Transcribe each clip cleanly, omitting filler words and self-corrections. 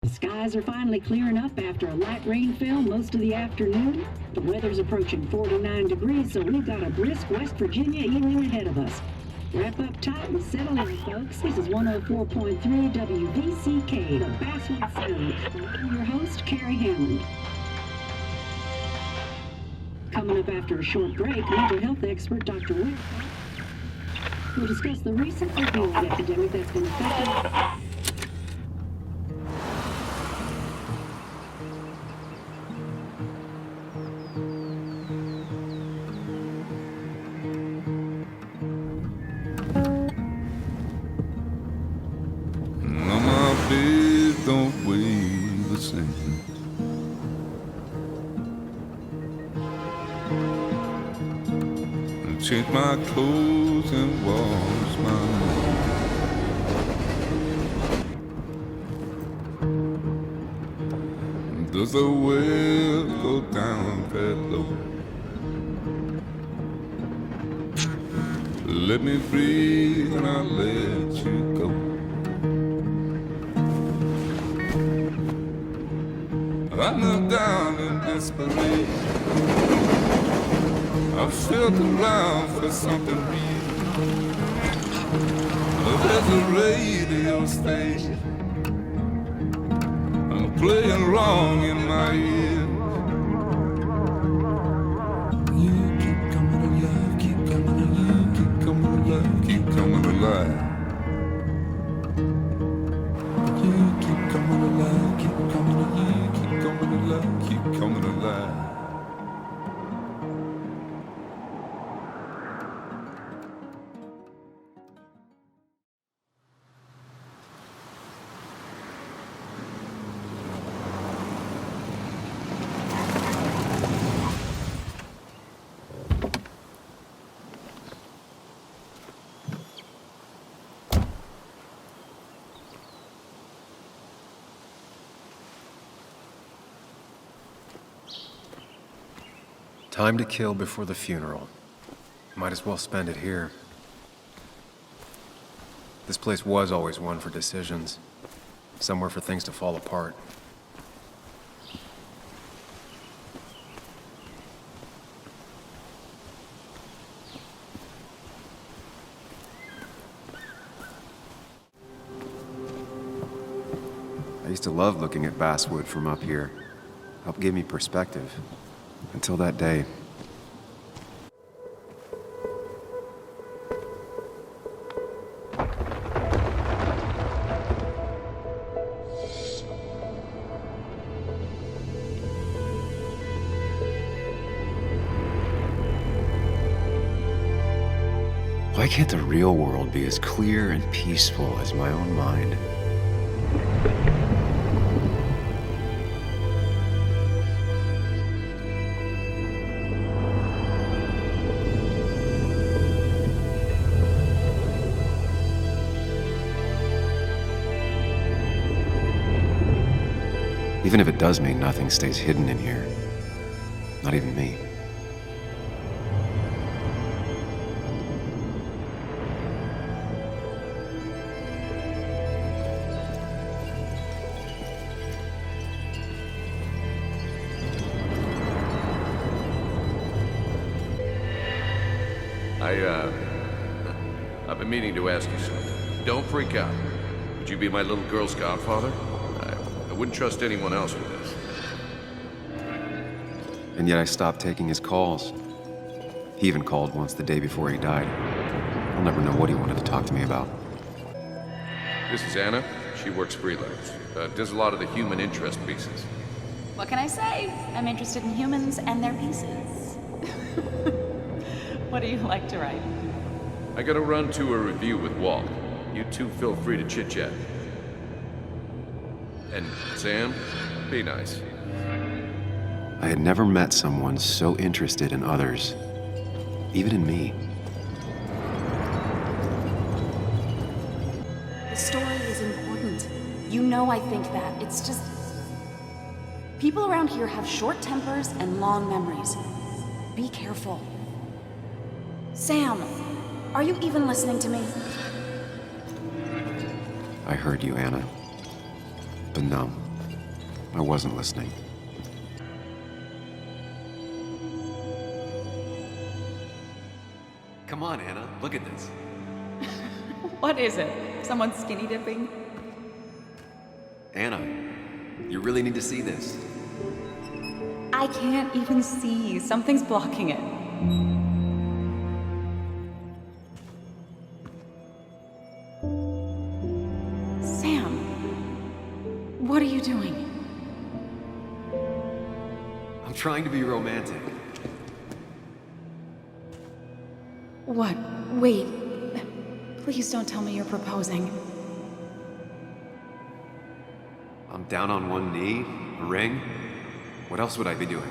The skies are finally clearing up after a light rainfall most of the afternoon. The weather's approaching 49 degrees, so we've got a brisk West Virginia evening ahead of us. Wrap up tight and settle in, folks. This is 104.3 WVCK, the Basswood Jungle. I'm your host, Carrie Hammond. Coming up after a short break, mental health expert Dr. Will will discuss the recent opioid epidemic that's been affecting... Don't weigh the same. And change my clothes and wash my hands. Does the well go down that low? Let me breathe and I'll let you go. I knelt down in desperation. I felt around for something real. There's a radio station playing wrong in my ear. You keep coming alive, keep coming alive, keep coming alive, keep coming alive. You keep coming alive, keep coming alive. Keep coming alive. Time to kill before the funeral. Might as well spend it here. This place was always one for decisions. Somewhere for things to fall apart. I used to love looking at Basswood from up here. Helped give me perspective. Until that day. Why can't the real world be as clear and peaceful as my own mind? Even if it does mean nothing stays hidden in here. Not even me. I've been meaning to ask you something. Don't freak out. Would you be my little girl's godfather? I wouldn't trust anyone else with this. And yet I stopped taking his calls. He even called once the day before he died. I'll never know what he wanted to talk to me about. This is Anna. She works freelance. Does a lot of the human interest pieces. What can I say? I'm interested in humans and their pieces. What do you like to write? I gotta run to a review with Walt. You two feel free to chit-chat. And Sam, be nice. I had never met someone so interested in others, even in me. The story is important. You know I think that. It's just... people around here have short tempers and long memories. Be careful. Sam, are you even listening to me? I heard you, Anna. But no, I wasn't listening. Come on, Anna, look at this. What is it? Someone skinny dipping? Anna, you really need to see this. I can't even see. Something's blocking it. Sam, what are you doing? I'm trying to be romantic. What? Wait. Please don't tell me you're proposing. I'm down on one knee, a ring. What else would I be doing?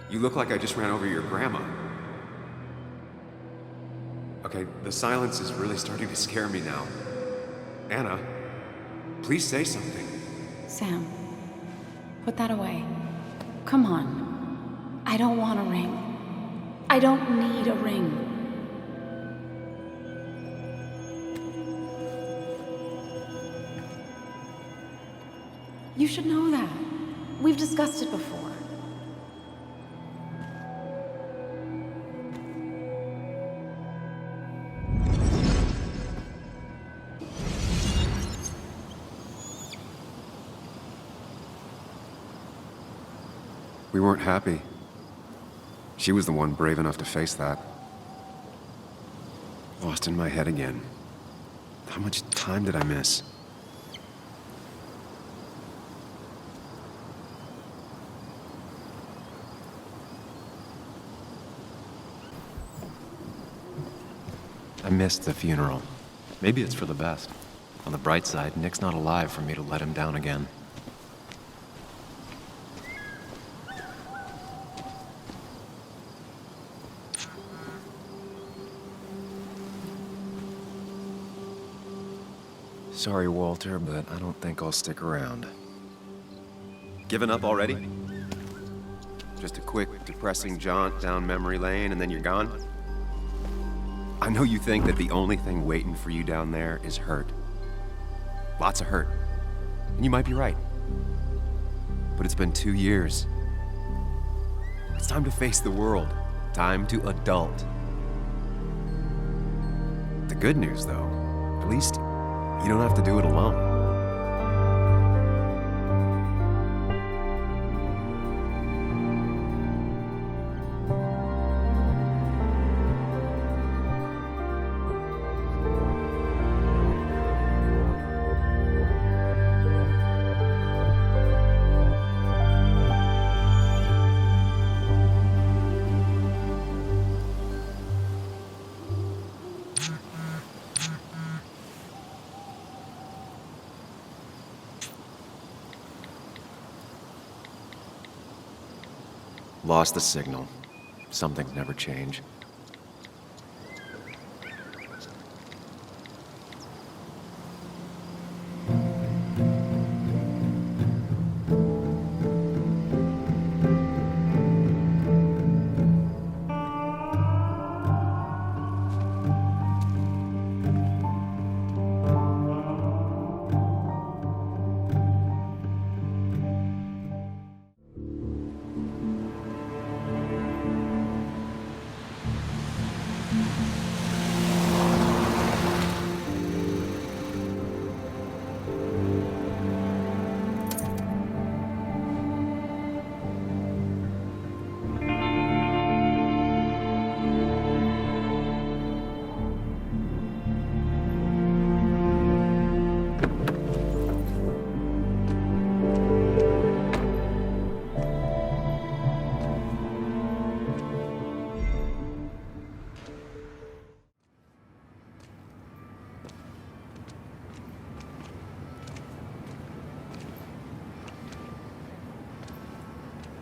You look like I just ran over your grandma. Okay, the silence is really starting to scare me now. Anna, please say something. Sam, put that away. Come on. I don't want a ring. I don't need a ring. You should know that. We've discussed it before. We weren't happy. She was the one brave enough to face that. Lost in my head again. How much time did I miss? I missed the funeral. Maybe it's for the best. On the bright side, Nick's not alive for me to let him down again. Sorry, Walter, but I don't think I'll stick around. Given up already? Just a quick, depressing jaunt down memory lane and then you're gone? I know you think that the only thing waiting for you down there is hurt. Lots of hurt. And you might be right. But it's been 2 years. It's time to face the world. Time to adult. The good news, though, at least you don't have to do it alone. Lost the signal. Some things never change.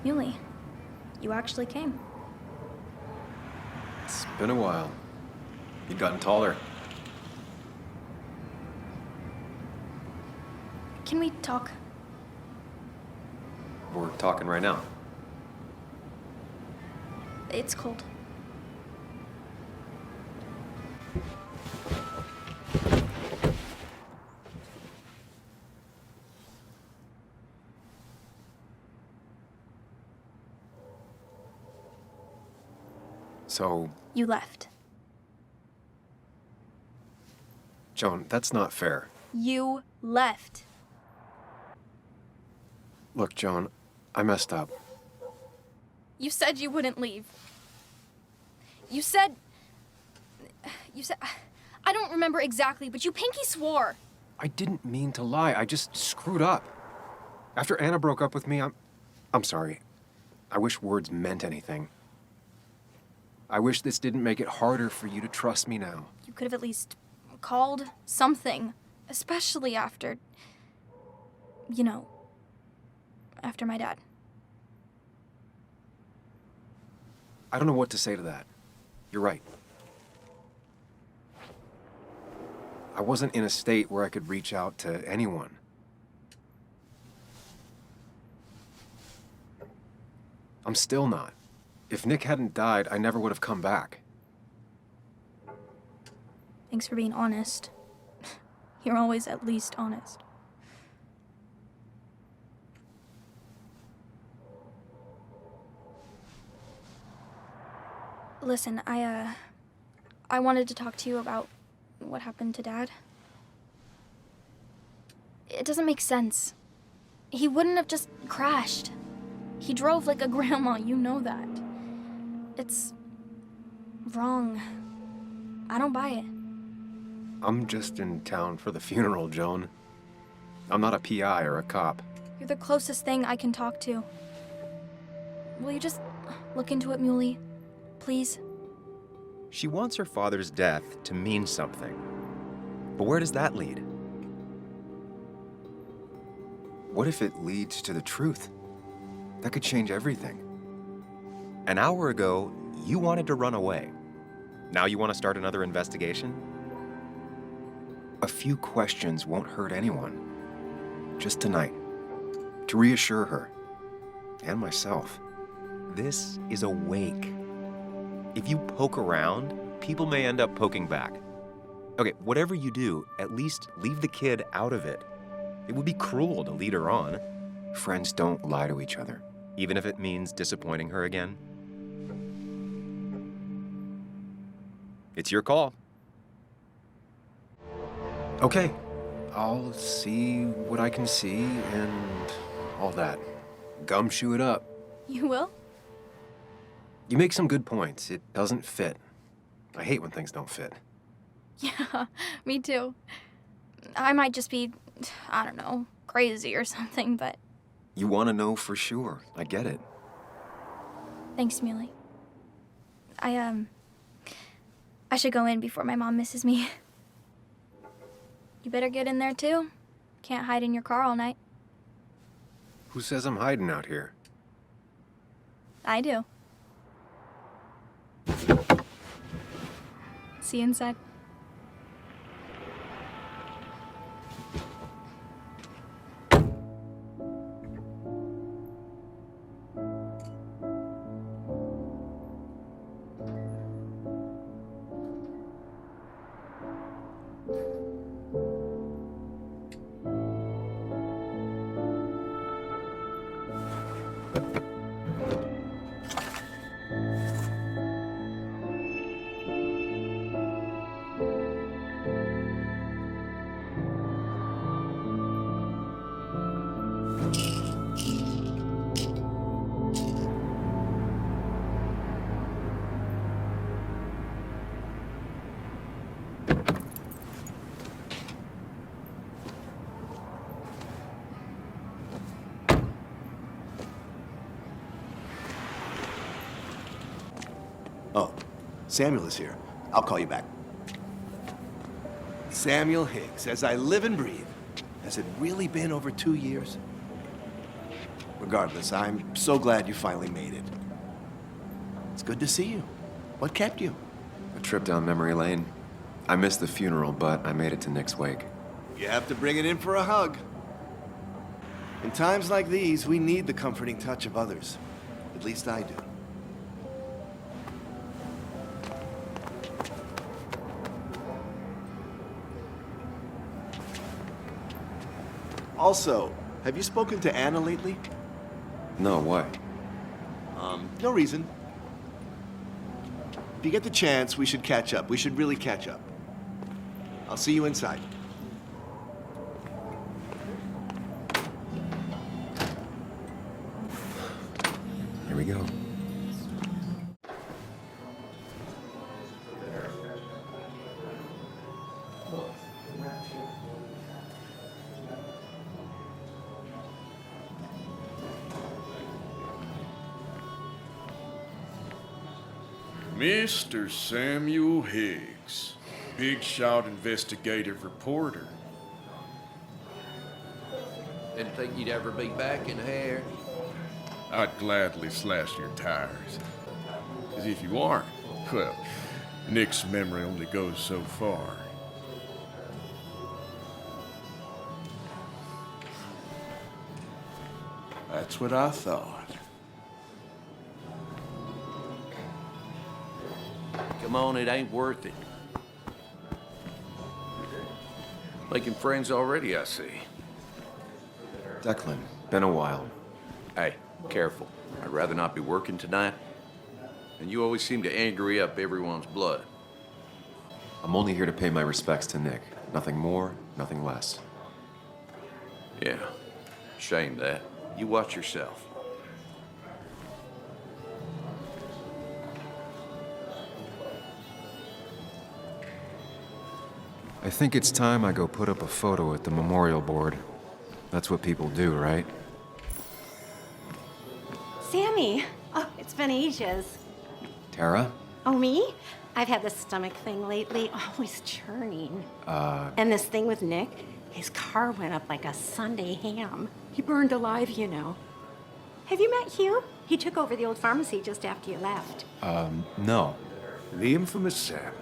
Yuli, you actually came. It's been a while. You've gotten taller. Can we talk? We're talking right now. It's cold. So, You left. Joan, that's not fair. You left. Look, Joan, I messed up. You said you wouldn't leave. You said... I don't remember exactly, but you pinky swore. I didn't mean to lie. I just screwed up. After Anna broke up with me, I'm sorry. I wish words meant anything. I wish this didn't make it harder for you to trust me now. You could have at least called something, especially after... You know, after my dad. I don't know what to say to that. You're right. I wasn't in a state where I could reach out to anyone. I'm still not. If Nick hadn't died, I never would have come back. Thanks for being honest. You're always at least honest. Listen, I wanted to talk to you about what happened to Dad. It doesn't make sense. He wouldn't have just crashed. He drove like a grandma, you know that. It's wrong. I don't buy it. I'm just in town for the funeral, Joan. I'm not a PI or a cop. You're the closest thing I can talk to. Will you just look into it, Muley? Please? She wants her father's death to mean something. But where does that lead? What if it leads to the truth? That could change everything. An hour ago, you wanted to run away. Now you want to start another investigation? A few questions won't hurt anyone. Just tonight. To reassure her. And myself. This is a wake. If you poke around, people may end up poking back. Okay, whatever you do, at least leave the kid out of it. It would be cruel to lead her on. Friends don't lie to each other, even if it means disappointing her again. It's your call. Okay, I'll see what I can see and all that. Gumshoe it up. You will? You make some good points. It doesn't fit. I hate when things don't fit. Yeah, me too. I might just be, I don't know, crazy or something, but... You want to know for sure. I get it. Thanks, Muley. I should go in before my mom misses me. You better get in there, too. Can't hide in your car all night. Who says I'm hiding out here? I do. See you inside. Oh, Samuel is here. I'll call you back. Samuel Higgs, as I live and breathe. Has it really been over 2 years? Regardless, I'm so glad you finally made it. It's good to see you. What kept you? A trip down memory lane. I missed the funeral, but I made it to Nick's wake. You have to bring it in for a hug. In times like these, we need the comforting touch of others. At least I do. Also, have you spoken to Anna lately? No, why? No reason. If you get the chance, we should catch up. We should really catch up. I'll see you inside. Here we go. Mr. Samuel Higgs, big shot investigative reporter. Didn't think you'd ever be back in here. I'd gladly slash your tires. As if you aren't, well, Nick's memory only goes so far. That's what I thought. Come on, it ain't worth it. Making friends already, I see. Declan, been a while. Hey, careful. I'd rather not be working tonight. And you always seem to angry up everyone's blood. I'm only here to pay my respects to Nick. Nothing more, nothing less. Yeah, shame that. You watch yourself. I think it's time I go put up a photo at the memorial board. That's what people do, right? Sammy! Oh, it's been ages. Tara? Oh, me? I've had this stomach thing lately, always churning. And this thing with Nick, his car went up like a Sunday ham. He burned alive, you know. Have you met Hugh? He took over the old pharmacy just after you left. No. The infamous Sam.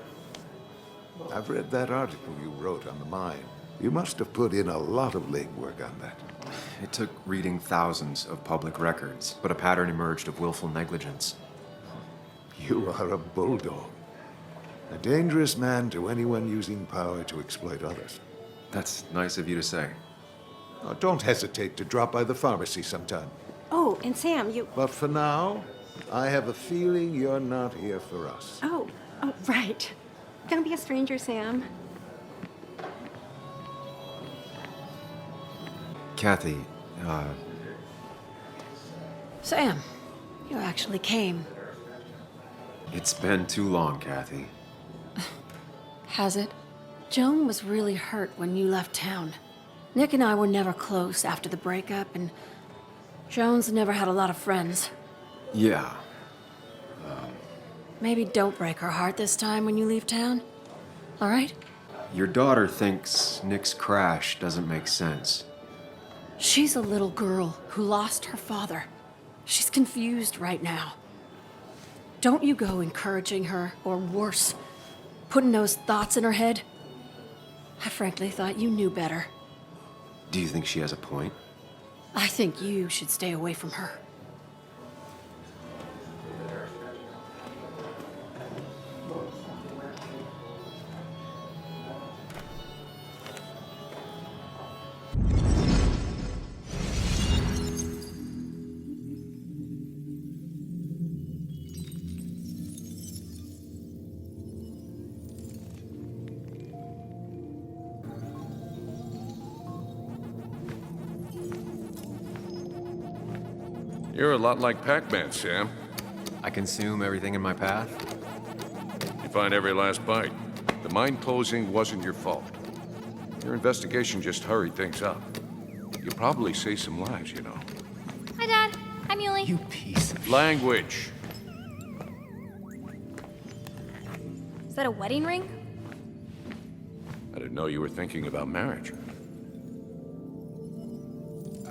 I've read that article you wrote on the mine. You must have put in a lot of legwork on that. It took reading thousands of public records, but a pattern emerged of willful negligence. You are a bulldog. A dangerous man to anyone using power to exploit others. That's nice of you to say. Oh, don't hesitate to drop by the pharmacy sometime. Oh, and Sam, you... But for now, I have a feeling you're not here for us. Oh, right. Don't be a stranger, Sam. Kathy, Sam, you actually came. it's been too long, Kathy. Has it? Joan was really hurt when you left town. Nick and I were never close after the breakup, and Joan's never had a lot of friends. Yeah. Maybe don't break her heart this time when you leave town. All right? Your daughter thinks Nick's crash doesn't make sense. She's a little girl who lost her father. She's confused right now. Don't you go encouraging her, or worse, putting those thoughts in her head. I frankly thought you knew better. Do you think she has a point? I think you should stay away from her. You're a lot like Pac-Man, Sam. I consume everything in my path? You find every last bite. The mine closing wasn't your fault. Your investigation just hurried things up. You probably saved some lives, you know. Hi, Dad. Hi, Muley. You piece of... Language. Is that a wedding ring? I didn't know you were thinking about marriage.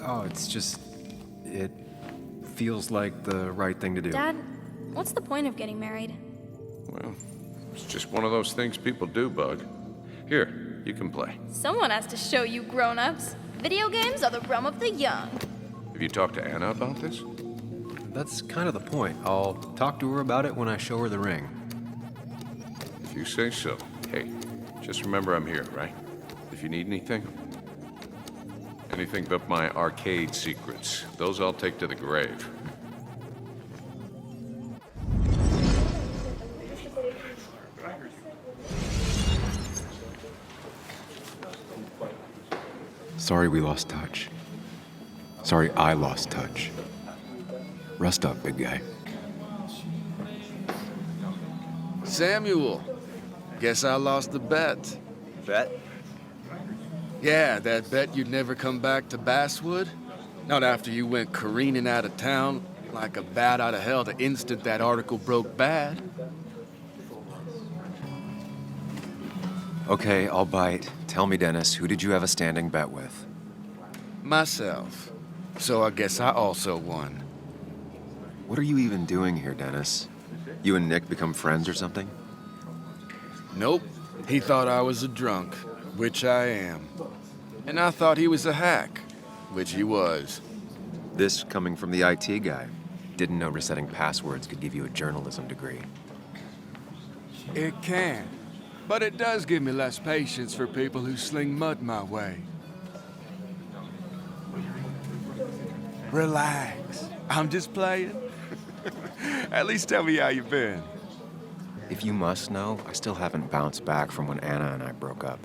Oh, it's just... It feels like the right thing to do. Dad, what's the point of getting married? Well, it's just one of those things people do, Bug. Here, you can play. Someone has to show you grown-ups. Video games are the realm of the young. Have you talked to Anna about this? That's kind of the point. I'll talk to her about it when I show her the ring. If you say so. Hey, just remember I'm here, right? If you need anything. Anything but my arcade secrets. Those I'll take to the grave. Sorry we lost touch. Sorry I lost touch. Rest up, big guy. Samuel, guess I lost the bet. Bet? Yeah, that bet you'd never come back to Basswood. Not after you went careening out of town like a bat out of hell the instant that article broke bad. Okay, I'll bite. Tell me, Dennis, who did you have a standing bet with? Myself. So I guess I also won. What are you even doing here, Dennis? You and Nick become friends or something? Nope. He thought I was a drunk, which I am. And I thought he was a hack, which he was. This coming from the IT guy. Didn't know resetting passwords could give you a journalism degree. It can. But it does give me less patience for people who sling mud my way. Relax. I'm just playing. At least tell me how you been. If you must know, I still haven't bounced back from when Anna and I broke up.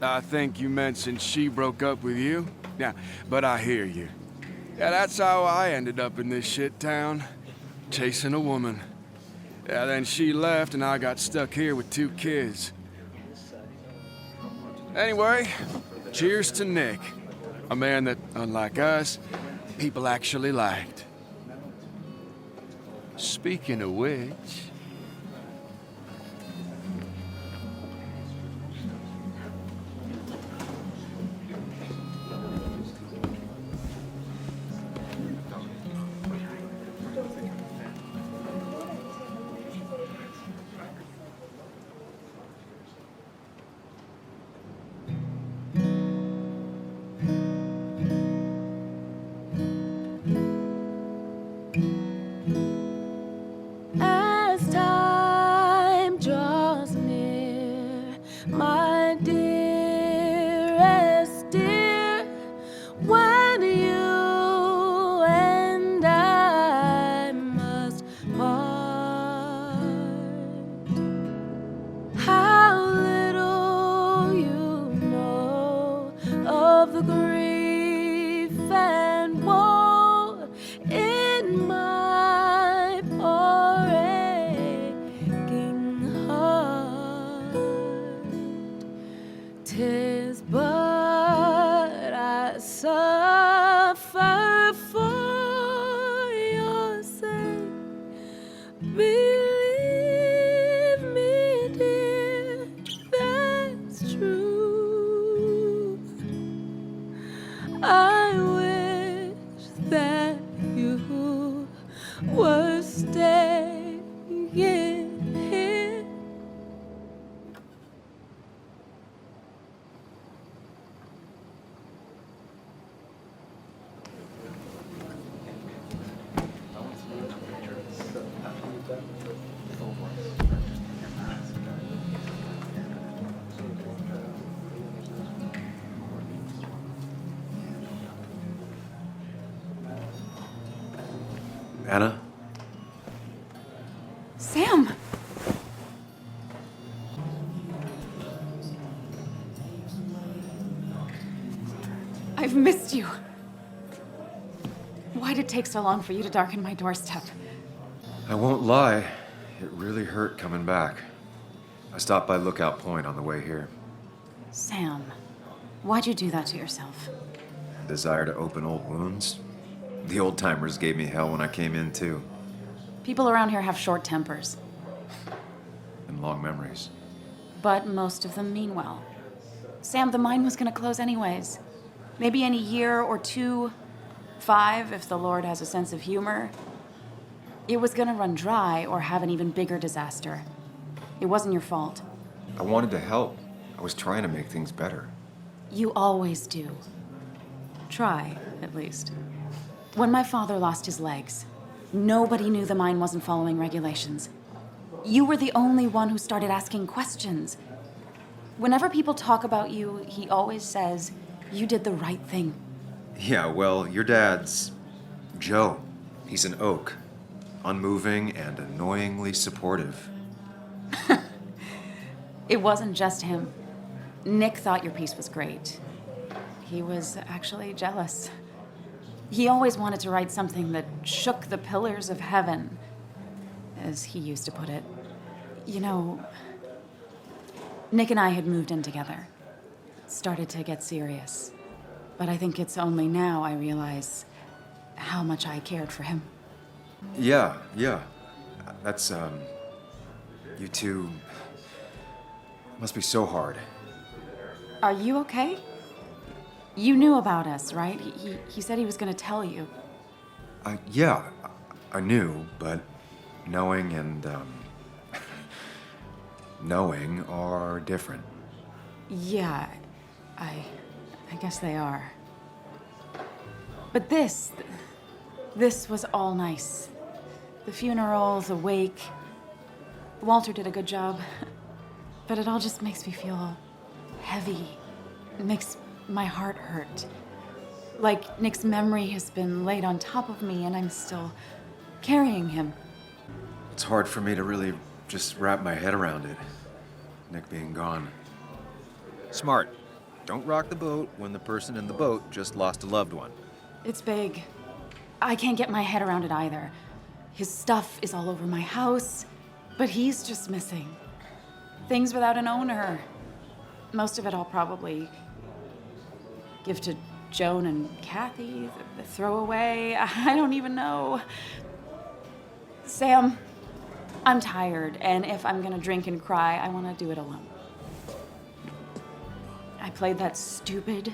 I think you mentioned she broke up with you. Yeah, but I hear you. Yeah, that's how I ended up in this shit town. Chasing a woman. Yeah, then she left and I got stuck here with 2 kids. Anyway, cheers to Nick. A man that, unlike us, people actually liked. Speaking of which... As time draws near, my dearest dear, when you and I must part, how little you know of the grief and woe in my poor aching heart. 'Tis but I suffer for your sake. Believe me, dear, that's true. I wish that you were staying here. Anna? Sam! I've missed you. Why'd it take so long for you to darken my doorstep? I won't lie, it really hurt coming back. I stopped by Lookout Point on the way here. Sam, why'd you do that to yourself? Desire to open old wounds? The old-timers gave me hell when I came in, too. People around here have short tempers, And long memories. but most of them mean well. Sam, the mine was gonna close anyways. Maybe in a year or 2, 5, if the Lord has a sense of humor. It was gonna run dry or have an even bigger disaster. It wasn't your fault. I wanted to help. I was trying to make things better. You always do. Try, at least. When my father lost his legs, nobody knew the mine wasn't following regulations. You were the only one who started asking questions. Whenever people talk about you, he always says, you did the right thing. Yeah, well, your dad's... Joe. He's an oak. Unmoving and annoyingly supportive. It wasn't just him. Nick thought your piece was great. He was actually jealous. He always wanted to write something that shook the pillars of heaven, as he used to put it. You know, Nick and I had moved in together. It started to get serious. But I think it's only now I realize how much I cared for him. Yeah. That's, you two must be so hard. Are you okay? You knew about us, right? He said he was gonna tell you. Yeah, I knew, but knowing and, knowing are different. Yeah, I guess they are. But this was all nice. The funeral, the wake. Walter did a good job. But it all just makes me feel heavy. It makes my heart hurt. Like Nick's memory has been laid on top of me and I'm still carrying him. It's hard for me to really just wrap my head around it, Nick being gone. Smart. Don't rock the boat when the person in the boat just lost a loved one. It's big. I can't get my head around it either. His stuff is all over my house, but he's just missing. Things without an owner. Most of it I'll probably give to Joan and Kathy, the throwaway. I don't even know. Sam, I'm tired, and if I'm gonna drink and cry, I wanna do it alone. I played that stupid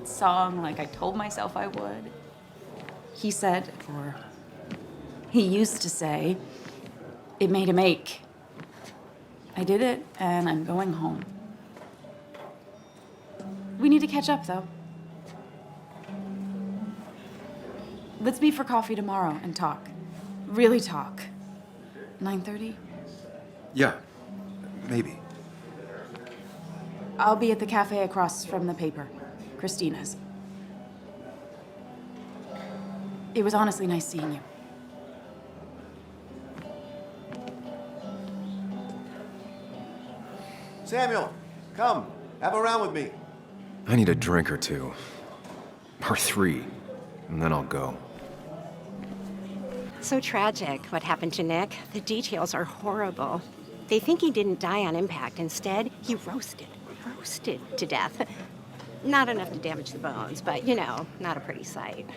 song like I told myself I would. He said, or he used to say, it made him ache. I did it, and I'm going home. We need to catch up, though. Let's meet for coffee tomorrow and talk. Really talk. 9:30? Yeah, maybe. I'll be at the cafe across from the paper, Christina's. It was honestly nice seeing you. Samuel, come. Have a round with me. I need a drink or two. Or 3, and then I'll go. So tragic what happened to Nick. The details are horrible. They think he didn't die on impact. Instead, he roasted to death. Not enough to damage the bones, but, you know, not a pretty sight.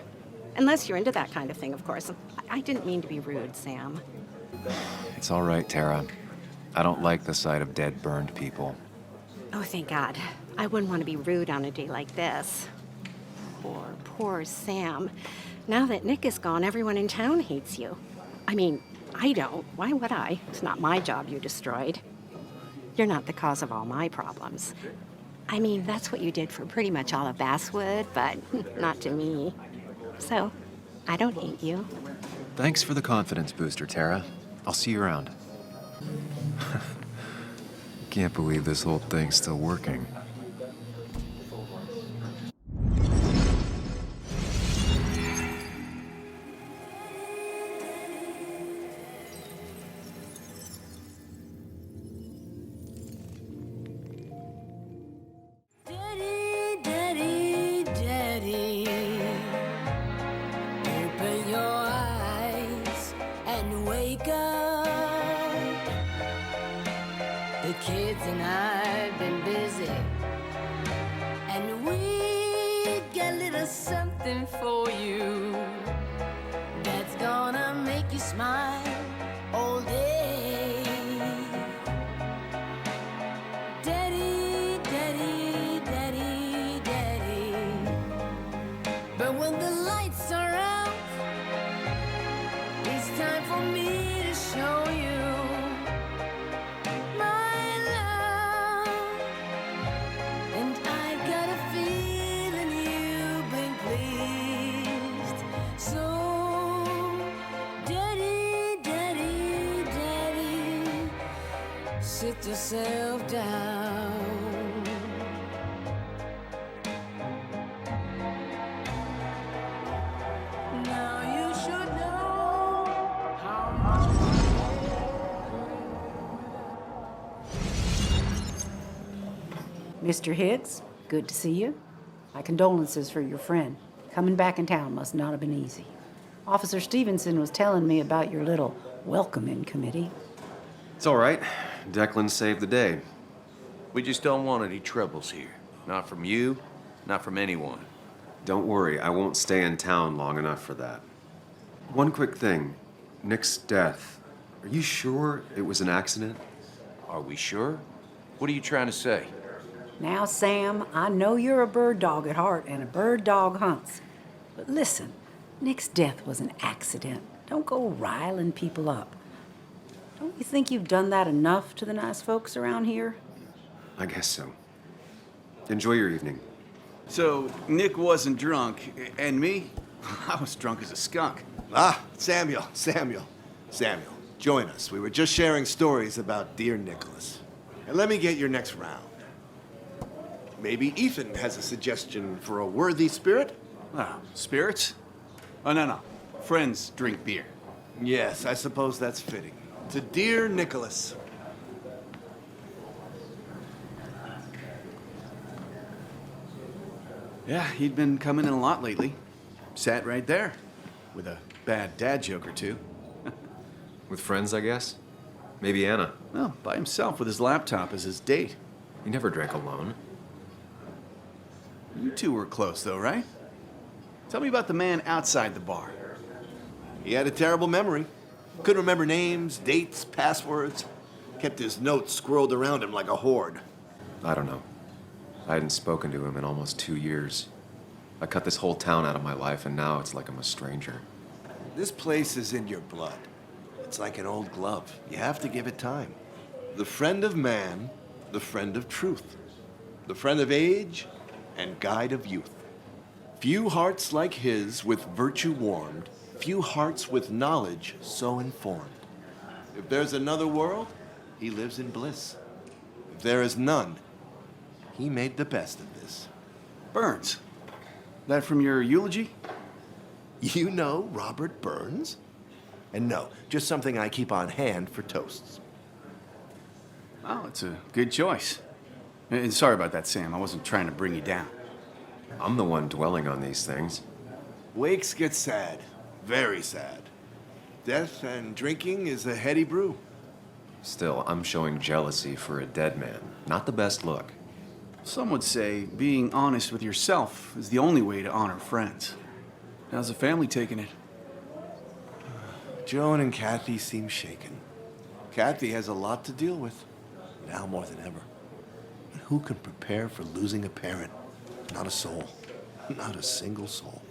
Unless you're into that kind of thing, of course. I didn't mean to be rude, Sam. It's all right, Tara. I don't like the sight of dead, burned people. Oh, thank God. I wouldn't want to be rude on a day like this. Poor Sam. Now that Nick is gone, everyone in town hates you. I mean, I don't. Why would I? It's not my job you destroyed. You're not the cause of all my problems. I mean, that's what you did for pretty much all of Basswood, but not to me. So, I don't hate you. Thanks for the confidence booster, Tara. I'll see you around. Can't believe this whole thing's still working. Sit yourself down. Now you should know how much. Mr. Higgs, good to see you. My condolences for your friend. Coming back in town must not have been easy. Officer Stevenson was telling me about your little welcoming committee. It's all right. Declan saved the day. We just don't want any troubles here. Not from you, not from anyone. Don't worry, I won't stay in town long enough for that. One quick thing. Nick's death. Are you sure it was an accident? Are we sure? What are you trying to say? Now, Sam, I know you're a bird dog at heart and a bird dog hunts. But listen, Nick's death was an accident. Don't go riling people up. Don't you think you've done that enough to the nice folks around here? I guess so. Enjoy your evening. So, Nick wasn't drunk, and me? I was drunk as a skunk. Ah, Samuel, join us. We were just sharing stories about dear Nicholas. And let me get your next round. Maybe Ethan has a suggestion for a worthy spirit? Ah, spirits? Oh, no. Friends drink beer. Yes, I suppose that's fitting. To dear Nicholas. Yeah, he'd been coming in a lot lately. Sat right there, with a bad dad joke or two. With friends, I guess? Maybe Anna. Well, by himself with his laptop as his date. He never drank alone. You two were close, though, right? Tell me about the man outside the bar. He had a terrible memory. Couldn't remember names, dates, passwords. Kept his notes squirreled around him like a hoard. I don't know. I hadn't spoken to him in almost 2 years. I cut this whole town out of my life, and now it's like I'm a stranger. This place is in your blood. It's like an old glove. You have to give it time. The friend of man, the friend of truth. The friend of age, and guide of youth. Few hearts like his with virtue warmed, few hearts with knowledge so informed. If there's another world, he lives in bliss. If there is none, he made the best of this. Burns. That from your eulogy? You know Robert Burns? And no, just something I keep on hand for toasts. Oh, it's a good choice. And sorry about that, Sam. I wasn't trying to bring you down. I'm the one dwelling on these things. Wakes get sad. Very sad. Death and drinking is a heady brew. Still, I'm showing jealousy for a dead man. Not the best look. Some would say being honest with yourself is the only way to honor friends. How's the family taking it? Joan and Kathy seem shaken. Kathy has a lot to deal with, now more than ever. And who can prepare for losing a parent? Not a soul. Not a single soul.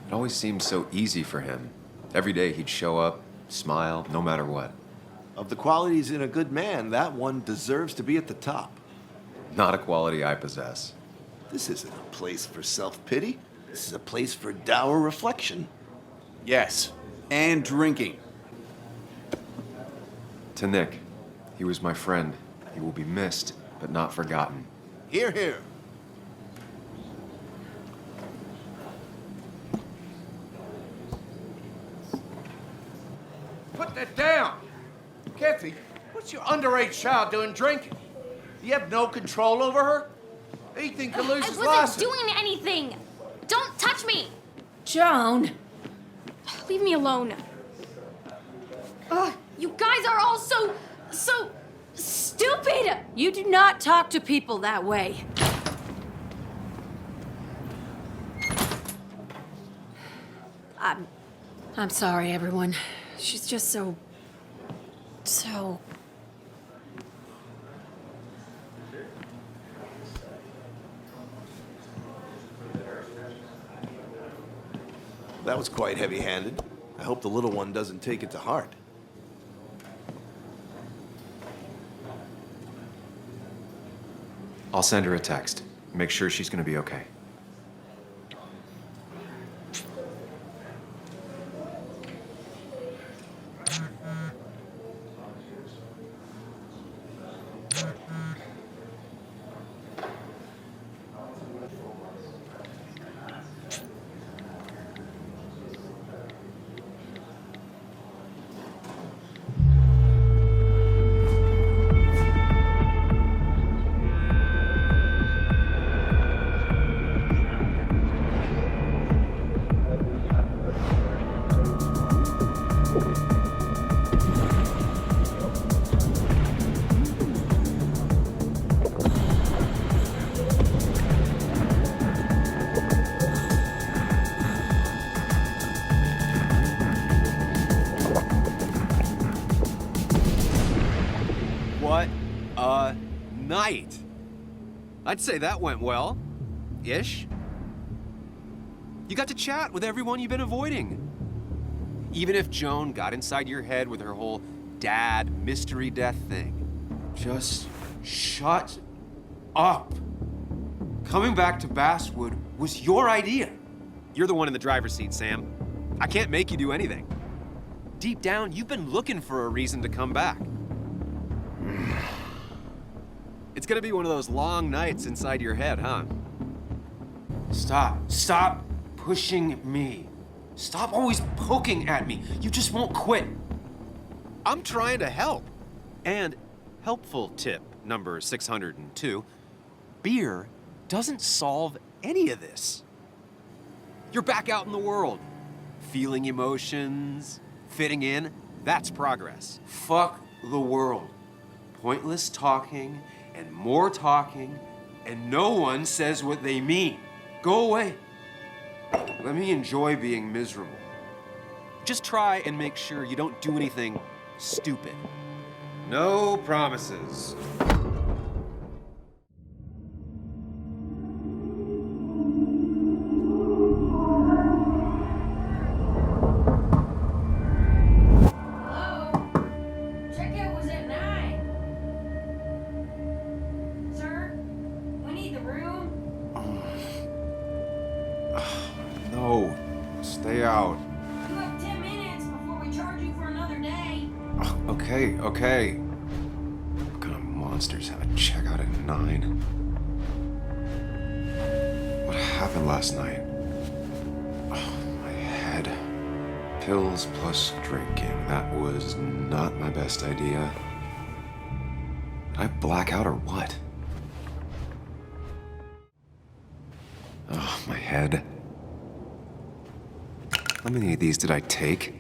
It always seemed so easy for him. Every day he'd show up, smile, no matter what. Of the qualities in a good man, that one deserves to be at the top. Not a quality I possess. This isn't a place for self-pity. This is a place for dour reflection. Yes, and drinking. To Nick, he was my friend. He will be missed, but not forgotten. Hear, hear. Put that down! Kathy, what's your underage child doing drinking? You have no control over her? Ethan can lose his I wasn't license. doing anything! Don't touch me! Joan! Leave me alone. Ugh, you guys are all so stupid! You do not talk to people that way. I'm sorry, everyone. She's just so... That was quite heavy-handed. I hope the little one doesn't take it to heart. I'll send her a text. Make sure she's gonna be okay. night. I'd say that went well. Ish. You got to chat with everyone you've been avoiding. Even if Joan got inside your head with her whole dad mystery death thing. Just shut up. Coming back to Basswood was your idea. You're the one in the driver's seat, Sam. I can't make you do anything. Deep down, you've been looking for a reason to come back. It's gonna be one of those long nights inside your head, huh? Stop pushing me. Stop always poking at me. You just won't quit. I'm trying to help. And helpful tip number 602, beer doesn't solve any of this. You're back out in the world, feeling emotions, fitting in. That's progress. Fuck the world. Pointless talking and more talking, and no one says what they mean. Go away. Let me enjoy being miserable. Just try and make sure you don't do anything stupid. No promises. Okay. What kind of monsters have a checkout at 9? What happened last night? Oh, my head. Pills plus drinking. That was not my best idea. Did I black out or what? Oh, my head. How many of these did I take?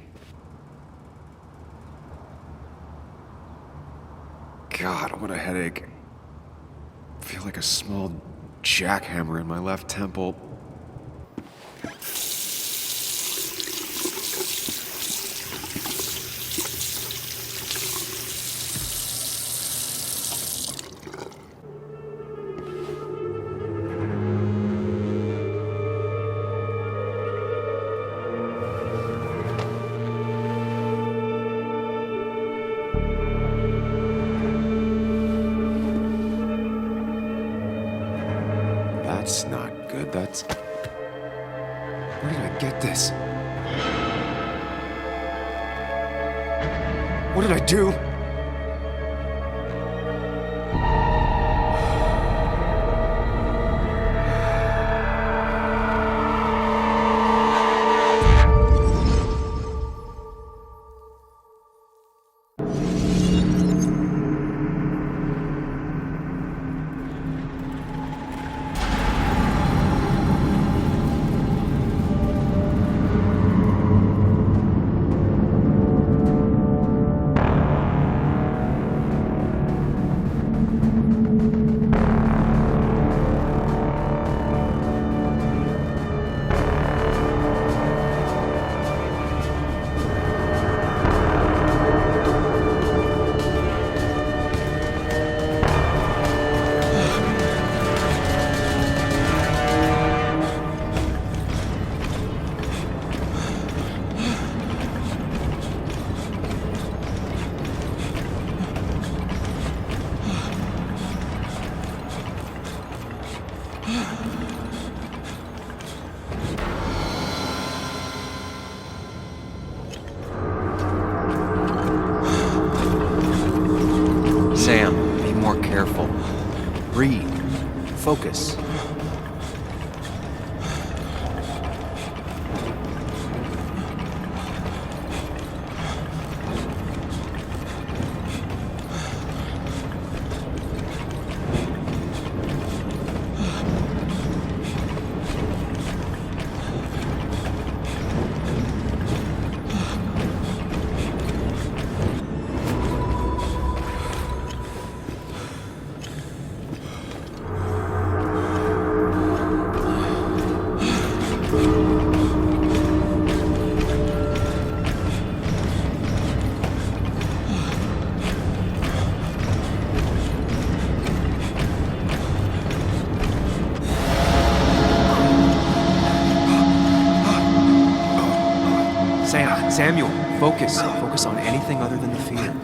God, what a headache. I feel like a small jackhammer in my left temple. That's not good. That's... Where did I get this? What did I do? Sam, be more careful. Breathe. Focus. Samuel, focus. Focus on anything other than the fear.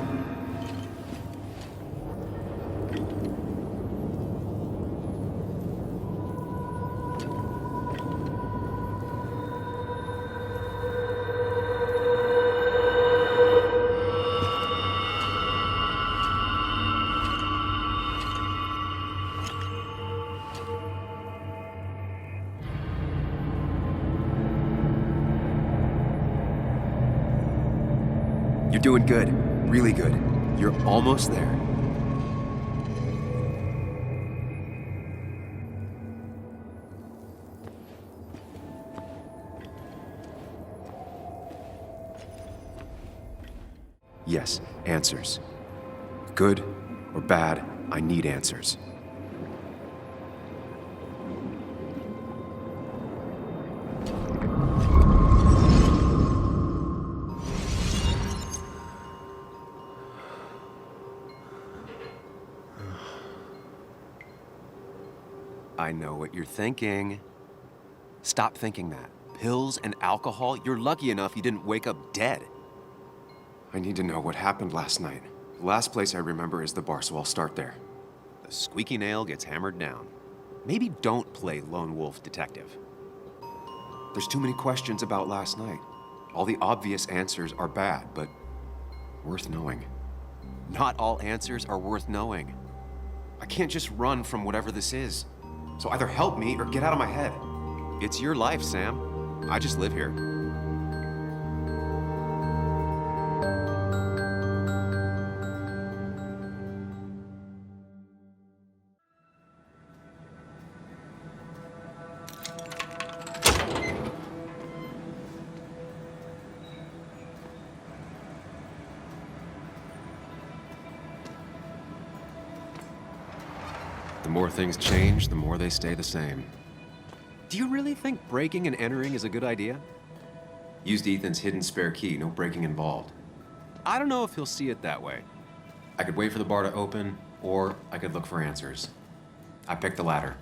You're doing good. Really good. You're almost there. Yes, answers. Good or bad, I need answers. I know what you're thinking. Stop thinking that. Pills and alcohol, you're lucky enough you didn't wake up dead. I need to know what happened last night. The last place I remember is the bar, so I'll start there. The squeaky nail gets hammered down. Maybe don't play lone wolf detective. There's too many questions about last night. All the obvious answers are bad, but worth knowing. Not all answers are worth knowing. I can't just run from whatever this is. So either help me or get out of my head. It's your life, Sam. I just live here. The more things change, the more they stay the same. Do you really think breaking and entering is a good idea? Used Ethan's hidden spare key, no breaking involved. I don't know if he'll see it that way. I could wait for the bar to open, or I could look for answers. I picked the latter.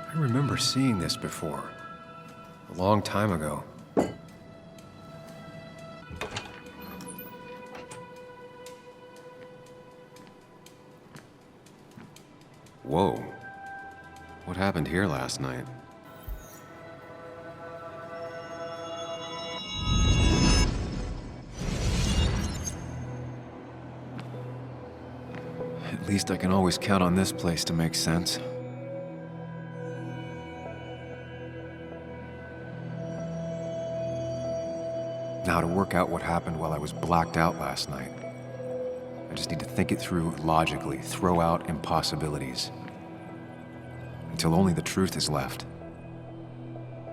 I remember seeing this before. A long time ago. Whoa. What happened here last night? At least I can always count on this place to make sense. Now to work out what happened while I was blacked out last night. I just need to think it through logically, throw out impossibilities. Until only the truth is left.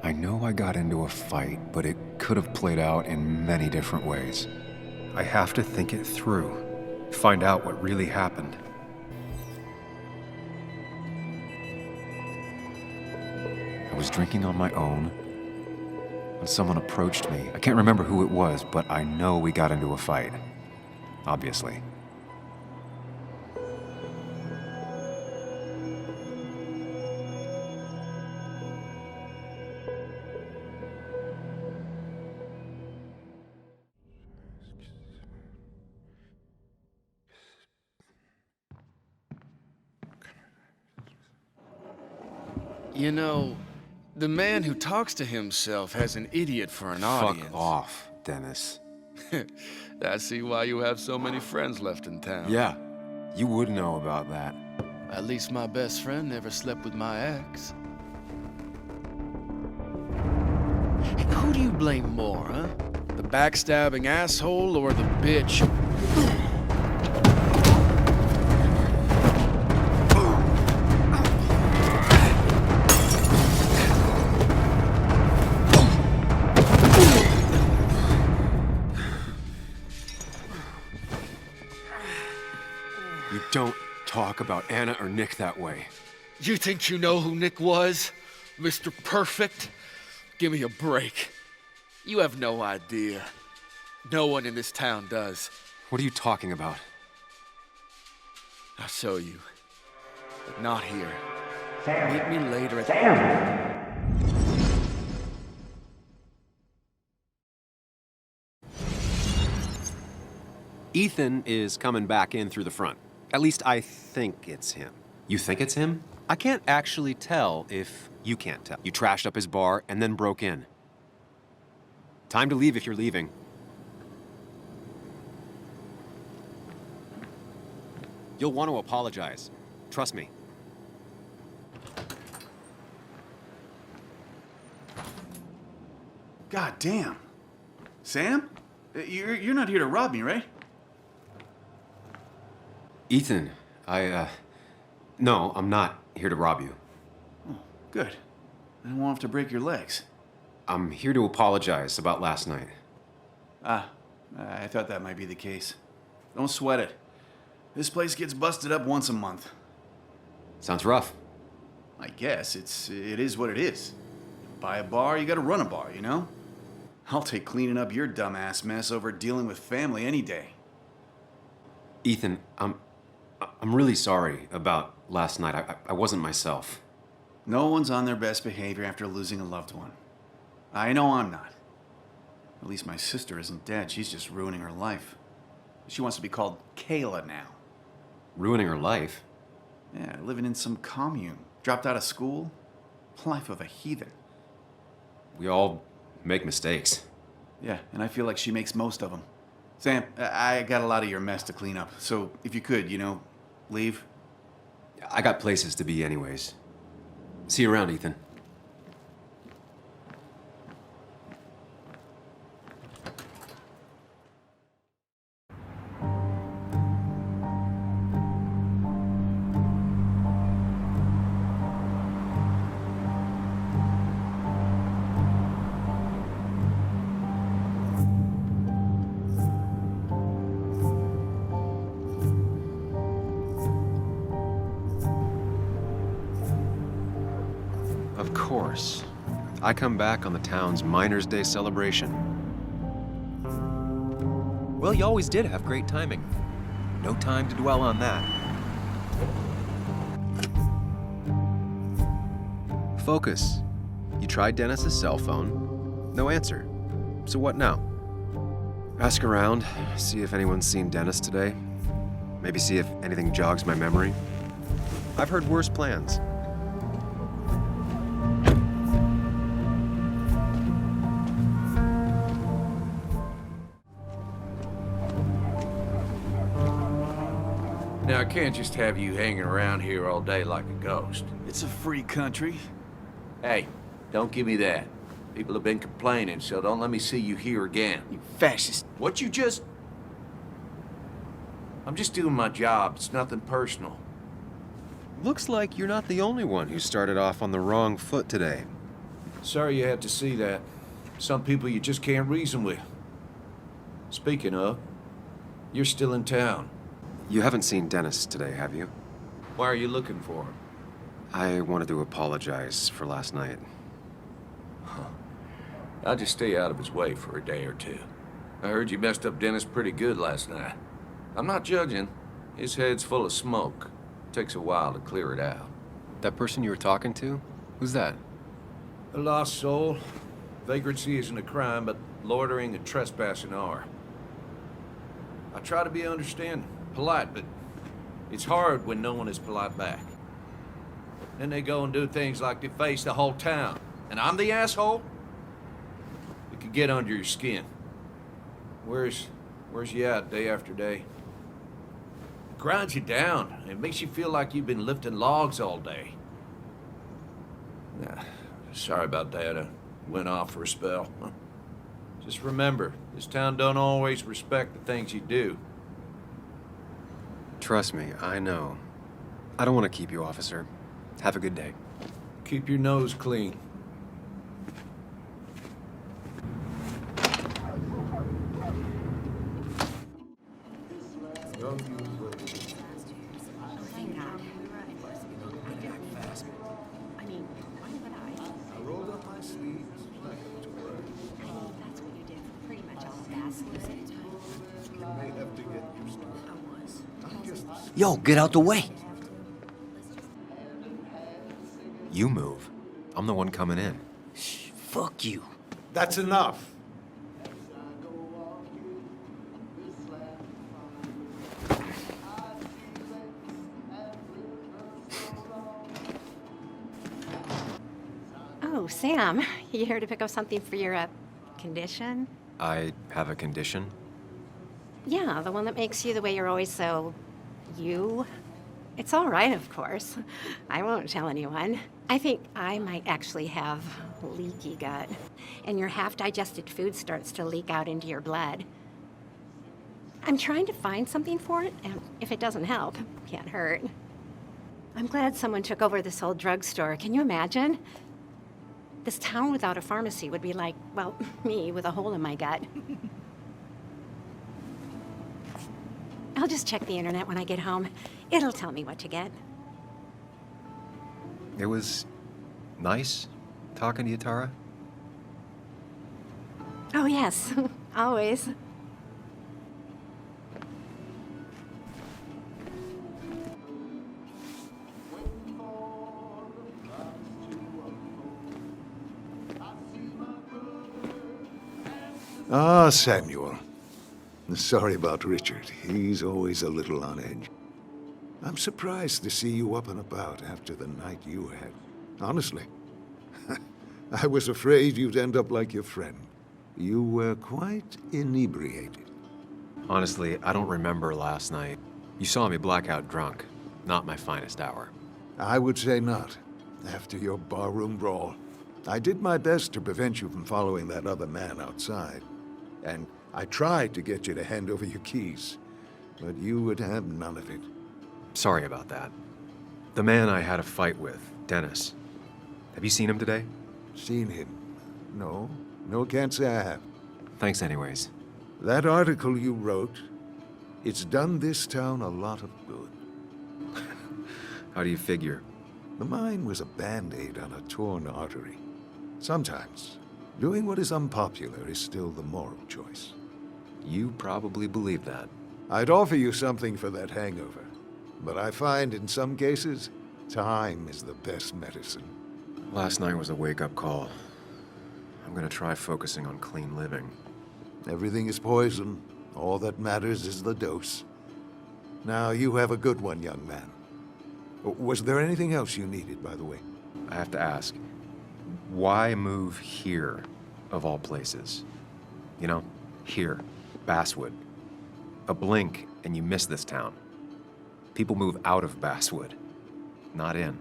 I know I got into a fight, but it could have played out in many different ways. I have to think it through, find out what really happened. I was drinking on my own. When someone approached me, I can't remember who it was, but I know we got into a fight. Obviously. You know, the man who talks to himself has an idiot for an audience. Fuck off, Dennis. I see why you have so many friends left in town. Yeah, you would know about that. At least my best friend never slept with my ex. Who do you blame more, huh? The backstabbing asshole or the bitch? Don't talk about Anna or Nick that way. You think you know who Nick was? Mr. Perfect? Give me a break. You have no idea. No one in this town does. What are you talking about? I'll show you. But not here. Meet me later at Ethan is coming back in through the front. At least I think it's him. You think it's him? I can't actually tell if you can't tell. You trashed up his bar and then broke in. Time to leave if you're leaving. You'll want to apologize. Trust me. God damn. Sam? You're not here to rob me, right? Ethan, no, I'm not here to rob you. Oh, good. I won't have to break your legs. I'm here to apologize about last night. Ah, I thought that might be the case. Don't sweat it. This place gets busted up once a month. Sounds rough. I guess it is what it is. Buy a bar, you gotta run a bar, you know? I'll take cleaning up your dumbass mess over dealing with family any day. Ethan, I'm really sorry about last night. I wasn't myself. No one's on their best behavior after losing a loved one. I know I'm not. At least my sister isn't dead. She's just ruining her life. She wants to be called Kayla now. Ruining her life? Yeah, living in some commune. Dropped out of school. Life of a heathen. We all make mistakes. Yeah, and I feel like she makes most of them. Sam, I got a lot of your mess to clean up, so if you could, leave. I got places to be anyways. See you around, Ethan. Of course. I come back on the town's Miners' Day celebration. Well, you always did have great timing. No time to dwell on that. Focus. You tried Dennis's cell phone. No answer. So what now? Ask around, see if anyone's seen Dennis today. Maybe see if anything jogs my memory. I've heard worse plans. Now, I can't just have you hanging around here all day like a ghost. It's a free country. Hey, don't give me that. People have been complaining, so don't let me see you here again. You fascist. What you just... I'm just doing my job. It's nothing personal. Looks like you're not the only one who started off on the wrong foot today. Sorry you had to see that. Some people you just can't reason with. Speaking of, you're still in town. You haven't seen Dennis today, have you? Why are you looking for him? I wanted to apologize for last night. I'll just stay out of his way for a day or two. I heard you messed up Dennis pretty good last night. I'm not judging. His head's full of smoke. Takes a while to clear it out. That person you were talking to? Who's that? A lost soul. Vagrancy isn't a crime, but loitering and trespassing are. I try to be understanding, polite, but it's hard when no one is polite back. Then they go and do things like deface the whole town. And I'm the asshole? It could get under your skin. Where's you at day after day? It grinds you down. It makes you feel like you've been lifting logs all day. Sorry about that. I went off for a spell. Just remember, this town don't always respect the things you do. Trust me, I know. I don't want to keep you, officer. Have a good day. Keep your nose clean. Yo, get out the way. You move. I'm the one coming in. Fuck you. That's enough. Oh, Sam, you here to pick up something for your, condition? I have a condition. Yeah, the one that makes you the way you're always so... you? It's all right, of course. I won't tell anyone. I think I might actually have leaky gut, and your half-digested food starts to leak out into your blood. I'm trying to find something for it, and if it doesn't help, can't hurt. I'm glad someone took over this old drugstore. Can you imagine? This town without a pharmacy would be like, well, me with a hole in my gut. I'll just check the internet when I get home. It'll tell me what to get. It was nice talking to you, Tara. Oh, yes. Always. Ah, Samuel. Sorry about Richard. He's always a little on edge. I'm surprised to see you up and about after the night you had. Honestly. I was afraid you'd end up like your friend. You were quite inebriated. Honestly, I don't remember last night. You saw me blackout drunk. Not my finest hour. I would say not. After your barroom brawl. I did my best to prevent you from following that other man outside. And I tried to get you to hand over your keys. But you would have none of it. Sorry about that. The man I had a fight with, Dennis. Have you seen him today? Seen him? No. No, can't say I have. Thanks anyways. That article you wrote, it's done this town a lot of good. How do you figure? The mine was a band-aid on a torn artery. Sometimes, doing what is unpopular is still the moral choice. You probably believe that. I'd offer you something for that hangover, but I find in some cases, time is the best medicine. Last night was a wake-up call. I'm gonna try focusing on clean living. Everything is poison. All that matters is the dose. Now, you have a good one, young man. Was there anything else you needed, by the way? I have to ask, why move here, of all places? You know, here, Basswood. A blink and you miss this town. People move out of Basswood, not in.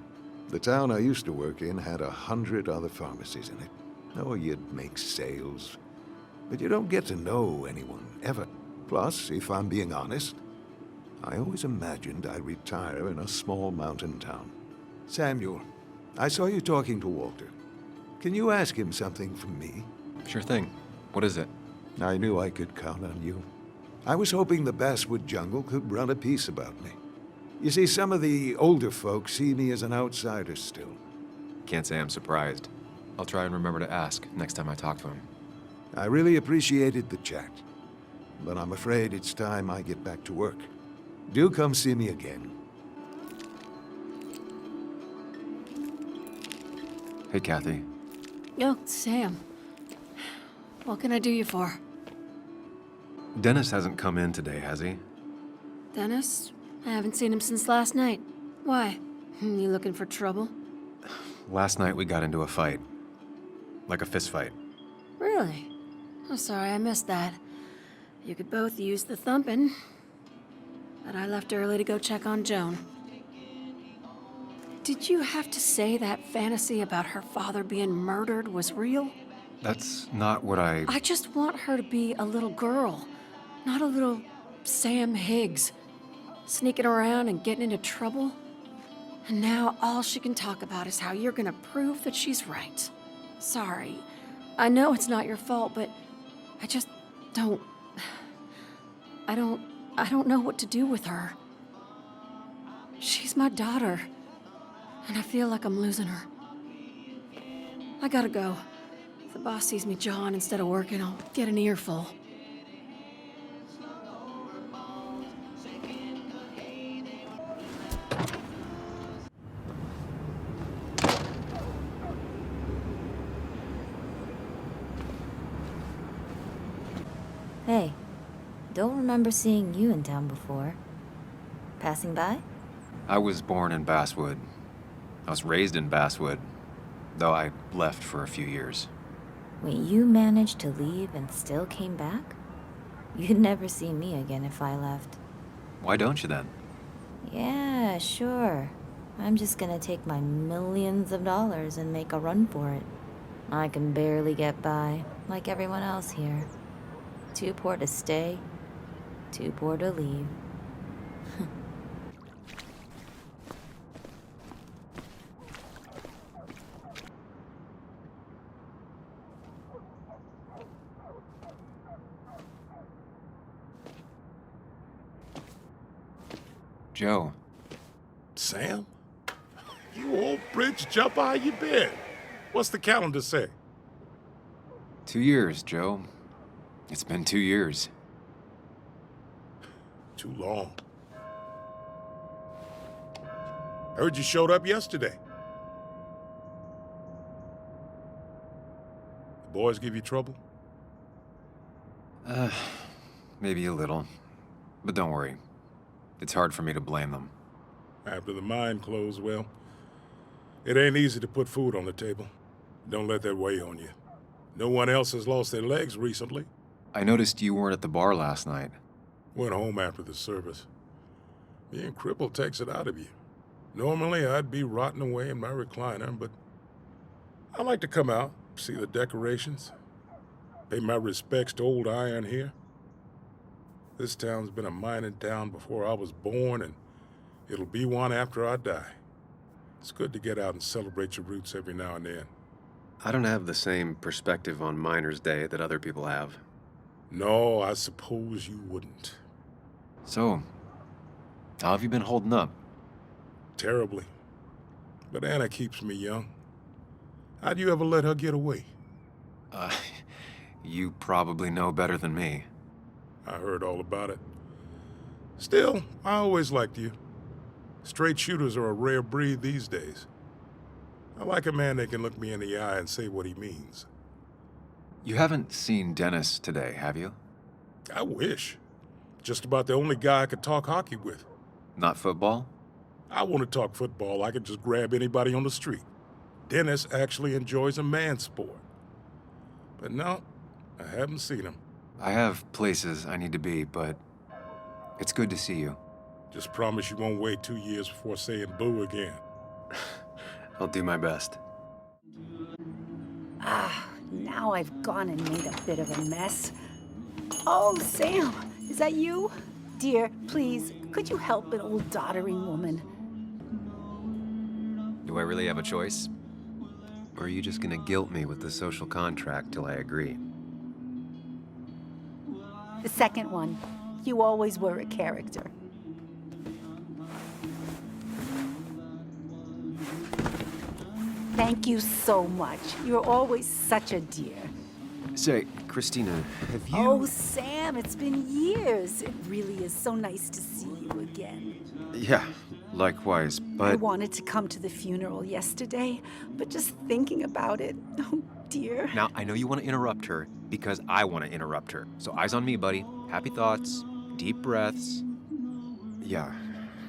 The town I used to work in had 100 other pharmacies in it. Oh, you'd make sales. But you don't get to know anyone, ever. Plus, if I'm being honest, I always imagined I'd retire in a small mountain town. Samuel, I saw you talking to Walter. Can you ask him something from me? Sure thing. What is it? I knew I could count on you. I was hoping the Basswood Jungle could run a piece about me. You see, some of the older folks see me as an outsider still. Can't say I'm surprised. I'll try and remember to ask next time I talk to him. I really appreciated the chat, but I'm afraid it's time I get back to work. Do come see me again. Hey, Kathy. Oh, Sam. What can I do you for? Dennis hasn't come in today, has he? Dennis? I haven't seen him since last night. Why? You looking for trouble? Last night we got into a fight. Like a fist fight. Really? I'm sorry I missed that. You could both use the thumping. But I left early to go check on Joan. Did you have to say that fantasy about her father being murdered was real? That's not what I just want her to be a little girl, not a little Sam Higgs, sneaking around and getting into trouble. And now all she can talk about is how you're gonna prove that she's right. Sorry. I know it's not your fault, but I just don't... I don't know what to do with her. She's my daughter, and I feel like I'm losing her. I gotta go. If the boss sees me jawing instead of working, I'll get an earful. Don't remember seeing you in town before. Passing by? I was born in Basswood. I was raised in Basswood, though I left for a few years. Wait, you managed to leave and still came back? You'd never see me again if I left. Why don't you then? Yeah, sure. I'm just gonna take my millions of dollars and make a run for it. I can barely get by, like everyone else here. Too poor to stay, too poor to leave. Joe. Sam? You old bridge jumper, how you been? What's the calendar say? 2 years, Joe. It's been 2 years. Too long. I heard you showed up yesterday. The boys give you trouble? Maybe a little. But don't worry. It's hard for me to blame them. After the mine closed, well, it ain't easy to put food on the table. Don't let that weigh on you. No one else has lost their legs recently. I noticed you weren't at the bar last night. Went home after the service. Being crippled takes it out of you. Normally, I'd be rotting away in my recliner, but I like to come out, see the decorations, pay my respects to old iron here. This town's been a mining town before I was born, and it'll be one after I die. It's good to get out and celebrate your roots every now and then. I don't have the same perspective on Miners' Day that other people have. No, I suppose you wouldn't. So, how have you been holding up? Terribly. But Anna keeps me young. How'd you ever let her get away? You probably know better than me. I heard all about it. Still, I always liked you. Straight shooters are a rare breed these days. I like a man that can look me in the eye and say what he means. You haven't seen Dennis today, have you? I wish. Just about the only guy I could talk hockey with. Not football? I want to talk football. I could just grab anybody on the street. Dennis actually enjoys a man's sport. But no, I haven't seen him. I have places I need to be, but it's good to see you. Just promise you won't wait 2 years before saying boo again. I'll do my best. Now I've gone and made a bit of a mess. Oh, Sam, is that you? Dear, please, could you help an old doddering woman? Do I really have a choice? Or are you just gonna guilt me with the social contract till I agree? The second one. You always were a character. Thank you so much. You're always such a dear. Say, Christina, have you... Oh, Sam, it's been years. It really is so nice to see you again. Yeah, likewise, but... I wanted to come to the funeral yesterday, but just thinking about it, oh dear. Now, I know you want to interrupt her, because I want to interrupt her. So eyes on me, buddy. Happy thoughts, deep breaths. Yeah,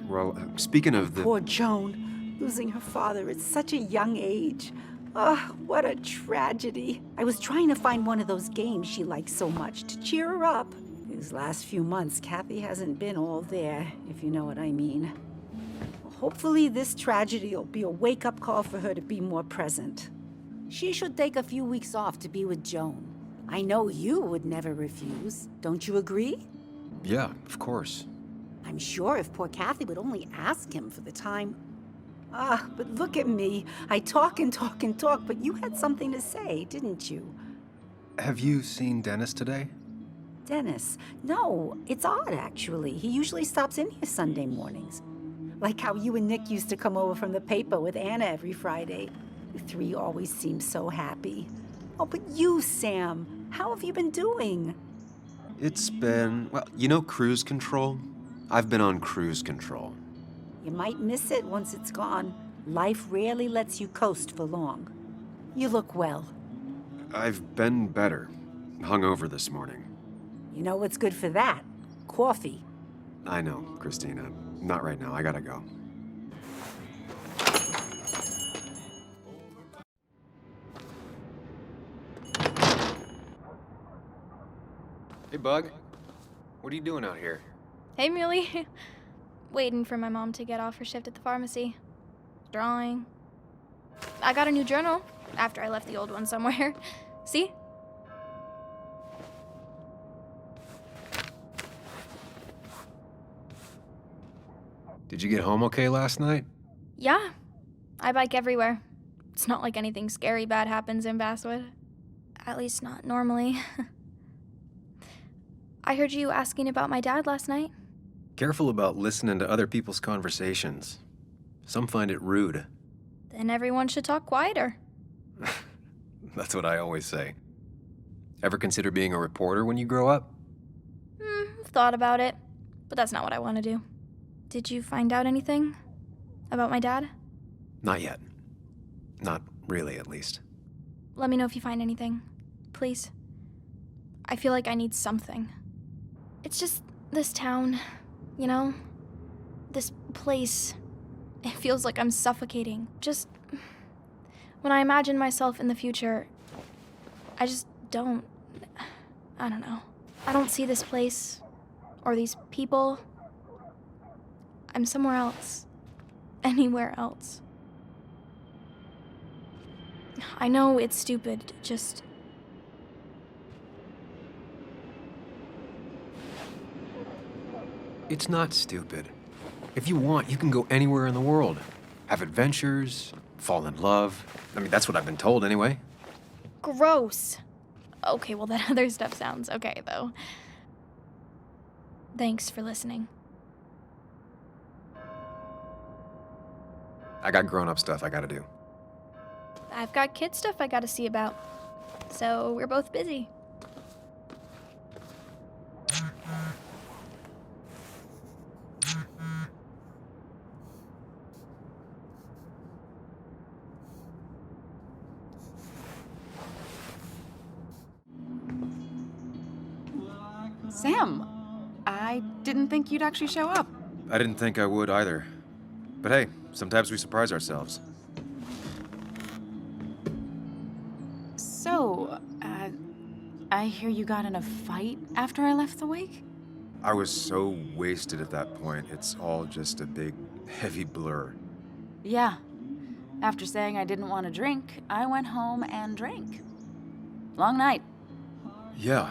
well, speaking of the... Poor Joan, losing her father at such a young age. Oh, what a tragedy. I was trying to find one of those games she likes so much to cheer her up. These last few months, Kathy hasn't been all there, if you know what I mean. Hopefully this tragedy will be a wake-up call for her to be more present. She should take a few weeks off to be with Joan. I know you would never refuse. Don't you agree? Yeah, of course. I'm sure if poor Kathy would only ask him for the time... but look at me. I talk and talk and talk, but you had something to say, didn't you? Have you seen Dennis today? Dennis? No, it's odd, actually. He usually stops in here Sunday mornings. Like how you and Nick used to come over from the paper with Anna every Friday. You three always seem so happy. Oh, but you, Sam, how have you been doing? It's been, well, you know cruise control? I've been on cruise control. You might miss it once it's gone. Life rarely lets you coast for long. You look well. I've been better. Hungover this morning. You know what's good for that? Coffee. I know, Christina. Not right now. I gotta go. Hey, Bug. What are you doing out here? Hey, Muley. Waiting for my mom to get off her shift at the pharmacy. Drawing. I got a new journal after I left the old one somewhere. See? Did you get home okay last night? Yeah. I bike everywhere. It's not like anything scary bad happens in Basswood. At least not normally. I heard you asking about my dad last night. Careful about listening to other people's conversations. Some find it rude. Then everyone should talk quieter. That's what I always say. Ever consider being a reporter when you grow up? I've thought about it, but that's not what I want to do. Did you find out anything about my dad? Not yet. Not really, at least. Let me know if you find anything, please. I feel like I need something. It's just this town, you know? This place. It feels like I'm suffocating. Just when I imagine myself in the future, I just don't. I don't know. I don't see this place or these people. I'm somewhere else. Anywhere else. I know it's stupid, just... It's not stupid. If you want, you can go anywhere in the world. Have adventures, fall in love. I mean, that's what I've been told anyway. Gross. Okay, well, that other stuff sounds okay, though. Thanks for listening. I got grown-up stuff I gotta do. I've got kid stuff I gotta see about. So we're both busy. Sam, I didn't think you'd actually show up. I didn't think I would either. But hey, sometimes we surprise ourselves. So, I hear you got in a fight after I left the wake? I was so wasted at that point, it's all just a big, heavy blur. Yeah. After saying I didn't want to drink, I went home and drank. Long night. Yeah,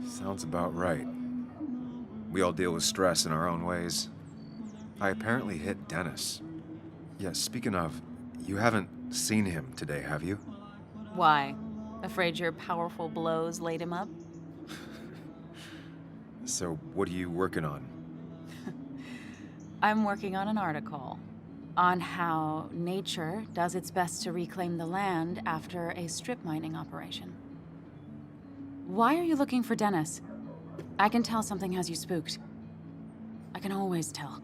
sounds about right. We all deal with stress in our own ways. I apparently hit Dennis. Yeah, speaking of, you haven't seen him today, have you? Why? Afraid your powerful blows laid him up? So, what are you working on? I'm working on an article on how nature does its best to reclaim the land after a strip mining operation. Why are you looking for Dennis? I can tell something has you spooked. I can always tell.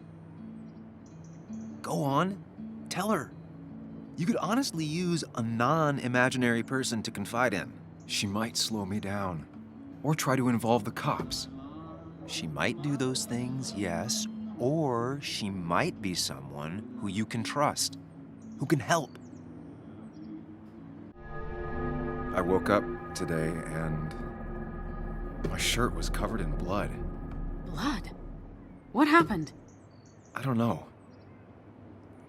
Go on. Tell her. You could honestly use a non-imaginary person to confide in. She might slow me down. Or try to involve the cops. She might do those things, yes. Or she might be someone who you can trust. Who can help. I woke up today and my shirt was covered in blood. Blood? What happened? I don't know.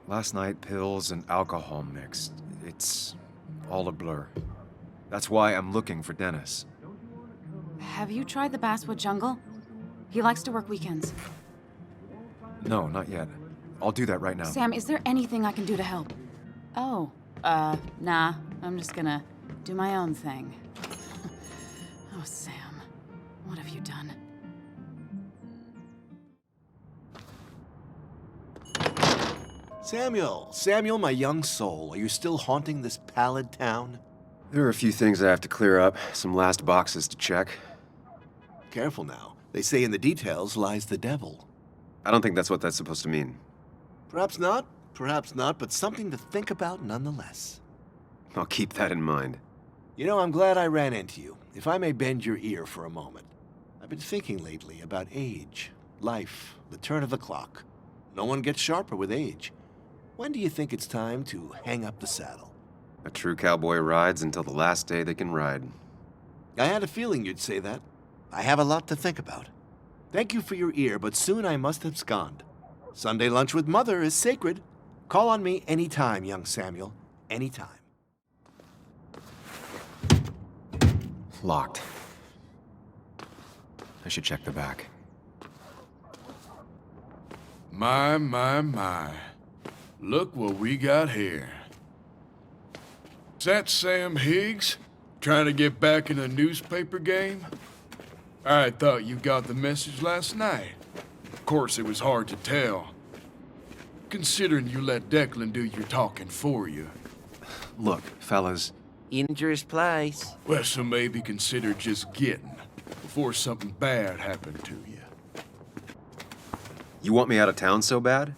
Last night, pills and alcohol mixed. It's all a blur. That's why I'm looking for Dennis. Have you tried the Basswood Jungle? He likes to work weekends. No, not yet. I'll do that right now. Sam, is there anything I can do to help? Oh, nah. I'm just gonna do my own thing. Oh, Sam. What have you done? Samuel, my young soul, are you still haunting this pallid town? There are a few things I have to clear up, some last boxes to check. Careful now. They say in the details lies the devil. I don't think that's what that's supposed to mean. Perhaps not, but something to think about nonetheless. I'll keep that in mind. You know, I'm glad I ran into you, if I may bend your ear for a moment. I've been thinking lately about age, life, the turn of the clock. No one gets sharper with age. When do you think it's time to hang up the saddle? A true cowboy rides until the last day they can ride. I had a feeling you'd say that. I have a lot to think about. Thank you for your ear, but soon I must abscond. Sunday lunch with Mother is sacred. Call on me anytime, young Samuel. Anytime. Locked. I should check the back. My. Look what we got here. Is that Sam Higgs? Trying to get back in the newspaper game? I thought you got the message last night. Of course, it was hard to tell, considering you let Declan do your talking for you. Look, fellas. Dangerous place. Well, so maybe consider just getting before something bad happened to you. You want me out of town so bad?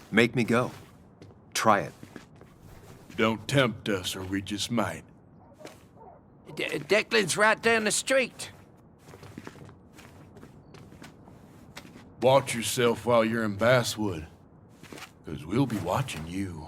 Make me go. Try it. Don't tempt us or we just might. Declan's right down the street. Watch yourself while you're in Basswood, because we'll be watching you.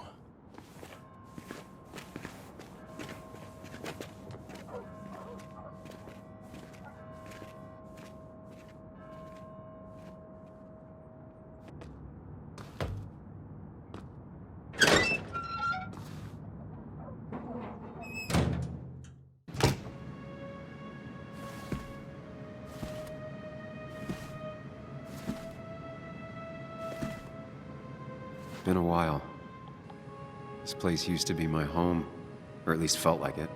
Been a while. This place used to be my home, or at least felt like it.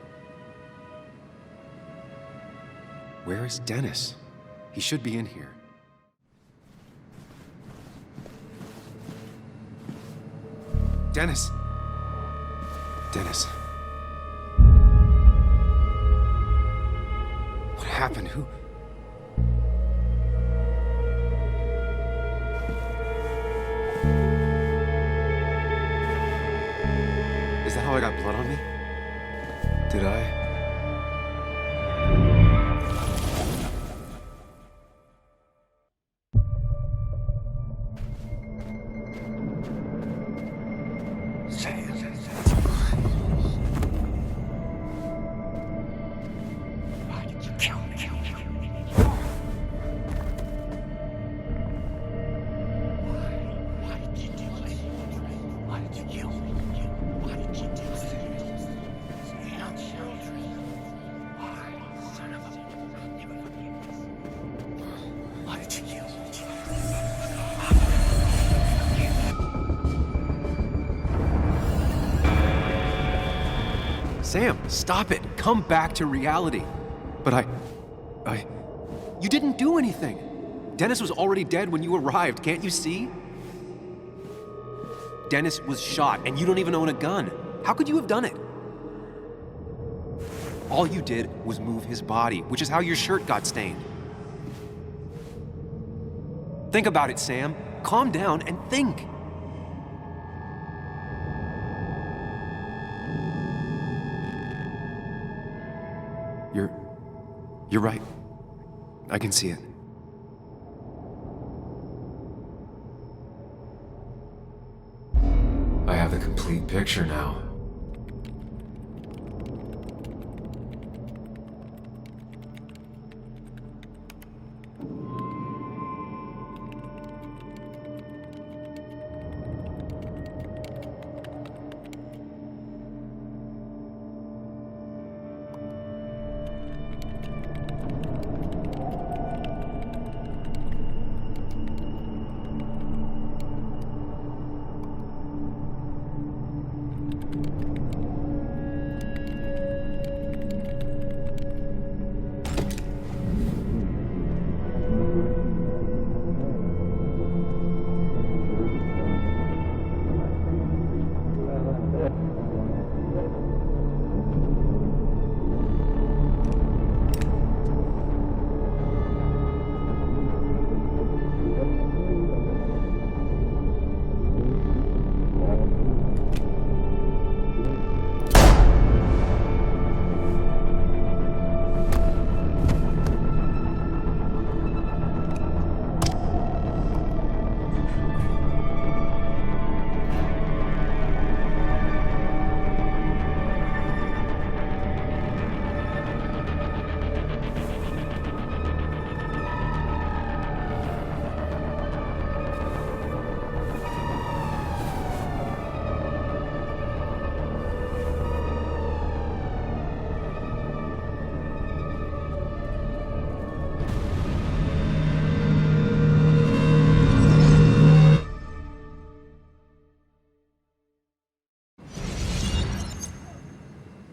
Where is Dennis? He should be in here. Dennis! Dennis. What happened? Who? Is that how I got blood on me? Did I? Sam, stop it. Come back to reality. But you didn't do anything. Dennis was already dead when you arrived, can't you see? Dennis was shot, and you don't even own a gun. How could you have done it? All you did was move his body, which is how your shirt got stained. Think about it, Sam. Calm down and think. You're right. I can see it. I have the complete picture now.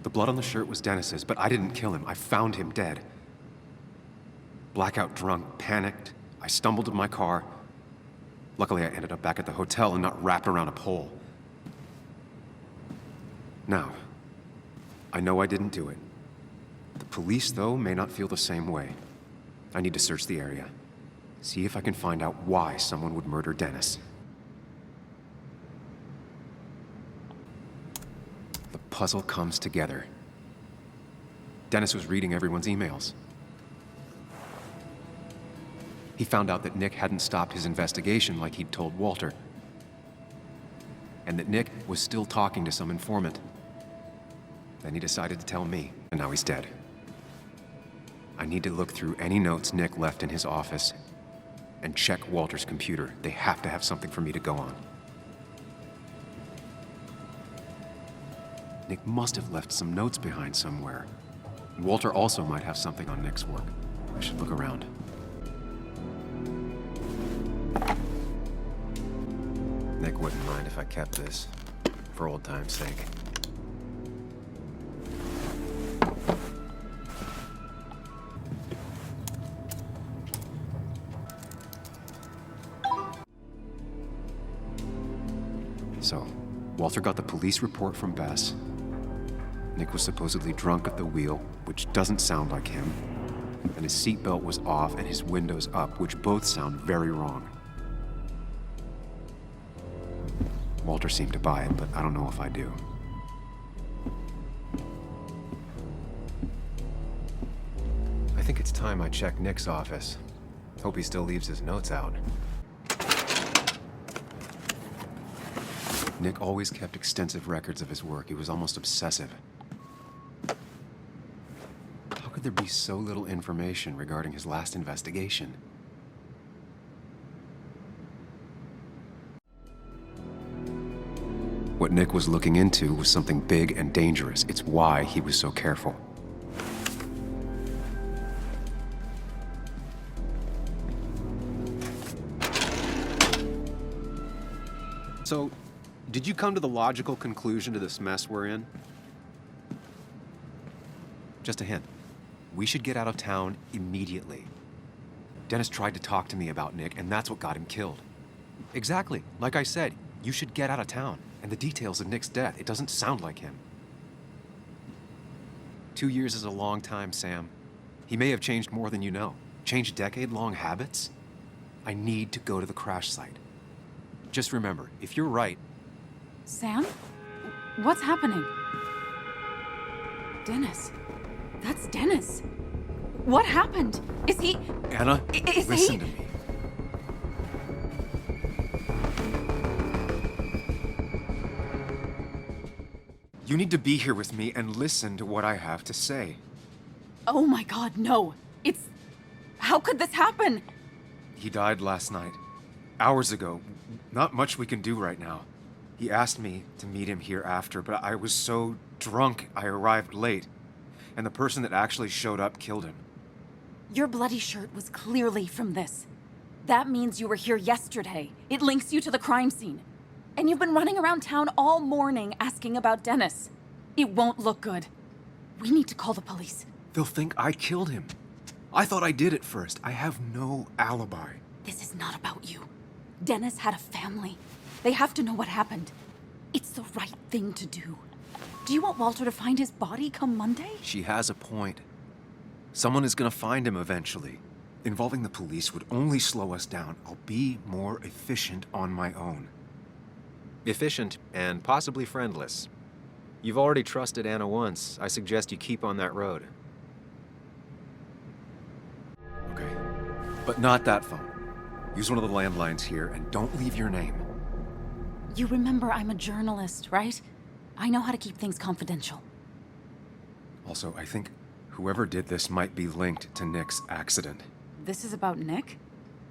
The blood on the shirt was Dennis's, but I didn't kill him. I found him dead. Blackout drunk, panicked. I stumbled to my car. Luckily, I ended up back at the hotel and not wrapped around a pole. Now, I know I didn't do it. The police, though, may not feel the same way. I need to search the area. See if I can find out why someone would murder Dennis. The puzzle comes together. Dennis was reading everyone's emails. He found out that Nick hadn't stopped his investigation like he'd told Walter. And that Nick was still talking to some informant. Then he decided to tell me, and now he's dead. I need to look through any notes Nick left in his office and check Walter's computer. They have to have something for me to go on. Nick must have left some notes behind somewhere. Walter also might have something on Nick's work. I should look around. Nick wouldn't mind if I kept this, for old time's sake. So, Walter got the police report from Bass. Nick was supposedly drunk at the wheel, which doesn't sound like him. And his seatbelt was off and his windows up, which both sound very wrong. Walter seemed to buy it, but I don't know if I do. I think it's time I check Nick's office. Hope he still leaves his notes out. Nick always kept extensive records of his work. He was almost obsessive. How could there be so little information regarding his last investigation? What Nick was looking into was something big and dangerous. It's why he was so careful. So, did you come to the logical conclusion to this mess we're in? Just a hint. We should get out of town immediately. Dennis tried to talk to me about Nick, and that's what got him killed. Exactly. Like I said, you should get out of town. And the details of Nick's death, it doesn't sound like him. 2 years is a long time, Sam. He may have changed more than you know. Changed decade-long habits? I need to go to the crash site. Just remember, if you're right... Sam? What's happening? Dennis. That's Dennis. What happened? Is he... Anna, listen to me. You need to be here with me and listen to what I have to say. Oh my God, no. It's... How could this happen? He died last night. Hours ago. Not much we can do right now. He asked me to meet him here after, but I was so drunk I arrived late. And the person that actually showed up killed him. Your bloody shirt was clearly from this. That means you were here yesterday. It links you to the crime scene. And you've been running around town all morning asking about Dennis. It won't look good. We need to call the police. They'll think I killed him. I thought I did at first. I have no alibi. This is not about you. Dennis had a family. They have to know what happened. It's the right thing to do. Do you want Walter to find his body come Monday? She has a point. Someone is gonna find him eventually. Involving the police would only slow us down. I'll be more efficient on my own. Efficient and possibly friendless. You've already trusted Anna once. I suggest you keep on that road. Okay. But not that phone. Use one of the landlines here and don't leave your name. You remember I'm a journalist, right? I know how to keep things confidential. Also, I think whoever did this might be linked to Nick's accident. This is about Nick?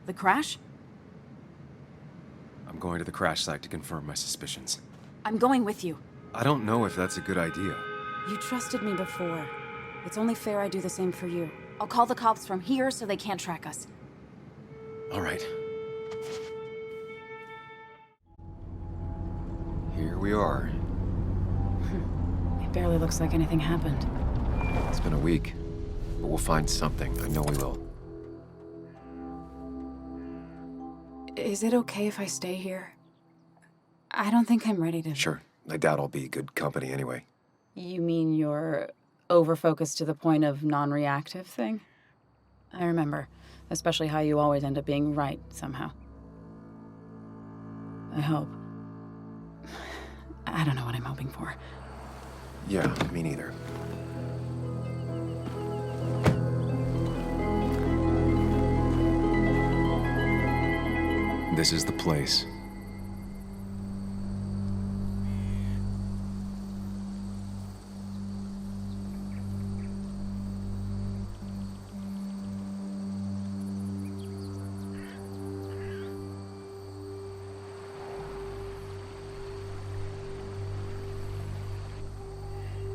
The crash? I'm going to the crash site to confirm my suspicions. I'm going with you. I don't know if that's a good idea. You trusted me before. It's only fair I do the same for you. I'll call the cops from here so they can't track us. All right. Here we are. barely looks like anything happened. It's been a week, but we'll find something. I know we will. Is it okay if I stay here? I don't think I'm ready to... Sure. I doubt I'll be good company anyway. You mean you're over-focused to the point of non-reactive thing? I remember, especially how you always end up being right somehow. I hope. I don't know what I'm hoping for. Yeah, me neither. This is the place.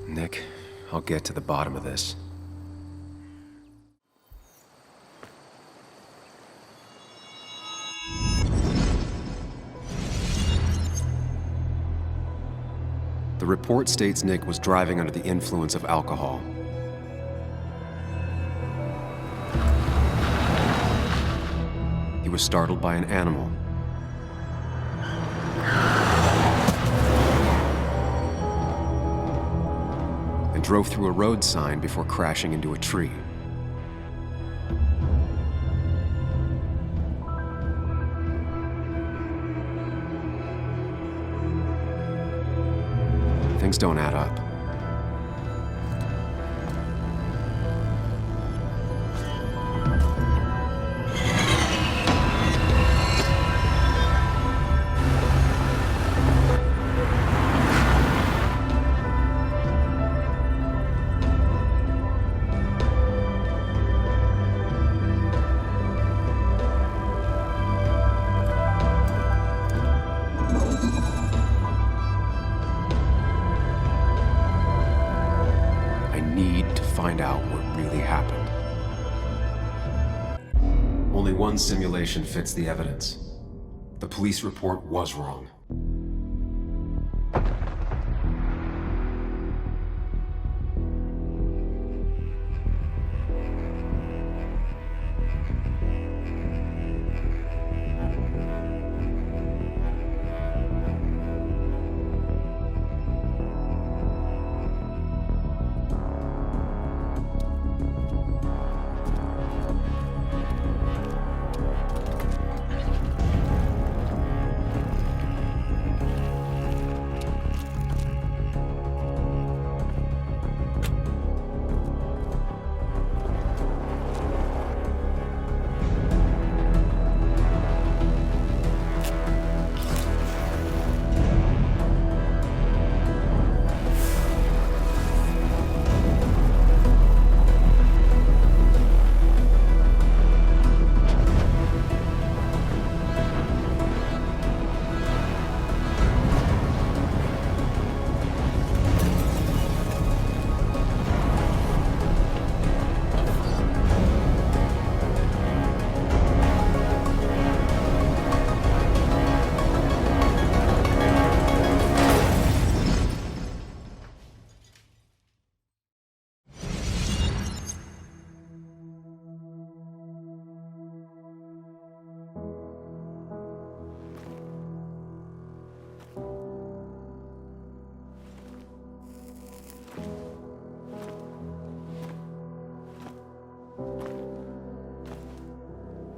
Nick, I'll get to the bottom of this. The report states Nick was driving under the influence of alcohol. He was startled by an animal. And drove through a road sign before crashing into a tree. Things don't add up. One simulation fits the evidence. The police report was wrong.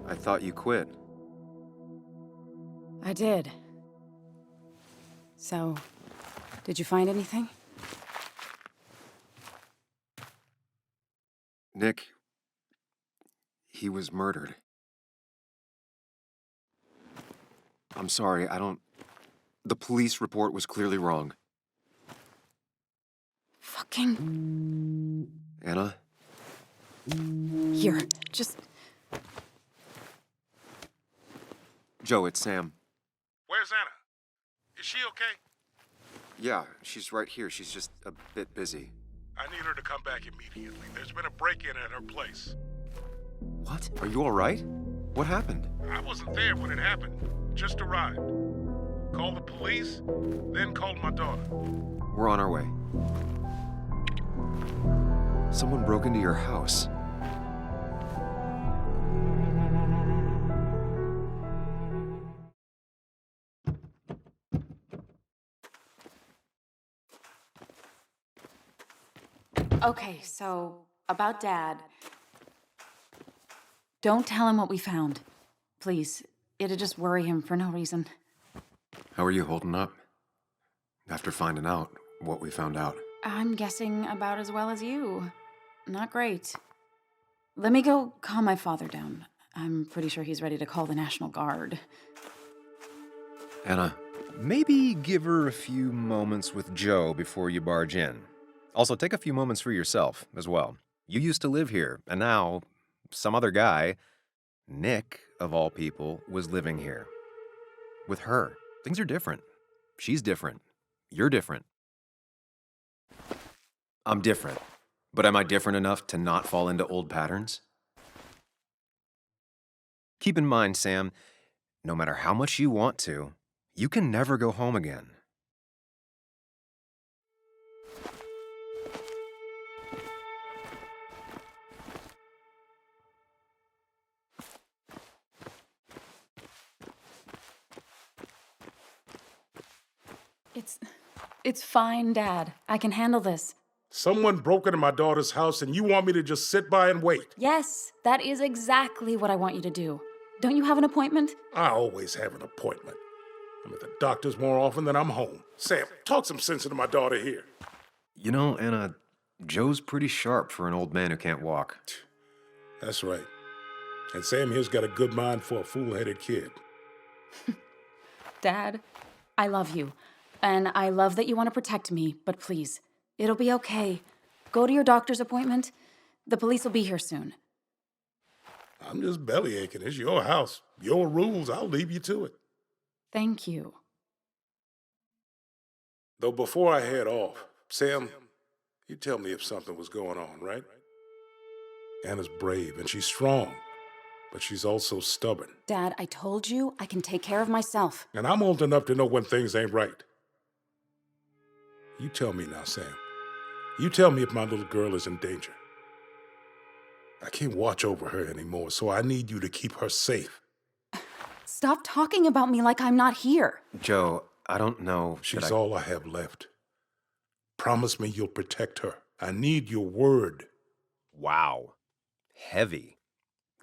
I thought you quit. I did. So, did you find anything? Nick, he was murdered. I'm sorry, the police report was clearly wrong. Fucking... Anna? Here, just... Joe, it's Sam. Where's Anna? Is she okay? Yeah, she's right here. She's just a bit busy. I need her to come back immediately. There's been a break-in at her place. What? Are you all right? What happened? I wasn't there when it happened. Just arrived. Called the police, then called my daughter. We're on our way. Someone broke into your house. Okay, so about Dad. Don't tell him what we found. Please. It'd just worry him for no reason. How are you holding up? After finding out what we found out. I'm guessing about as well as you. Not great. Let me go calm my father down. I'm pretty sure he's ready to call the National Guard. Anna, maybe give her a few moments with Joe before you barge in. Also, take a few moments for yourself as well. You used to live here, and now some other guy, Nick, of all people, was living here. With her. Things are different. She's different. You're different. I'm different. But am I different enough to not fall into old patterns? Keep in mind, Sam, no matter how much you want to, you can never go home again. It's fine, Dad. I can handle this. Someone broke into my daughter's house and you want me to just sit by and wait? Yes, that is exactly what I want you to do. Don't you have an appointment? I always have an appointment. I'm at the doctor's more often than I'm home. Sam, talk some sense into my daughter here. You know, Anna, Joe's pretty sharp for an old man who can't walk. That's right. And Sam here's got a good mind for a fool-headed kid. Dad, I love you. And I love that you want to protect me, but please, it'll be okay. Go to your doctor's appointment. The police will be here soon. I'm just bellyaching. It's your house. Your rules. I'll leave you to it. Thank you. Though before I head off, Sam, you tell me if something was going on, right? Anna's brave and she's strong, but she's also stubborn. Dad, I told you I can take care of myself. And I'm old enough to know when things ain't right. You tell me now, Sam. You tell me if my little girl is in danger. I can't watch over her anymore, so I need you to keep her safe. Stop talking about me like I'm not here. Joe, I don't know. She's all I have left. Promise me you'll protect her. I need your word. Wow. Heavy.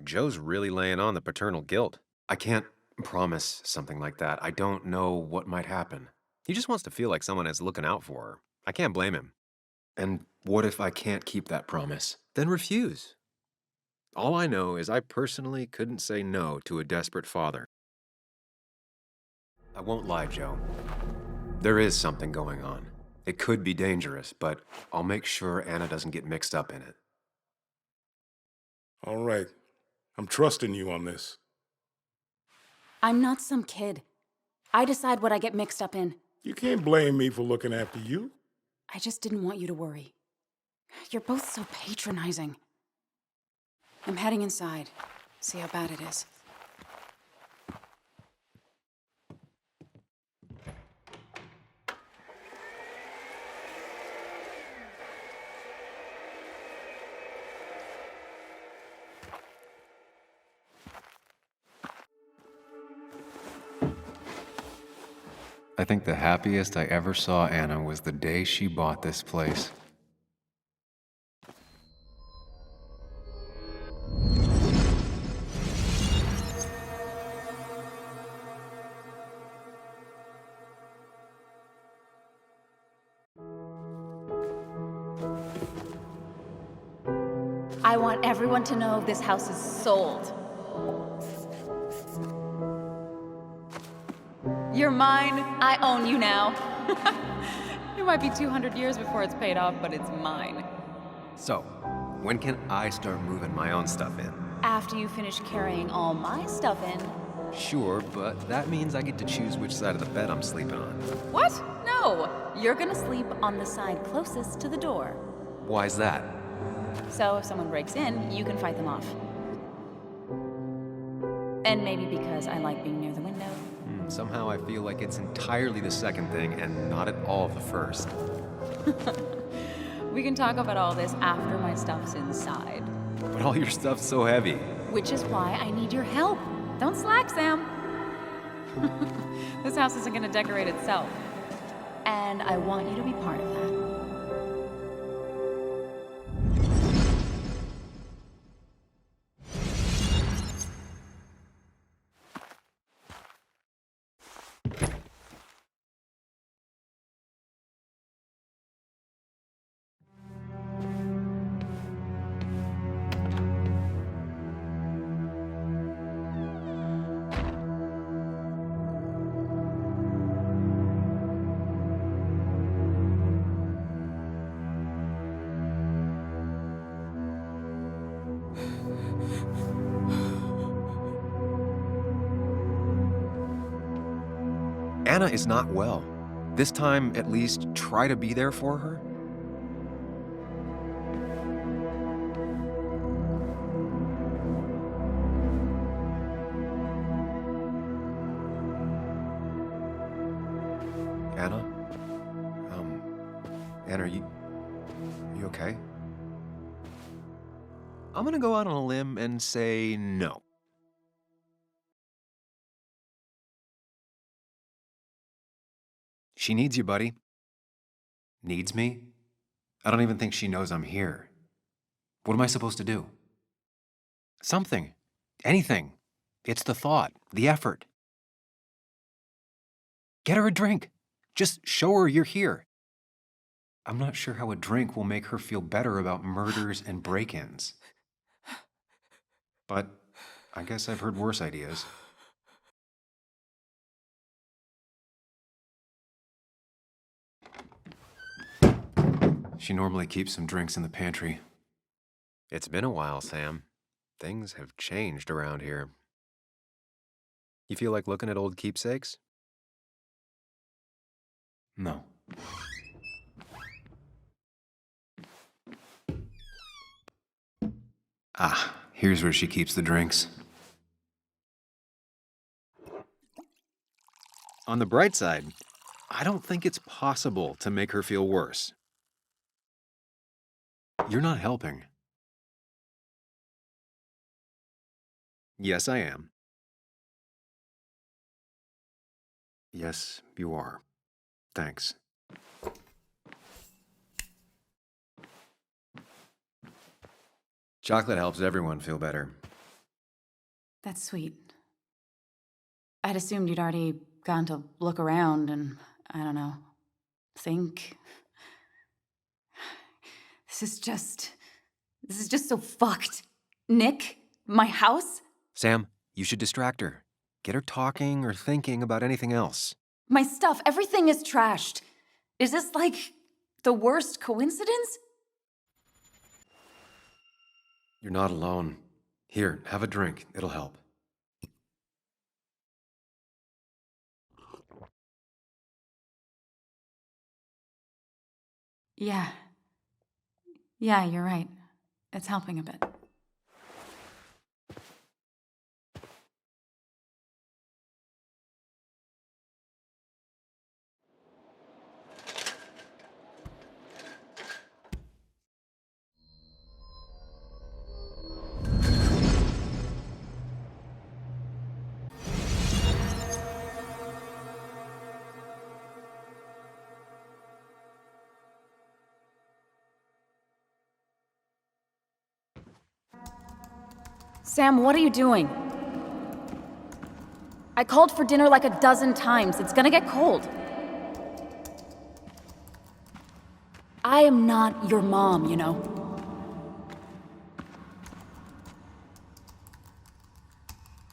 Joe's really laying on the paternal guilt. I can't promise something like that. I don't know what might happen. He just wants to feel like someone is looking out for her. I can't blame him. And what if I can't keep that promise? Then refuse. All I know is I personally couldn't say no to a desperate father. I won't lie, Joe. There is something going on. It could be dangerous, but I'll make sure Anna doesn't get mixed up in it. All right. I'm trusting you on this. I'm not some kid. I decide what I get mixed up in. You can't blame me for looking after you. I just didn't want you to worry. You're both so patronizing. I'm heading inside. See how bad it is. I think the happiest I ever saw Anna was the day she bought this place. I want everyone to know this house is sold. You're mine. I own you now. It might be 200 years before it's paid off, but it's mine. So, when can I start moving my own stuff in? After you finish carrying all my stuff in. Sure, but that means I get to choose which side of the bed I'm sleeping on. What? No. You're gonna sleep on the side closest to the door. Why's that? So if someone breaks in, you can fight them off. And maybe because I like being near the window. Somehow I feel like it's entirely the second thing and not at all the first. We can talk about all this after my stuff's inside. But all your stuff's so heavy. Which is why I need your help. Don't slack, Sam. This house isn't gonna decorate itself. And I want you to be part of that. Anna is not well. This time, at least, try to be there for her. Anna? Anna, are you okay? I'm gonna go out on a limb and say no. She needs you, buddy. Needs me? I don't even think she knows I'm here. What am I supposed to do? Something. Anything. It's the thought, the effort. Get her a drink. Just show her you're here. I'm not sure how a drink will make her feel better about murders and break-ins. But I guess I've heard worse ideas. She normally keeps some drinks in the pantry. It's been a while, Sam. Things have changed around here. You feel like looking at old keepsakes? No. Ah, here's where she keeps the drinks. On the bright side, I don't think it's possible to make her feel worse. You're not helping. Yes, I am. Yes, you are. Thanks. Chocolate helps everyone feel better. That's sweet. I'd assumed you'd already gone to look around and, I don't know, think. This is just so fucked. Nick, my house? Sam, you should distract her. Get her talking or thinking about anything else. My stuff, everything is trashed. Is this like the worst coincidence? You're not alone. Here, have a drink. It'll help. Yeah. Yeah, you're right. It's helping a bit. Sam, what are you doing? I called for dinner like a dozen times. It's gonna get cold. I am not your mom, you know.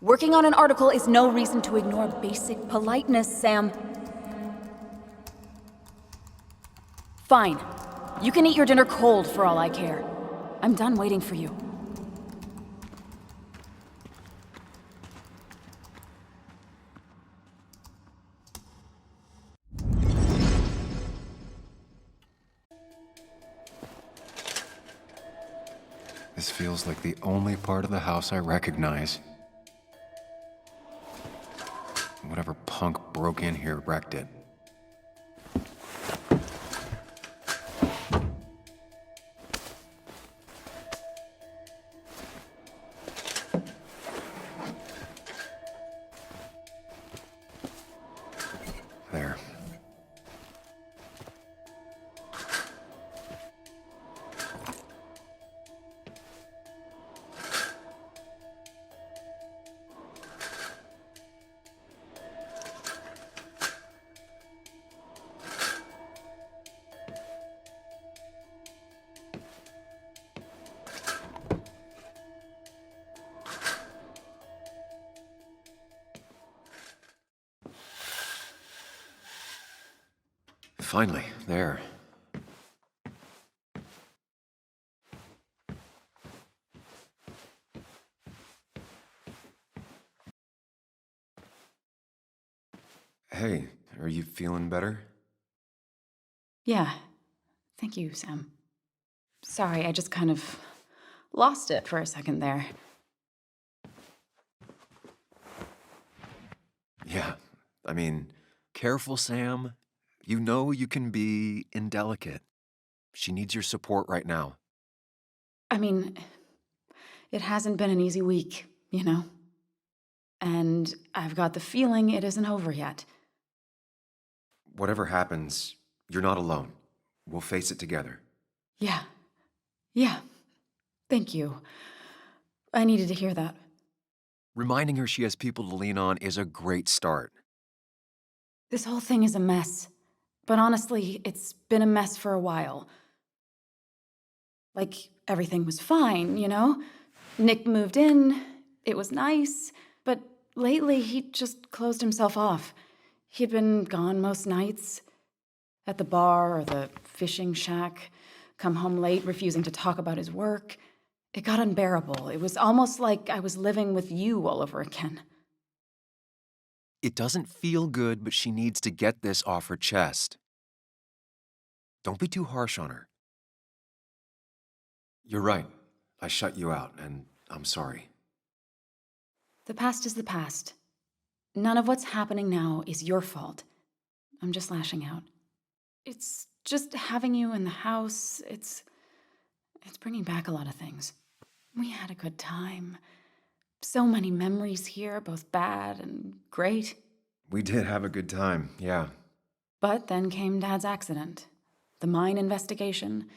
Working on an article is no reason to ignore basic politeness, Sam. Fine. You can eat your dinner cold for all I care. I'm done waiting for you. This feels like the only part of the house I recognize. Whatever punk broke in here wrecked it. finally, there. Hey, are you feeling better? Yeah. Thank you, Sam. Sorry, I just kind of lost it for a second there. Yeah, I mean, careful, Sam. You know you can be indelicate. She needs your support right now. I mean, it hasn't been an easy week, you know? And I've got the feeling it isn't over yet. Whatever happens, you're not alone. We'll face it together. Yeah. Yeah. Thank you. I needed to hear that. Reminding her she has people to lean on is a great start. This whole thing is a mess. But honestly, it's been a mess for a while. Like, everything was fine, you know? Nick moved in, it was nice, but lately he just closed himself off. He'd been gone most nights, at the bar or the fishing shack, come home late, refusing to talk about his work. It got unbearable. It was almost like I was living with you all over again. It doesn't feel good, but she needs to get this off her chest. Don't be too harsh on her. You're right. I shut you out, and I'm sorry. The past is the past. None of what's happening now is your fault. I'm just lashing out. It's just having you in the house. It's bringing back a lot of things. We had a good time. So many memories here, both bad and great. We did have a good time, yeah. But then came Dad's accident. The mine investigation.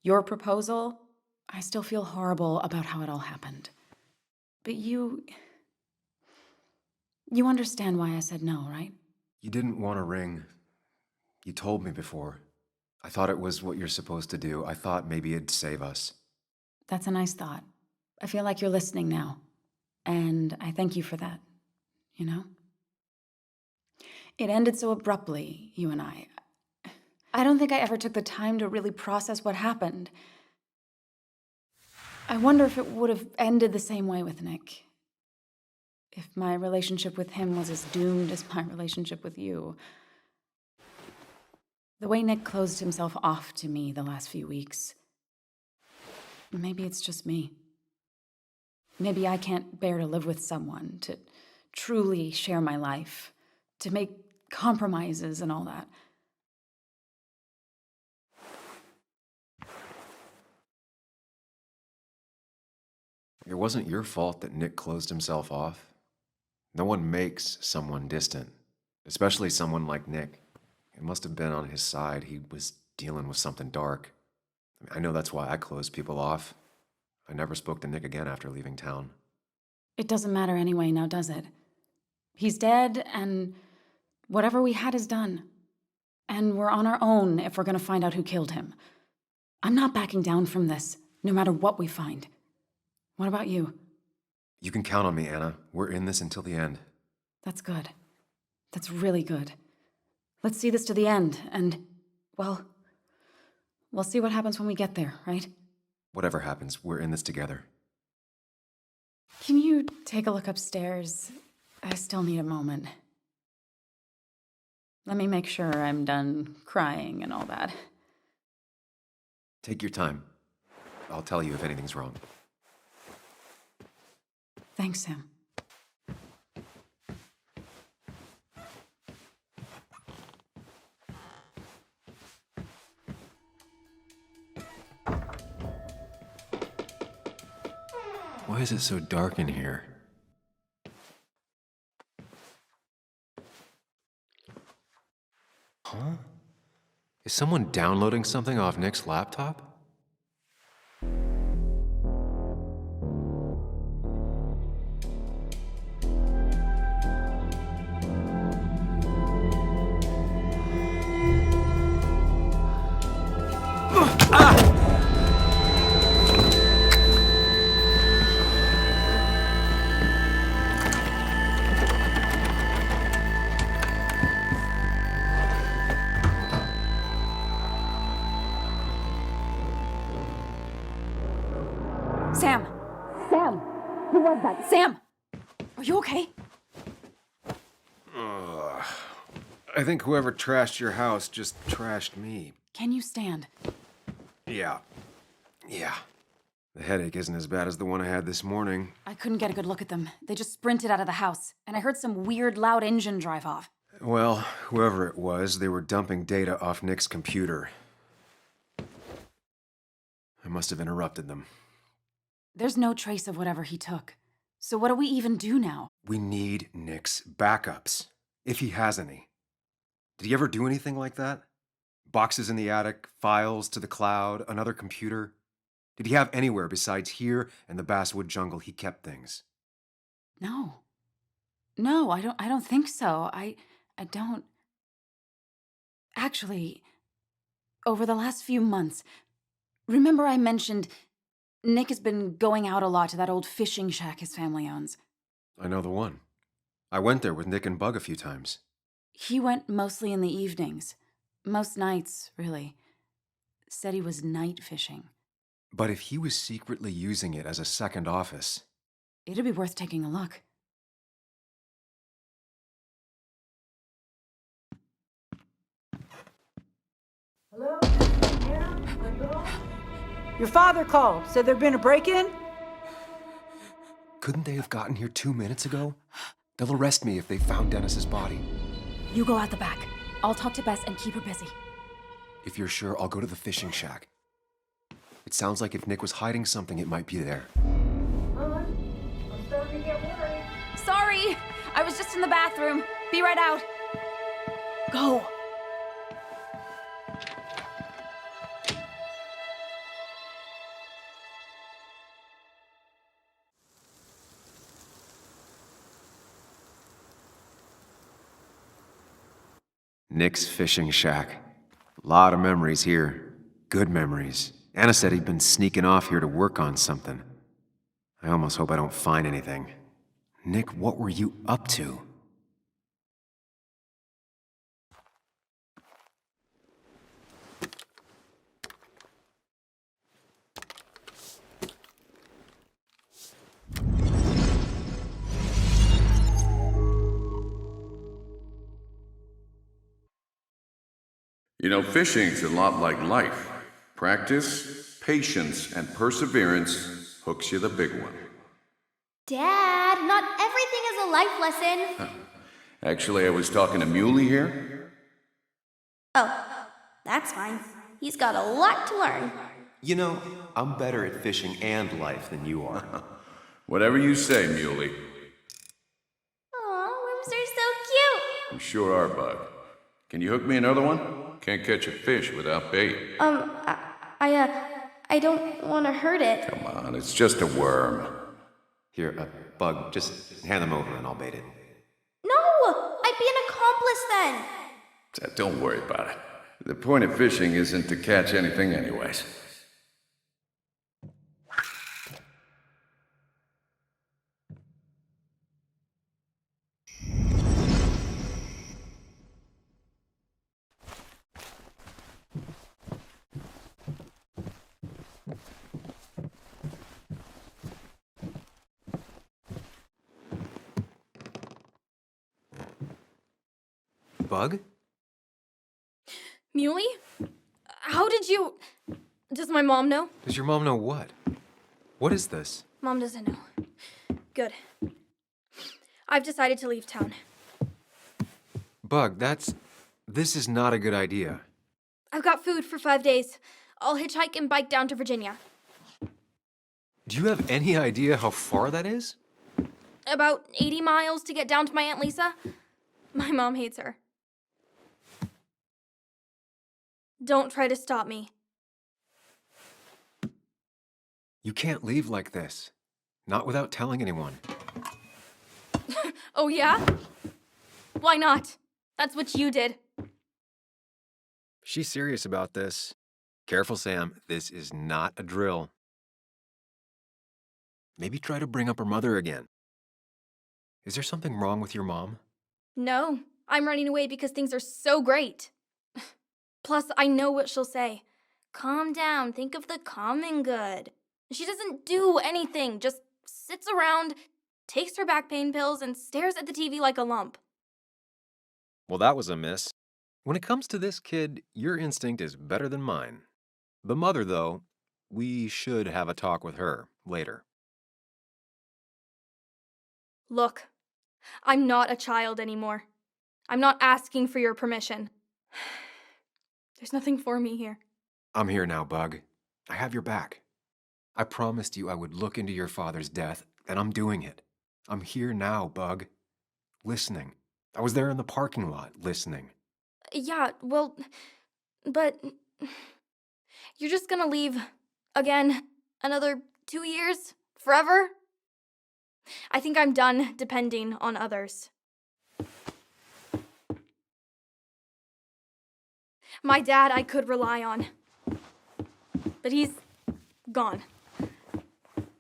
Your proposal. I still feel horrible about how it all happened. But you understand why I said no, right? You didn't want a ring. You told me before. I thought it was what you're supposed to do. I thought maybe it'd save us. That's a nice thought. I feel like you're listening now. And I thank you for that, you know? It ended so abruptly, you and I. I don't think I ever took the time to really process what happened. I wonder if it would have ended the same way with Nick. If my relationship with him was as doomed as my relationship with you. The way Nick closed himself off to me the last few weeks. Maybe it's just me. Maybe I can't bear to live with someone, to truly share my life, to make compromises and all that. It wasn't your fault that Nick closed himself off. No one makes someone distant, especially someone like Nick. It must have been on his side. He was dealing with something dark. I know that's why I closed people off. I never spoke to Nick again after leaving town. It doesn't matter anyway, now does it? He's dead, and whatever we had is done. And we're on our own if we're gonna find out who killed him. I'm not backing down from this, no matter what we find. What about you? You can count on me, Anna. We're in this until the end. That's good. That's really good. Let's see this to the end, and, well, we'll see what happens when we get there, right? Whatever happens, we're in this together. Can you take a look upstairs? I still need a moment. Let me make sure I'm done crying and all that. Take your time. I'll tell you if anything's wrong. Thanks, Sam. Why is it so dark in here? Huh? Is someone downloading something off Nick's laptop? Sam! Sam! Who was that? Sam! Are you okay? I think whoever trashed your house just trashed me. Can you stand? Yeah. The headache isn't as bad as the one I had this morning. I couldn't get a good look at them. They just sprinted out of the house, and I heard some weird, loud engine drive off. Well, whoever it was, they were dumping data off Nick's computer. I must have interrupted them. There's no trace of whatever he took. So what do we even do now? We need Nick's backups, if he has any. Did he ever do anything like that? Boxes in the attic, files to the cloud, another computer? Did he have anywhere besides here and the Basswood Jungle he kept things? No. No, I don't think so. I don't. Actually, over the last few months, remember I mentioned Nick has been going out a lot to that old fishing shack his family owns. I know the one. I went there with Nick and Bug a few times. He went mostly in the evenings. Most nights, really. Said he was night fishing. But if he was secretly using it as a second office... It'd be worth taking a look. Hello? Your father called. Said there'd been a break-in? Couldn't they have gotten here 2 minutes ago? They'll arrest me if they found Dennis's body. You go out the back. I'll talk to Bess and keep her busy. If you're sure, I'll go to the fishing shack. It sounds like if Nick was hiding something, it might be there. I'm starting to get worried. Sorry! I was just in the bathroom. Be right out. Go! Nick's fishing shack. A lot of memories here. Good memories. Anna said he'd been sneaking off here to work on something. I almost hope I don't find anything. Nick, what were you up to? You know, fishing's a lot like life. Practice, patience, and perseverance hooks you the big one. Dad, not everything is a life lesson. Actually, I was talking to Muley here. Oh, that's fine. He's got a lot to learn. You know, I'm better at fishing and life than you are. Whatever you say, Muley. Aw, worms are so cute. You sure are, Bug. Can you hook me another one? Can't catch a fish without bait. I don't want to hurt it. Come on, it's just a worm. Here, Bug, just hand them over and I'll bait it. No! I'd be an accomplice then. Don't worry about it. The point of fishing isn't to catch anything anyways. Bug? Muley? How did you... Does my mom know? Does your mom know what? What is this? Mom doesn't know. Good. I've decided to leave town. Bug, this is not a good idea. I've got food for 5 days. I'll hitchhike and bike down to Virginia. Do you have any idea how far that is? About 80 miles to get down to my Aunt Lisa. My mom hates her. Don't try to stop me. You can't leave like this. Not without telling anyone. Oh, yeah? Why not? That's what you did. She's serious about this. Careful, Sam. This is not a drill. Maybe try to bring up her mother again. Is there something wrong with your mom? No, I'm running away because things are so great. Plus, I know what she'll say. Calm down, think of the common good. She doesn't do anything, just sits around, takes her back pain pills, and stares at the TV like a lump. Well, that was a miss. When it comes to this kid, your instinct is better than mine. The mother, though, we should have a talk with her later. Look, I'm not a child anymore. I'm not asking for your permission. There's nothing for me here. I'm here now, Bug. I have your back. I promised you I would look into your father's death, and I'm doing it. I'm here now, Bug. Listening. I was there in the parking lot, listening. Yeah, well, but you're just gonna leave again another 2 years? Forever? I think I'm done depending on others. My dad I could rely on, but he's gone.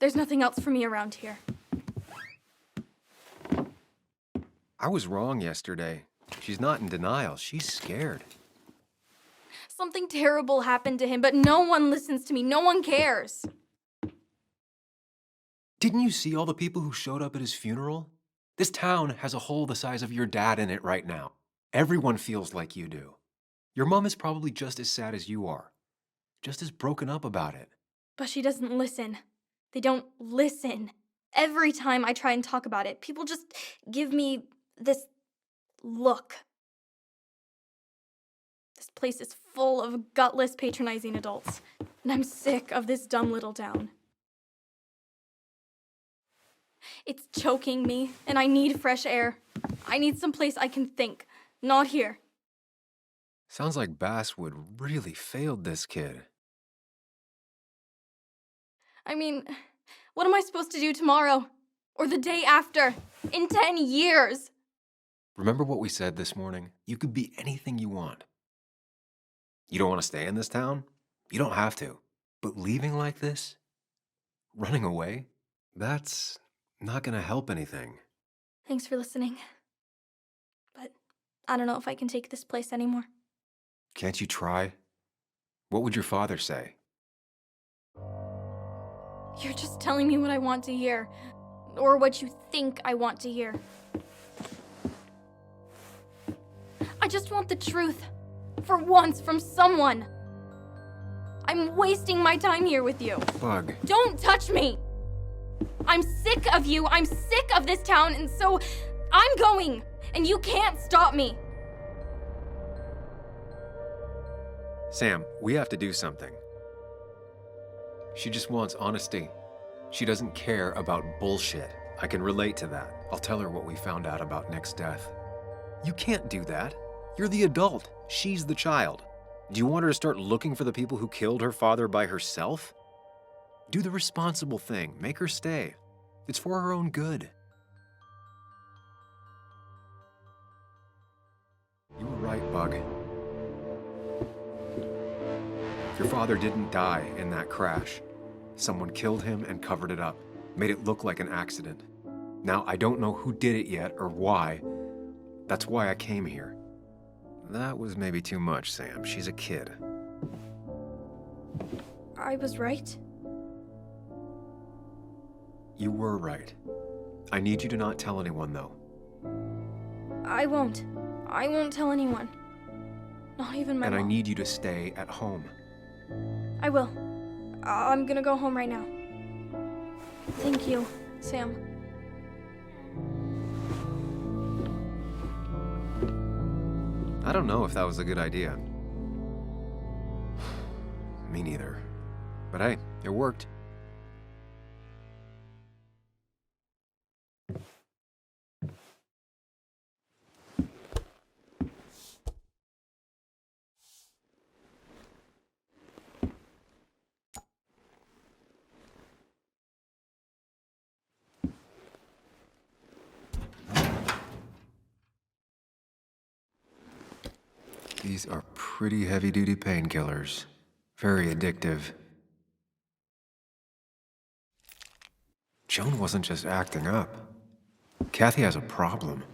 There's nothing else for me around here. I was wrong yesterday. She's not in denial. She's scared. Something terrible happened to him, but no one listens to me. No one cares. Didn't you see all the people who showed up at his funeral? This town has a hole the size of your dad in it right now. Everyone feels like you do. Your mom is probably just as sad as you are. Just as broken up about it. But she doesn't listen. They don't listen. Every time I try and talk about it, people just give me this look. This place is full of gutless, patronizing adults, and I'm sick of this dumb little town. It's choking me, and I need fresh air. I need someplace I can think, not here. Sounds like Basswood really failed this kid. I mean, what am I supposed to do tomorrow? Or the day after? In 10 years? Remember what we said this morning? You could be anything you want. You don't want to stay in this town? You don't have to. But leaving like this? Running away? That's not gonna help anything. Thanks for listening. But I don't know if I can take this place anymore. Can't you try? What would your father say? You're just telling me what I want to hear. Or what you think I want to hear. I just want the truth. For once, from someone. I'm wasting my time here with you. Bug. Don't touch me! I'm sick of you, I'm sick of this town, and so I'm going, and you can't stop me. Sam, we have to do something. She just wants honesty. She doesn't care about bullshit. I can relate to that. I'll tell her what we found out about Nick's death. You can't do that. You're the adult. She's the child. Do you want her to start looking for the people who killed her father by herself? Do the responsible thing. Make her stay. It's for her own good. You were right, Bug. Your father didn't die in that crash. Someone killed him and covered it up, made it look like an accident. Now, I don't know who did it yet or why. That's why I came here. That was maybe too much, Sam. She's a kid. I was right. You were right. I need you to not tell anyone, though. I won't. I won't tell anyone. Not even my And mom. I need you to stay at home. I will. I'm gonna go home right now. Thank you, Sam. I don't know if that was a good idea. Me neither. But hey, it worked. These are pretty heavy-duty painkillers. Very addictive. Joan wasn't just acting up. Kathy has a problem.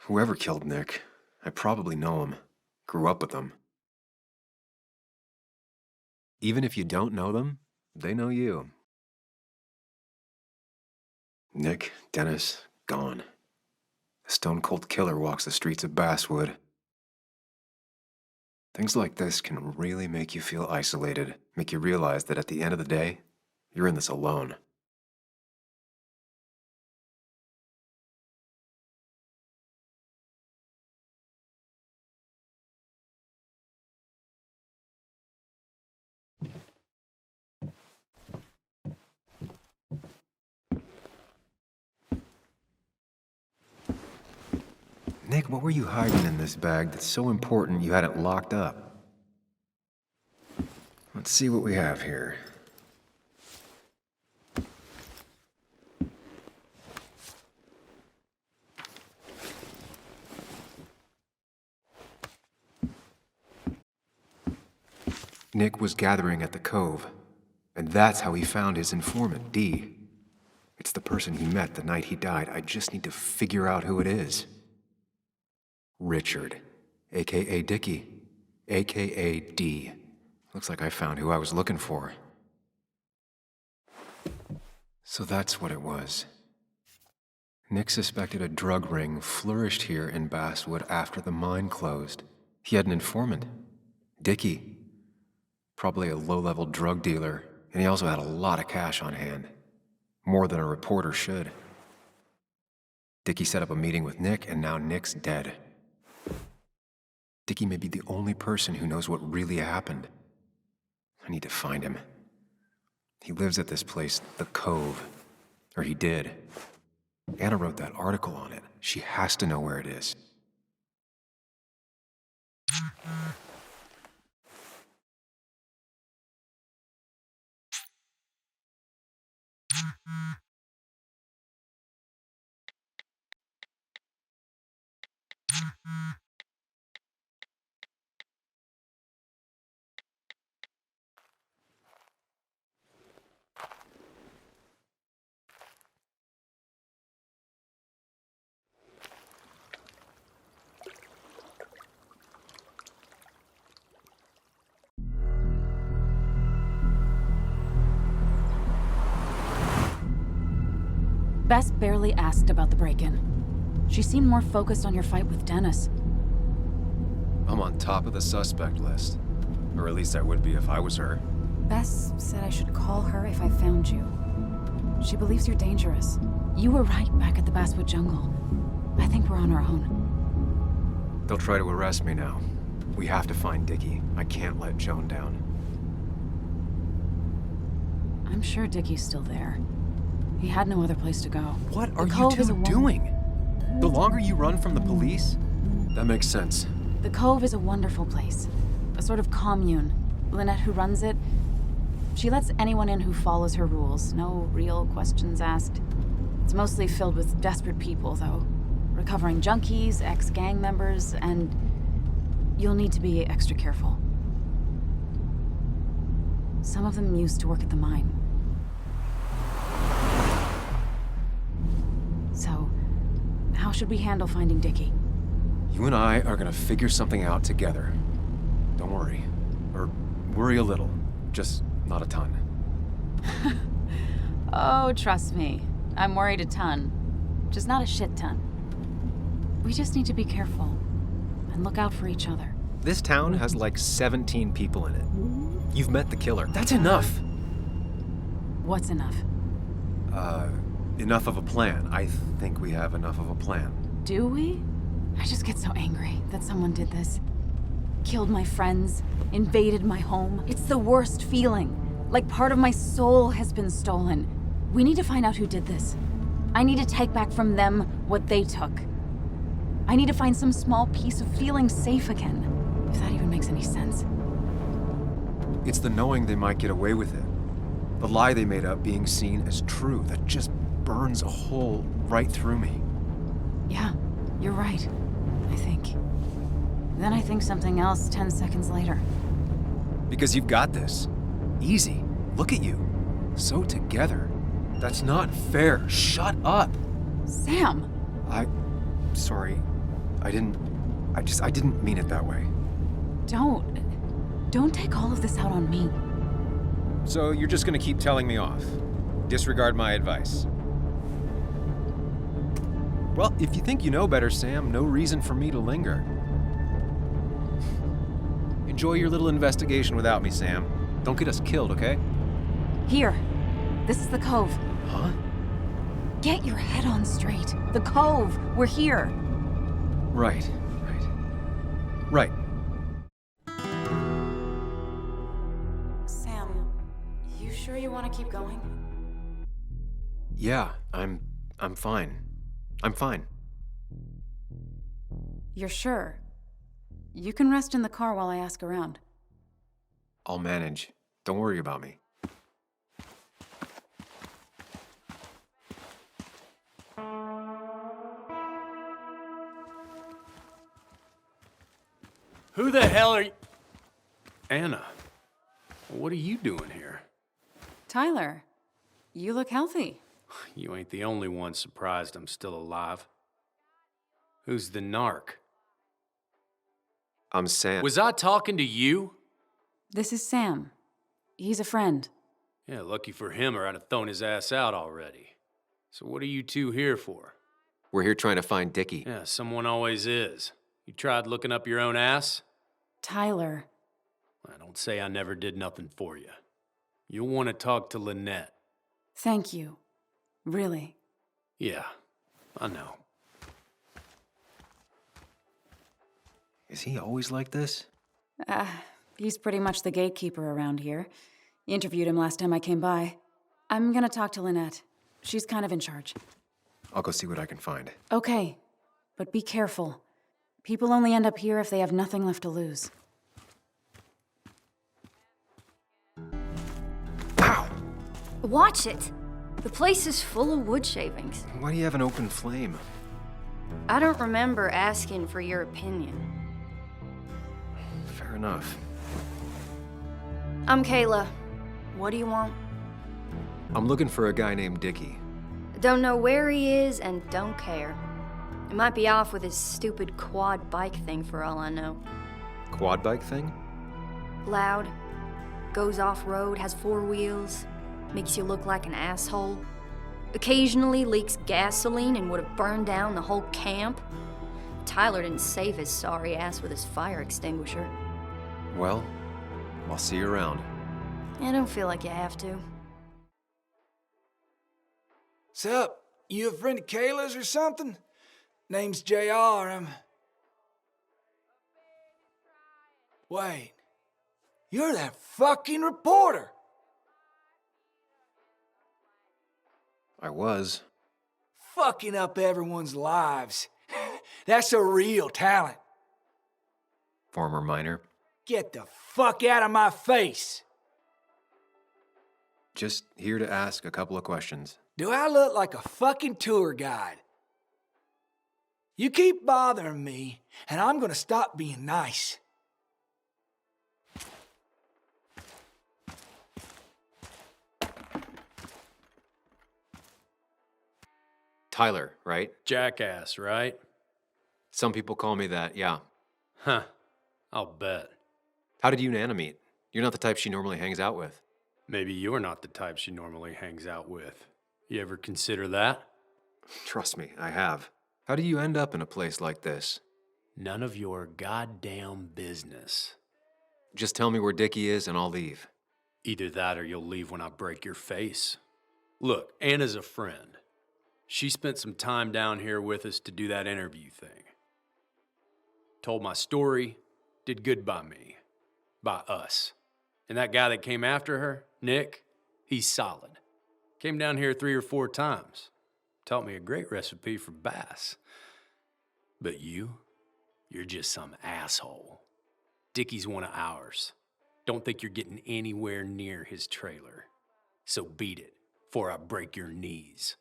Whoever killed Nick, I probably know him. Grew up with them. Even if you don't know them, they know you. Nick, Dennis, gone. A stone-cold killer walks the streets of Basswood. Things like this can really make you feel isolated, make you realize that at the end of the day, you're in this alone. Nick, what were you hiding in this bag that's so important you had it locked up? Let's see what we have here. Nick was gathering at the Cove, and that's how he found his informant, D. It's the person he met the night he died. I just need to figure out who it is. Richard, a.k.a. Dickie, a.k.a. D. Looks like I found who I was looking for. So that's what it was. Nick suspected a drug ring flourished here in Basswood after the mine closed. He had an informant, Dickie. Probably a low-level drug dealer, and he also had a lot of cash on hand. More than a reporter should. Dickie set up a meeting with Nick, and now Nick's dead. Dickie may be the only person who knows what really happened. I need to find him. He lives at this place, the Cove. Or he did. Anna wrote that article on it. She has to know where it is. Bess barely asked about the break-in. She seemed more focused on your fight with Dennis. I'm on top of the suspect list. Or at least I would be if I was her. Bess said I should call her if I found you. She believes you're dangerous. You were right back at the Basswood Jungle. I think we're on our own. They'll try to arrest me now. We have to find Dickie. I can't let Joan down. I'm sure Dickie's still there. He had no other place to go. What are you two doing? The longer you run from the police? That makes sense. The Cove is a wonderful place. A sort of commune. Lynette, who runs it, she lets anyone in who follows her rules. No real questions asked. It's mostly filled with desperate people, though. Recovering junkies, ex-gang members, and you'll need to be extra careful. Some of them used to work at the mine. So, how should we handle finding Dickie? You and I are gonna figure something out together. Don't worry. Or worry a little. Just not a ton. Oh, trust me. I'm worried a ton. Just not a shit ton. We just need to be careful. And look out for each other. This town has like 17 people in it. You've met the killer. That's enough! What's enough? Enough of a plan. I think we have enough of a plan. Do we? I just get so angry that someone did this. Killed my friends, invaded my home. It's the worst feeling. Like part of my soul has been stolen. We need to find out who did this. I need to take back from them what they took. I need to find some small piece of feeling safe again. If that even makes any sense. It's the knowing they might get away with it. The lie they made up being seen as true that just burns a hole right through me. Yeah, you're right, I think. Then I think something else 10 seconds later. Because you've got this. Easy. Look at you. So together. That's not fair. Shut up. Sam! Sorry. I didn't mean it that way. Don't take all of this out on me. So you're just gonna keep telling me off? Disregard my advice? Well, if you think you know better, Sam, no reason for me to linger. Enjoy your little investigation without me, Sam. Don't get us killed, okay? Here. This is the cove. Huh? Get your head on straight. The cove. We're here. Right. Sam, you sure you want to keep going? Yeah, I'm fine. I'm fine. You're sure? You can rest in the car while I ask around. I'll manage. Don't worry about me. Who the hell are you? Anna, what are you doing here? Tyler, you look healthy. You ain't the only one surprised I'm still alive. Who's the narc? I'm Sam. Was I talking to you? This is Sam. He's a friend. Yeah, lucky for him or I'd have thrown his ass out already. So what are you two here for? We're here trying to find Dickie. Yeah, someone always is. You tried looking up your own ass? Tyler. Don't say I never did nothing for you. You'll want to talk to Lynette. Thank you. Really. Yeah, I know. Is he always like this? He's pretty much the gatekeeper around here. Interviewed him last time I came by. I'm gonna talk to Lynette. She's kind of in charge. I'll go see what I can find. Okay, but be careful. People only end up here if they have nothing left to lose. Ow! Watch it! The place is full of wood shavings. Why do you have an open flame? I don't remember asking for your opinion. Fair enough. I'm Kayla. What do you want? I'm looking for a guy named Dickie. Don't know where he is and don't care. He might be off with his stupid quad bike thing for all I know. Quad bike thing? Loud, goes off-road, has 4 wheels, makes you look like an asshole. Occasionally leaks gasoline and would have burned down the whole camp. Tyler didn't save his sorry ass with his fire extinguisher. Well, I'll see you around. I don't feel like you have to. Sup? You a friend of Kayla's or something? Name's JR, Wait. You're that fucking reporter! I was. Fucking up everyone's lives. That's a real talent. Former miner. Get the fuck out of my face! Just here to ask a couple of questions. Do I look like a fucking tour guide? You keep bothering me, and I'm gonna stop being nice. Tyler, right? Jackass, right? Some people call me that, yeah. Huh. I'll bet. How did you and Anna meet? You're not the type she normally hangs out with. Maybe you're not the type she normally hangs out with. You ever consider that? Trust me, I have. How do you end up in a place like this? None of your goddamn business. Just tell me where Dickie is and I'll leave. Either that or you'll leave when I break your face. Look, Anna's a friend. She spent some time down here with us to do that interview thing. Told my story, did good by me. By us. And that guy that came after her, Nick, he's solid. Came down here 3 or 4 times. Taught me a great recipe for bass. But you're just some asshole. Dickie's one of ours. Don't think you're getting anywhere near his trailer. So beat it, before I break your knees.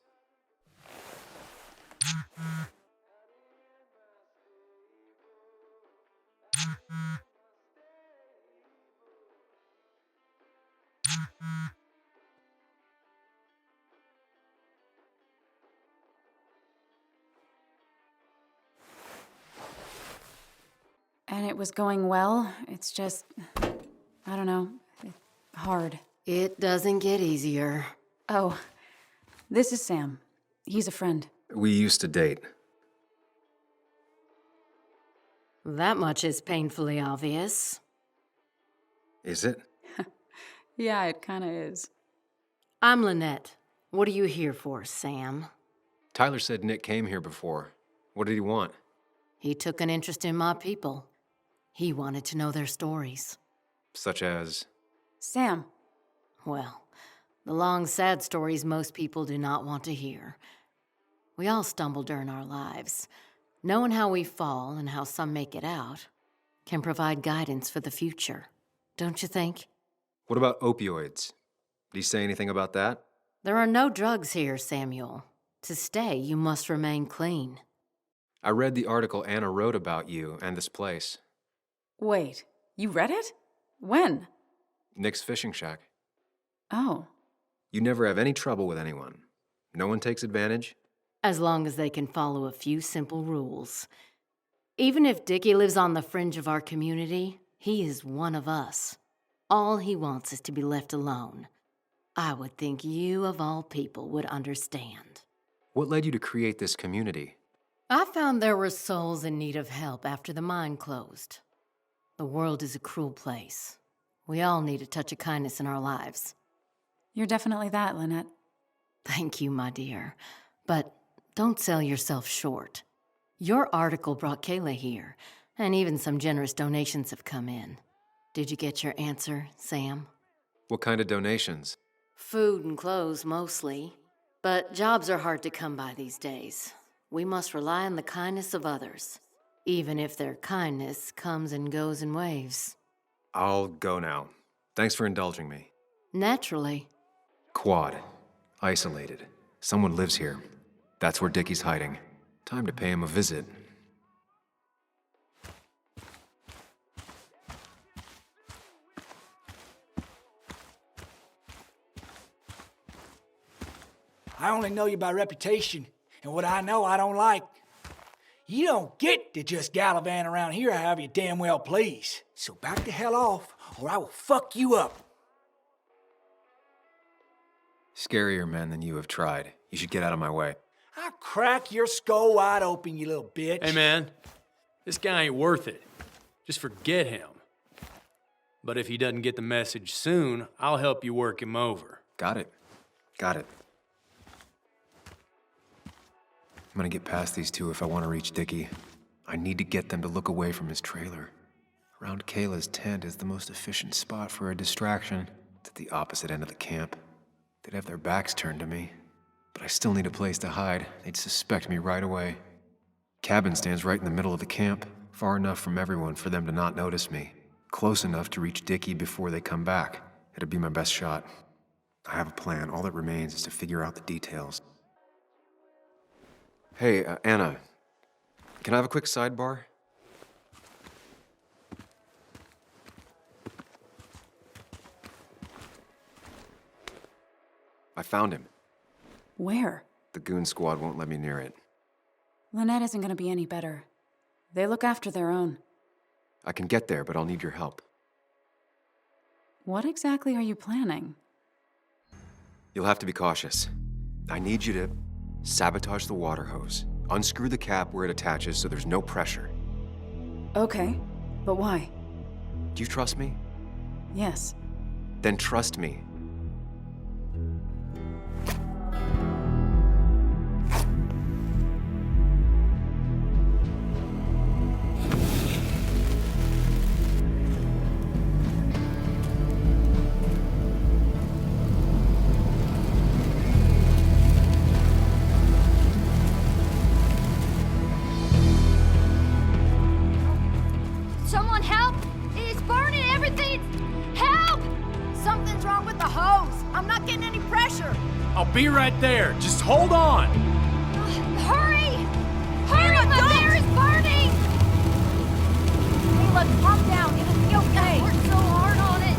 And it was going well. It's just, I don't know, hard. It doesn't get easier. Oh, this is Sam. He's a friend. We used to date. That much is painfully obvious. Is it? Yeah, it kinda is. I'm Lynette. What are you here for, Sam? Tyler said Nick came here before. What did he want? He took an interest in my people. He wanted to know their stories. Such as? Sam. Well, the long, sad stories most people do not want to hear. We all stumble during our lives. Knowing how we fall and how some make it out can provide guidance for the future, don't you think? What about opioids? Did he say anything about that? There are no drugs here, Samuel. To stay, you must remain clean. I read the article Anna wrote about you and this place. Wait, you read it? When? Nick's fishing shack. Oh. You never have any trouble with anyone. No one takes advantage? As long as they can follow a few simple rules. Even if Dickie lives on the fringe of our community, he is one of us. All he wants is to be left alone. I would think you, of all people, would understand. What led you to create this community? I found there were souls in need of help after the mine closed. The world is a cruel place. We all need a touch of kindness in our lives. You're definitely that, Lynette. Thank you, my dear. But don't sell yourself short. Your article brought Kayla here, and even some generous donations have come in. Did you get your answer, Sam? What kind of donations? Food and clothes, mostly. But jobs are hard to come by these days. We must rely on the kindness of others, even if their kindness comes and goes in waves. I'll go now. Thanks for indulging me. Naturally. Quad. Isolated. Someone lives here. That's where Dickie's hiding. Time to pay him a visit. I only know you by reputation, and what I know I don't like. You don't get to just gallivant around here however you damn well please. So back the hell off, or I will fuck you up. Scarier men than you have tried. You should get out of my way. I'll crack your skull wide open, you little bitch. Hey, man. This guy ain't worth it. Just forget him. But if he doesn't get the message soon, I'll help you work him over. Got it. Got it. I'm gonna get past these two if I want to reach Dickie. I need to get them to look away from his trailer. Around Kayla's tent is the most efficient spot for a distraction. It's at the opposite end of the camp. They'd have their backs turned to me. But I still need a place to hide. They'd suspect me right away. Cabin stands right in the middle of the camp, far enough from everyone for them to not notice me. Close enough to reach Dickie before they come back. It'd be my best shot. I have a plan. All that remains is to figure out the details. Hey, Anna. Can I have a quick sidebar? I found him. Where? The goon squad won't let me near it. Lynette isn't gonna be any better. They look after their own. I can get there, but I'll need your help. What exactly are you planning? You'll have to be cautious. I need you to sabotage the water hose. Unscrew the cap where it attaches so there's no pressure. Okay, but why? Do you trust me? Yes. Then trust me. Someone help! It is burning everything! Help! Something's wrong with the hose. I'm not getting any pressure. I'll be right there. Just hold on. Hurry! Hurry! My bear is burning! Hey, look, calm down. It'll be okay. I worked so hard on it.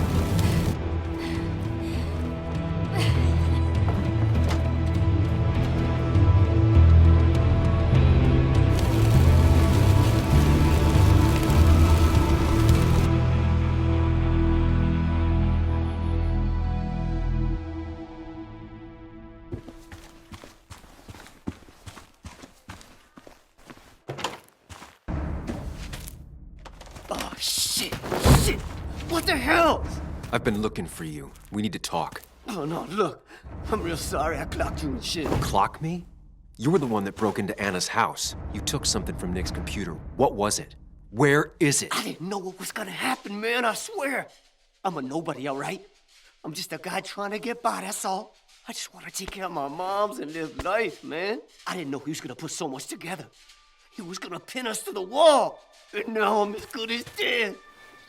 shit! Shit! What the hell? I've been looking for you. We need to talk. Oh, no, look. I'm real sorry I clocked you and shit. Clock me? You were the one that broke into Anna's house. You took something from Nick's computer. What was it? Where is it? I didn't know what was gonna happen, man, I swear. I'm a nobody, all right? I'm just a guy trying to get by, that's all. I just want to take care of my moms and live life, man. I didn't know he was gonna put so much together. He was gonna pin us to the wall. And now I'm as good as dead.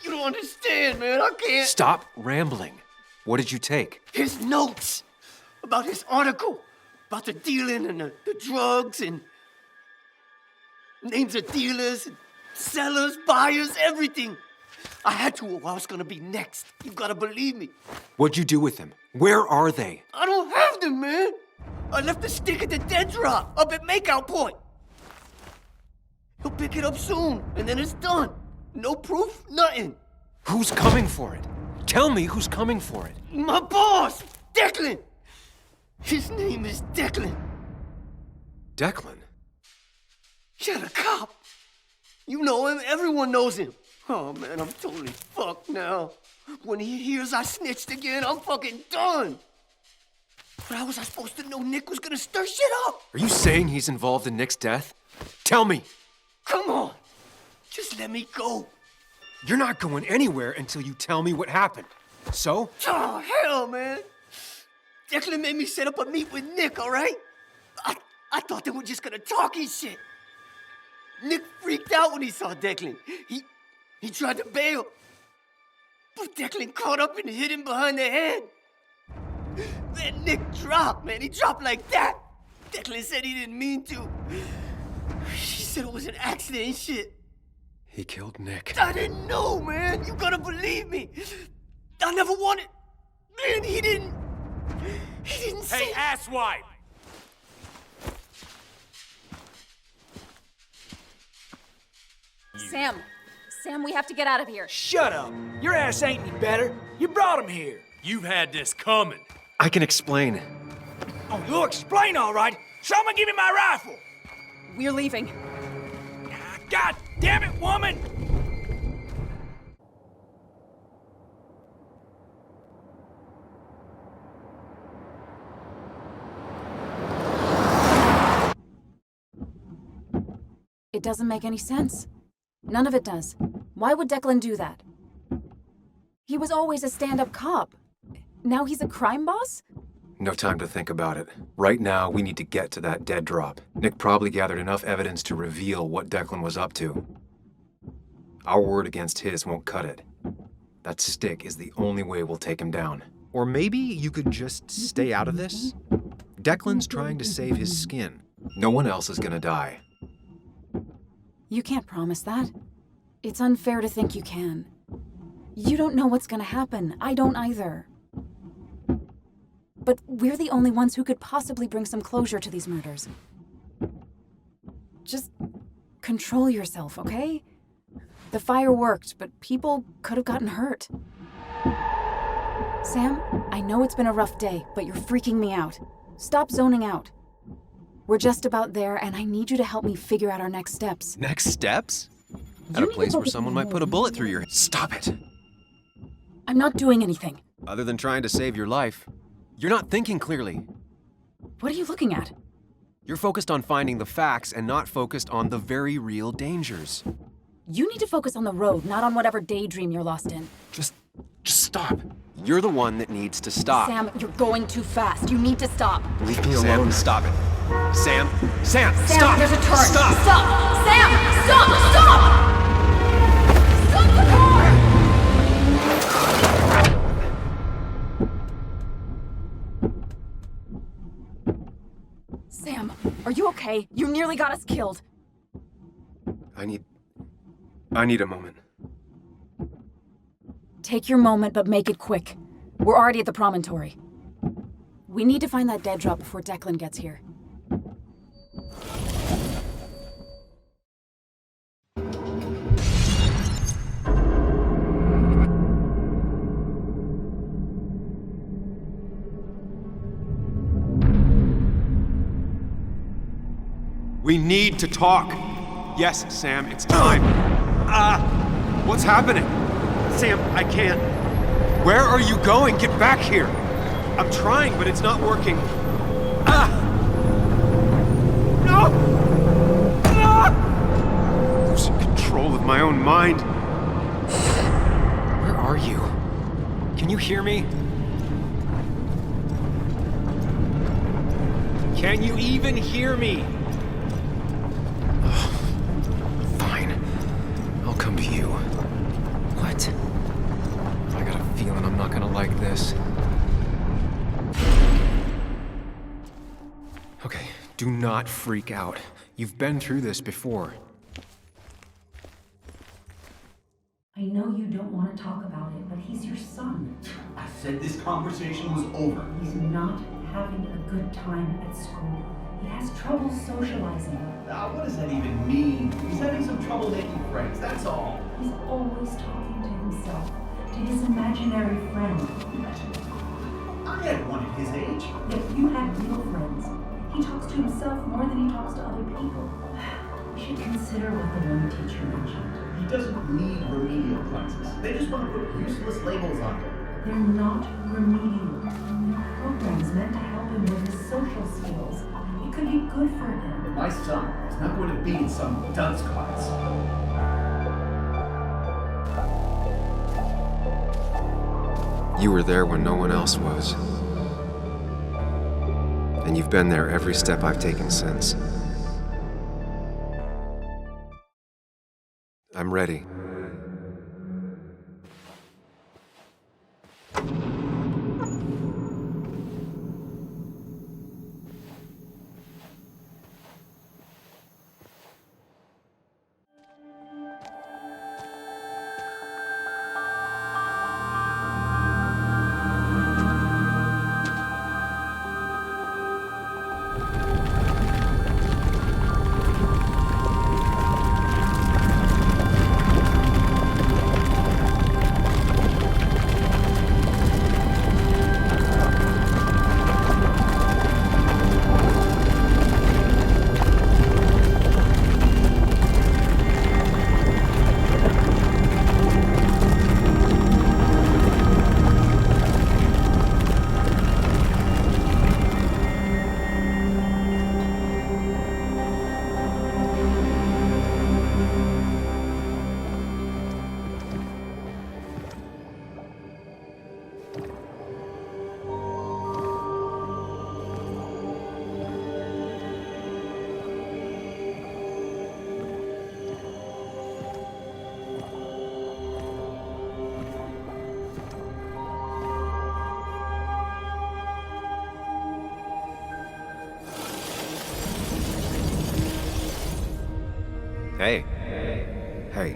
You don't understand, man, I can't. Stop rambling. What did you take? His notes about his article, about the dealing and the drugs and names of dealers and sellers, buyers, everything. I had to or I was gonna be next. You gotta believe me. What'd you do with them? Where are they? I don't have them, man. I left the stick at the dead drop up at Makeout Point. He'll pick it up soon, and then it's done. No proof, nothing. Who's coming for it? Tell me who's coming for it. My boss, Declan. His name is Declan. Declan? Yeah, the cop. You know him, everyone knows him. Oh, man, I'm totally fucked now. When he hears I snitched again, I'm fucking done. But how was I supposed to know Nick was gonna stir shit up? Are you saying he's involved in Nick's death? Tell me. Come on. Just let me go. You're not going anywhere until you tell me what happened. So? Oh, hell, man. Declan made me set up a meet with Nick, all right? I thought they were just gonna talk and shit. Nick freaked out when he saw Declan. He tried to bail. But Declan caught up and hit him behind the head. Then Nick dropped, man. He dropped like that. Declan said he didn't mean to. She said it was an accident and shit. He killed Nick. I didn't know, man. You gotta believe me. I never wanted. Man, he didn't say. Hey, asswipe! Sam, we have to get out of here. Shut up. Your ass ain't any better. You brought him here. You've had this coming. I can explain. Oh, you'll explain all right. Someone give me my rifle. We're leaving. God damn it, woman! It doesn't make any sense. None of it does. Why would Declan do that? He was always a stand-up cop. Now he's a crime boss? No time to think about it. Right now, we need to get to that dead drop. Nick probably gathered enough evidence to reveal what Declan was up to. Our word against his won't cut it. That stick is the only way we'll take him down. Or maybe you could just stay out of this? Declan's trying to save his skin. No one else is gonna die. You can't promise that. It's unfair to think you can. You don't know what's gonna happen. I don't either. But we're the only ones who could possibly bring some closure to these murders. Just control yourself, okay? The fire worked, but people could have gotten hurt. Sam, I know it's been a rough day, but you're freaking me out. Stop zoning out. We're just about there, and I need you to help me figure out our next steps. Next steps? At a place where someone might put a bullet through your head. Stop it! I'm not doing anything. Other than trying to save your life, you're not thinking clearly. What are you looking at? You're focused on finding the facts and not focused on the very real dangers. You need to focus on the road, not on whatever daydream you're lost in. Just stop. You're the one that needs to stop. Sam, you're going too fast. You need to stop. Leave me alone. Sam, stop it. Sam, Sam, stop! There's a turn. Stop! Stop! Sam, stop! Stop! Stop the car! Sam, are you okay? You nearly got us killed. I need a moment. Take your moment, but make it quick. We're already at the promontory. We need to find that dead drop before Declan gets here. We need to talk. Yes, Sam, it's time. What's happening? Sam, I can't. Where are you going? Get back here! I'm trying, but it's not working. Ah! No! Ah! Losing control of my own mind. Where are you? Can you hear me? Can you even hear me? Fine. I'll come to you. What? I got a feeling I'm not gonna like this. Okay, do not freak out. You've been through this before. I know you don't want to talk about it, but he's your son. I said this conversation was over. He's not having a good time at school. He has trouble socializing. What does that even mean? He's having some trouble making friends, that's all. He's always talking to himself, to his imaginary friend. I had one at his age. If you had real friends, he talks to himself more than he talks to other people. You should consider what the one teacher mentioned. He doesn't need remedial classes. They just want to put useless labels on him. They're not remedial. They're programs meant to help him with his social skills. It could be good for him. My son is not going to be in some dunce class. You were there when no one else was. And you've been there every step I've taken since. I'm ready. Hey. Hey.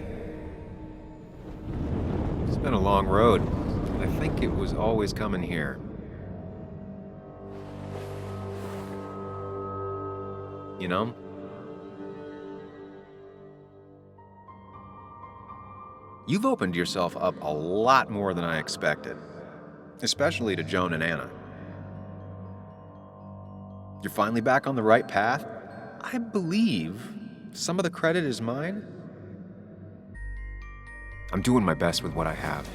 It's been a long road. I think it was always coming here. You know? You've opened yourself up a lot more than I expected. Especially to Joan and Anna. You're finally back on the right path? I believe some of the credit is mine. I'm doing my best with what I have.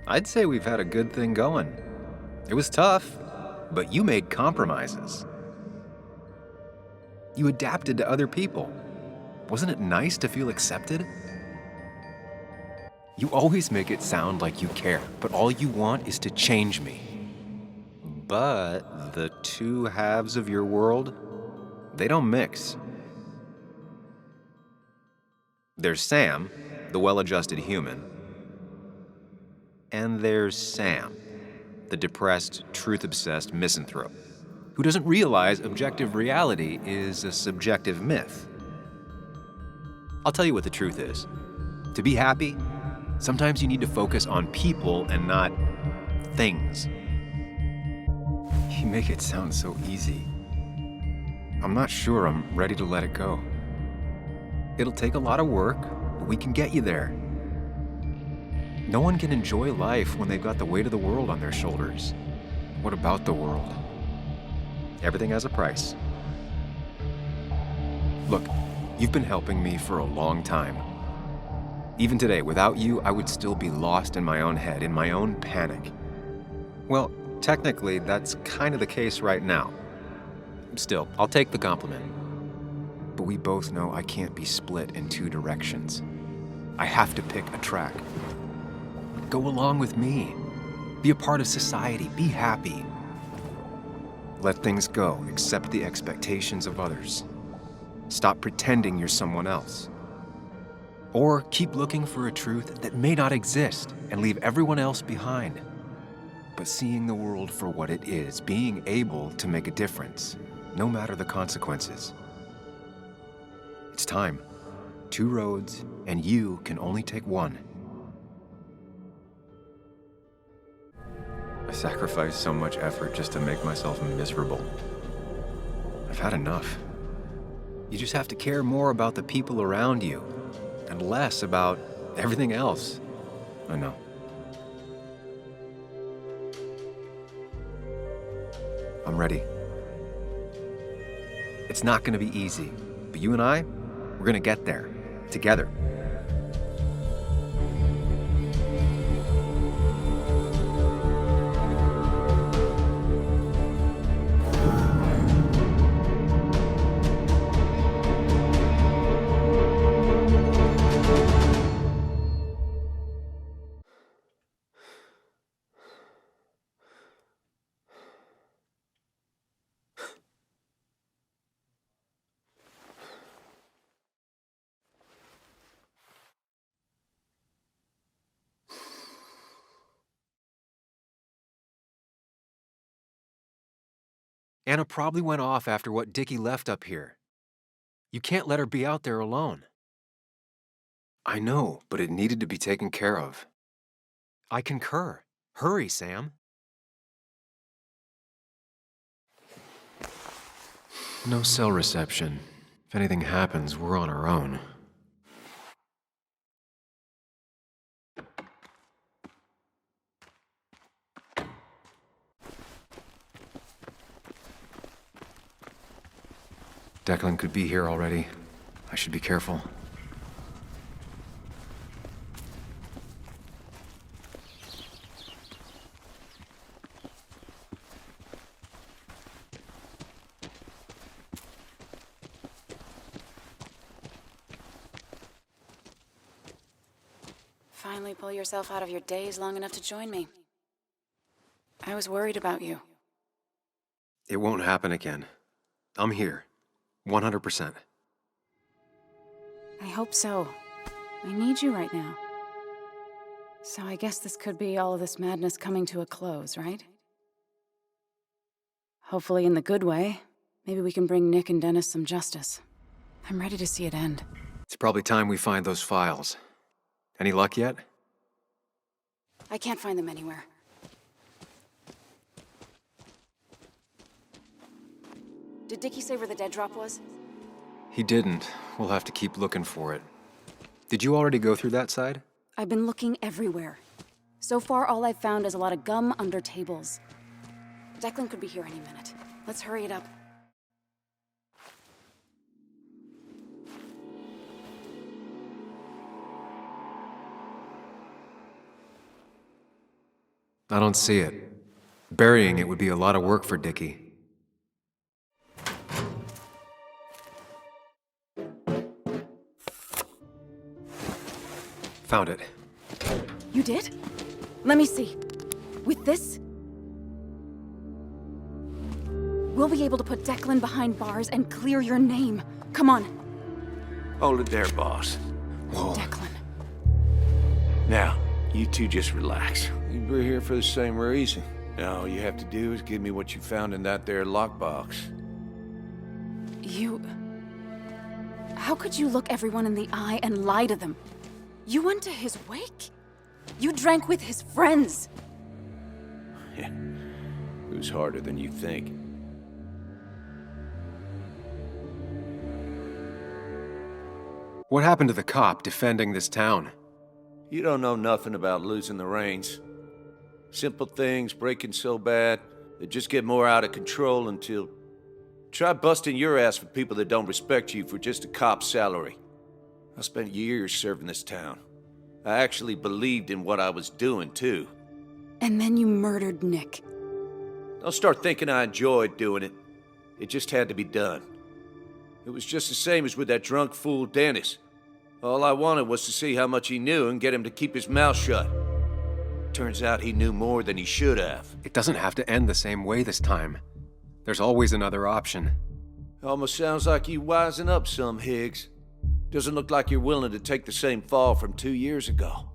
I'd say we've had a good thing going. It was tough, but you made compromises. You adapted to other people. Wasn't it nice to feel accepted? You always make it sound like you care, but all you want is to change me. But the two halves of your world, they don't mix. There's Sam, the well-adjusted human, and there's Sam, the depressed, truth-obsessed misanthrope, who doesn't realize objective reality is a subjective myth. I'll tell you what the truth is. To be happy, sometimes you need to focus on people and not things. You make it sound so easy. I'm not sure I'm ready to let it go. It'll take a lot of work, but we can get you there. No one can enjoy life when they've got the weight of the world on their shoulders. What about the world? Everything has a price. Look, you've been helping me for a long time. Even today, without you, I would still be lost in my own head, in my own panic. Well, technically, that's kind of the case right now. Still, I'll take the compliment. But we both know I can't be split in two directions. I have to pick a track. Go along with me. Be a part of society. Be happy. Let things go. Accept the expectations of others. Stop pretending you're someone else. Or keep looking for a truth that may not exist and leave everyone else behind. But seeing the world for what it is, being able to make a difference, no matter the consequences. It's time. 2 roads, and you can only take one. I sacrificed so much effort just to make myself miserable. I've had enough. You just have to care more about the people around you, and less about everything else. I know. I'm ready. It's not gonna be easy, but you and I, we're gonna get there, together. Anna probably went off after what Dickie left up here. You can't let her be out there alone. I know, but it needed to be taken care of. I concur. Hurry, Sam. No cell reception. If anything happens, we're on our own. Declan could be here already. I should be careful. Finally pull yourself out of your daze long enough to join me. I was worried about you. It won't happen again. I'm here. 100%. I hope so. I need you right now. So I guess this could be all of this madness coming to a close, right? Hopefully in the good way. Maybe we can bring Nick and Dennis some justice. I'm ready to see it end. It's probably time we find those files. Any luck yet? I can't find them anywhere. Did Dickie say where the dead drop was? He didn't. We'll have to keep looking for it. Did you already go through that side? I've been looking everywhere. So far, all I've found is a lot of gum under tables. Declan could be here any minute. Let's hurry it up. I don't see it. Burying it would be a lot of work for Dickie. Found it. You did? Let me see. With this, we'll be able to put Declan behind bars and clear your name. Come on. Hold it there, boss. Whoa. Declan. Now, you two just relax. We're here for the same reason. All you have to do is give me what you found in that there lockbox. You... How could you look everyone in the eye and lie to them? You went to his wake? You drank with his friends. Yeah. It was harder than you think. What happened to the cop defending this town? You don't know nothing about losing the reins. Simple things breaking so bad, they just get more out of control until... Try busting your ass for people that don't respect you for just a cop's salary. I spent years serving this town. I actually believed in what I was doing, too. And then you murdered Nick. Don't start thinking I enjoyed doing it. It just had to be done. It was just the same as with that drunk fool Dennis. All I wanted was to see how much he knew and get him to keep his mouth shut. Turns out he knew more than he should have. It doesn't have to end the same way this time. There's always another option. Almost sounds like you wising up some, Higgs. Doesn't look like you're willing to take the same fall from 2 years ago.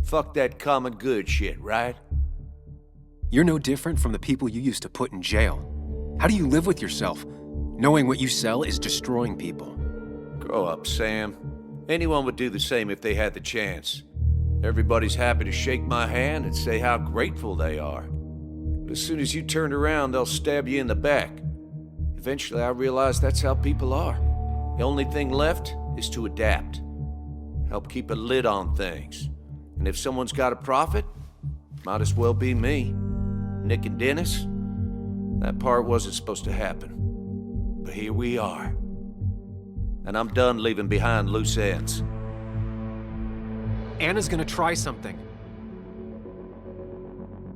Fuck that common good shit, right? You're no different from the people you used to put in jail. How do you live with yourself, knowing what you sell is destroying people? Grow up, Sam. Anyone would do the same if they had the chance. Everybody's happy to shake my hand and say how grateful they are. But as soon as you turn around, they'll stab you in the back. Eventually, I realized that's how people are. The only thing left is to adapt. Help keep a lid on things. And if someone's got a profit, might as well be me. Nick and Dennis, that part wasn't supposed to happen. But here we are. And I'm done leaving behind loose ends. Anna's gonna try something.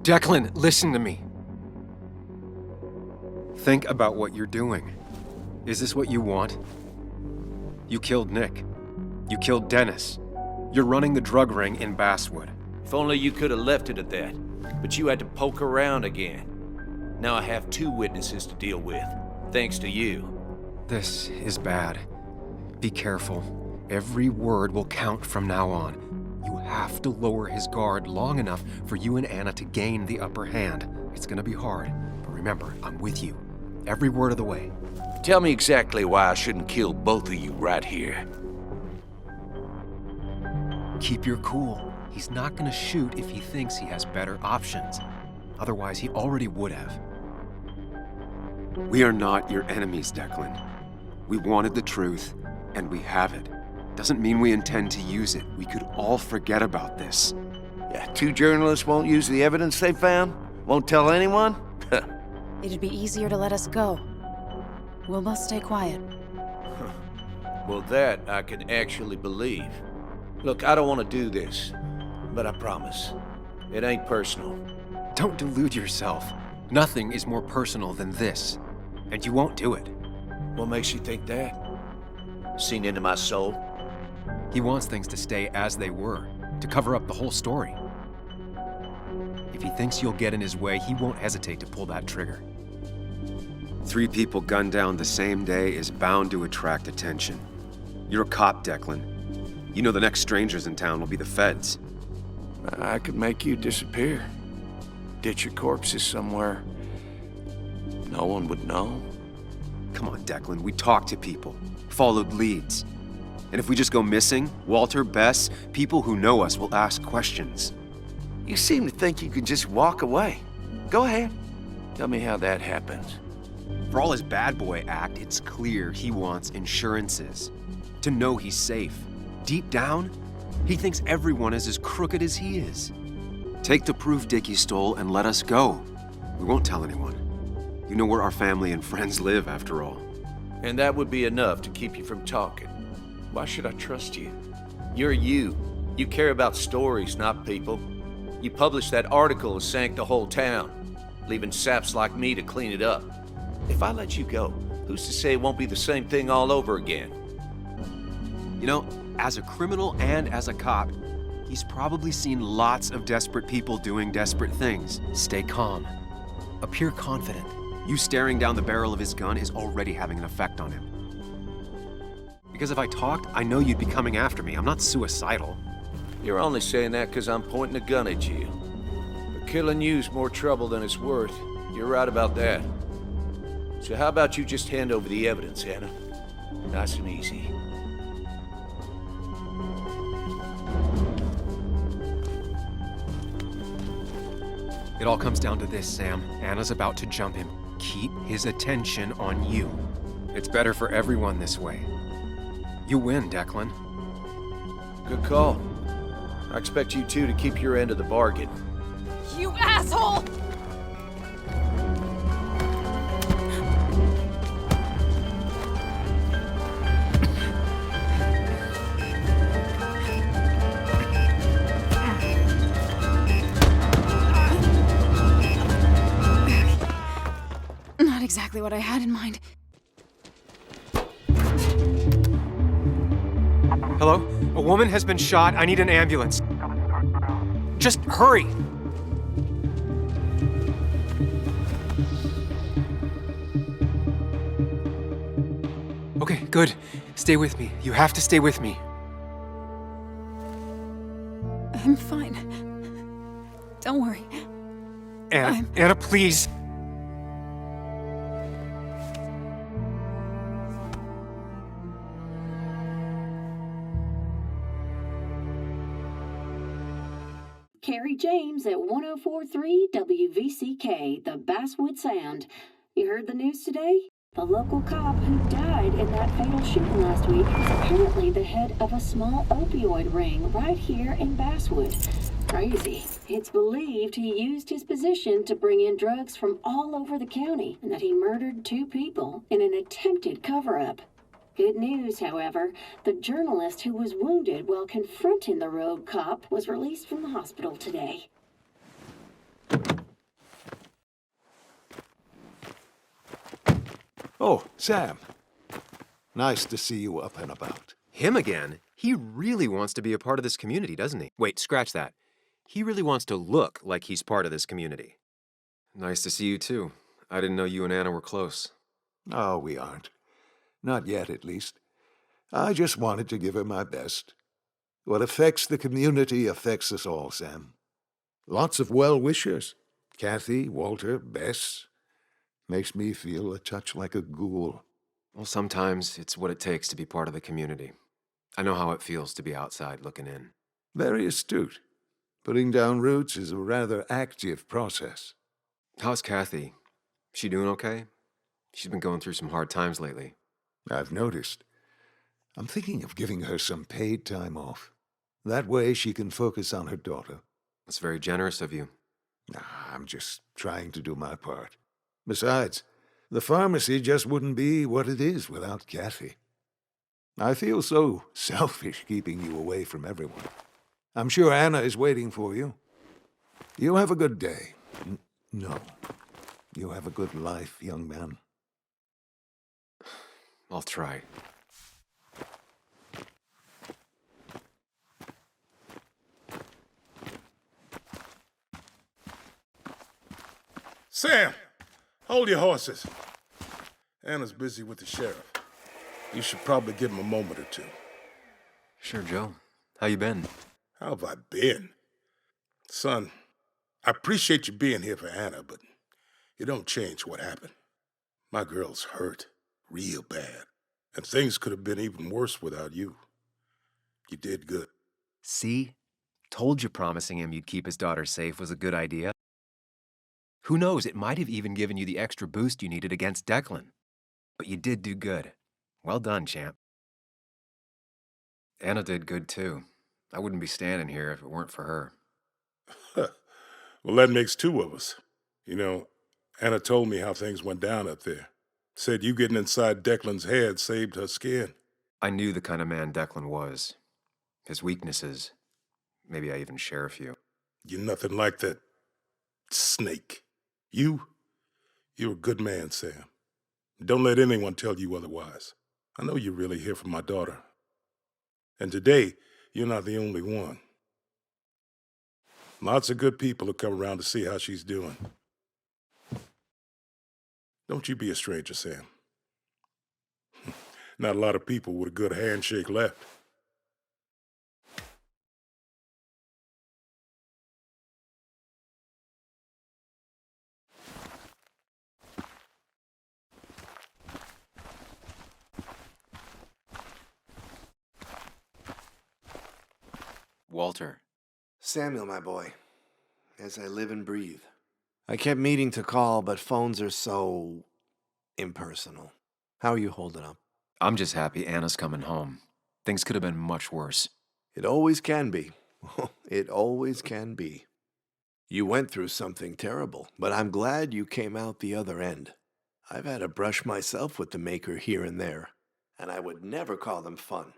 Declan, listen to me. Think about what you're doing. Is this what you want? You killed Nick. You killed Dennis. You're running the drug ring in Basswood. If only you could have left it at that. But you had to poke around again. Now I have 2 witnesses to deal with, thanks to you. This is bad. Be careful. Every word will count from now on. You have to lower his guard long enough for you and Anna to gain the upper hand. It's gonna be hard, but remember, I'm with you. Every word of the way. Tell me exactly why I shouldn't kill both of you right here. Keep your cool. He's not gonna shoot if he thinks he has better options. Otherwise, he already would have. We are not your enemies, Declan. We wanted the truth, and we have it. Doesn't mean we intend to use it. We could all forget about this. Yeah, 2 journalists won't use the evidence they found? Won't tell anyone? It'd be easier to let us go. We'll both stay quiet. Well, that I can actually believe. Look, I don't want to do this, but I promise. It ain't personal. Don't delude yourself. Nothing is more personal than this. And you won't do it. What makes you think that? Seen into my soul? He wants things to stay as they were, to cover up the whole story. If he thinks you'll get in his way, he won't hesitate to pull that trigger. 3 people gunned down the same day is bound to attract attention. You're a cop, Declan. You know the next strangers in town will be the feds. I could make you disappear. Ditch your corpses somewhere. No one would know. Come on, Declan, we talked to people, followed leads. And if we just go missing, Walter, Bess, people who know us will ask questions. You seem to think you can just walk away. Go ahead. Tell me how that happens. For all his bad boy act, it's clear he wants insurances. To know he's safe. Deep down, he thinks everyone is as crooked as he is. Take the proof Dickie stole and let us go. We won't tell anyone. You know where our family and friends live, after all. And that would be enough to keep you from talking. Why should I trust you? You're you. You care about stories, not people. You published that article that sank the whole town, leaving saps like me to clean it up. If I let you go, who's to say it won't be the same thing all over again? You know, as a criminal and as a cop, he's probably seen lots of desperate people doing desperate things. Stay calm. Appear confident. You staring down the barrel of his gun is already having an effect on him. Because if I talked, I know you'd be coming after me. I'm not suicidal. You're only saying that because I'm pointing a gun at you. But killing you's more trouble than it's worth. You're right about that. So how about you just hand over the evidence, Anna? Nice and easy. It all comes down to this, Sam. Anna's about to jump him. Keep his attention on you. It's better for everyone this way. You win, Declan. Good call. I expect you two to keep your end of the bargain. You asshole! what I had in mind. Hello? A woman has been shot. I need an ambulance. Just hurry! Okay, good. Stay with me. You have to stay with me. I'm fine. Don't worry. Anna, please. Carrie James at 1043 WVCK, the Basswood Sound. You heard the news today? The local cop who died in that fatal shooting last week is apparently the head of a small opioid ring right here in Basswood. Crazy. It's believed he used his position to bring in drugs from all over the county and that he murdered 2 people in an attempted cover-up. Good news, however, the journalist who was wounded while confronting the rogue cop was released from the hospital today. Oh, Sam. Nice to see you up and about. Him again? He really wants to be a part of this community, doesn't he? Wait, scratch that. He really wants to look like he's part of this community. Nice to see you, too. I didn't know you and Anna were close. Oh, we aren't. Not yet, at least. I just wanted to give her my best. What affects the community affects us all, Sam. Lots of well-wishers. Kathy, Walter, Bess. Makes me feel a touch like a ghoul. Well, sometimes it's what it takes to be part of the community. I know how it feels to be outside looking in. Very astute. Putting down roots is a rather active process. How's Kathy? She doing okay? She's been going through some hard times lately. I've noticed. I'm thinking of giving her some paid time off. That way she can focus on her daughter. That's very generous of you. I'm just trying to do my part. Besides, the pharmacy just wouldn't be what it is without Kathy. I feel so selfish keeping you away from everyone. I'm sure Anna is waiting for you. You have a good day. No. You have a good life, young man. I'll try. Sam! Hold your horses. Anna's busy with the sheriff. You should probably give him a moment or 2. Sure, Joe. How you been? How have I been? Son, I appreciate you being here for Anna, but you don't change what happened. My girl's hurt, real bad, and things could have been even worse without you. You did good. See? Told you promising him you'd keep his daughter safe was a good idea. Who knows, it might have even given you the extra boost you needed against Declan. But you did do good. Well done, champ. Anna did good, too. I wouldn't be standing here if it weren't for her. Well, that makes 2 of us. You know, Anna told me how things went down up there. Said you getting inside Declan's head saved her skin. I knew the kind of man Declan was. His weaknesses. Maybe I even share a few. You're nothing like that snake. You're a good man, Sam. Don't let anyone tell you otherwise. I know you're really here for my daughter. And today, you're not the only one. Lots of good people have come around to see how she's doing. Don't you be a stranger, Sam. Not a lot of people with a good handshake left. Walter. Samuel, my boy, as I live and breathe. I kept meaning to call, but phones are so impersonal. How are you holding up? I'm just happy Anna's coming home. Things could have been much worse. It always can be. It always can be. You went through something terrible, but I'm glad you came out the other end. I've had a brush myself with the maker here and there, and I would never call them fun.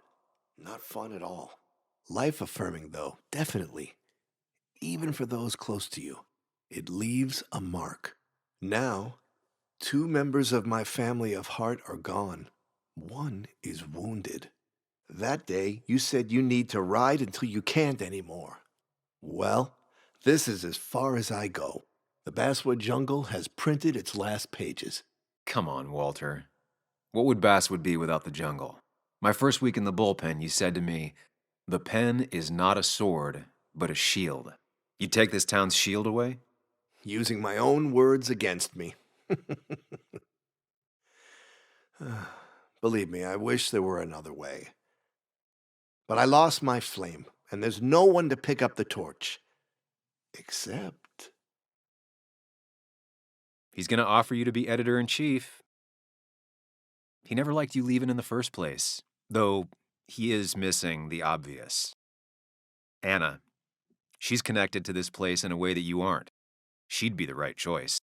Not fun at all. Life-affirming, though, definitely. Even for those close to you. It leaves a mark. Now, 2 members of my family of heart are gone. 1 is wounded. That day, you said you need to ride until you can't anymore. Well, this is as far as I go. The Basswood Jungle has printed its last pages. Come on, Walter. What would Basswood be without the jungle? My first week in the bullpen, you said to me, "The pen is not a sword, but a shield." You'd take this town's shield away? Using my own words against me. Believe me, I wish there were another way. But I lost my flame, and there's no one to pick up the torch. Except... He's going to offer you to be editor-in-chief. He never liked you leaving in the first place, though he is missing the obvious. Anna. She's connected to this place in a way that you aren't. She'd be the right choice.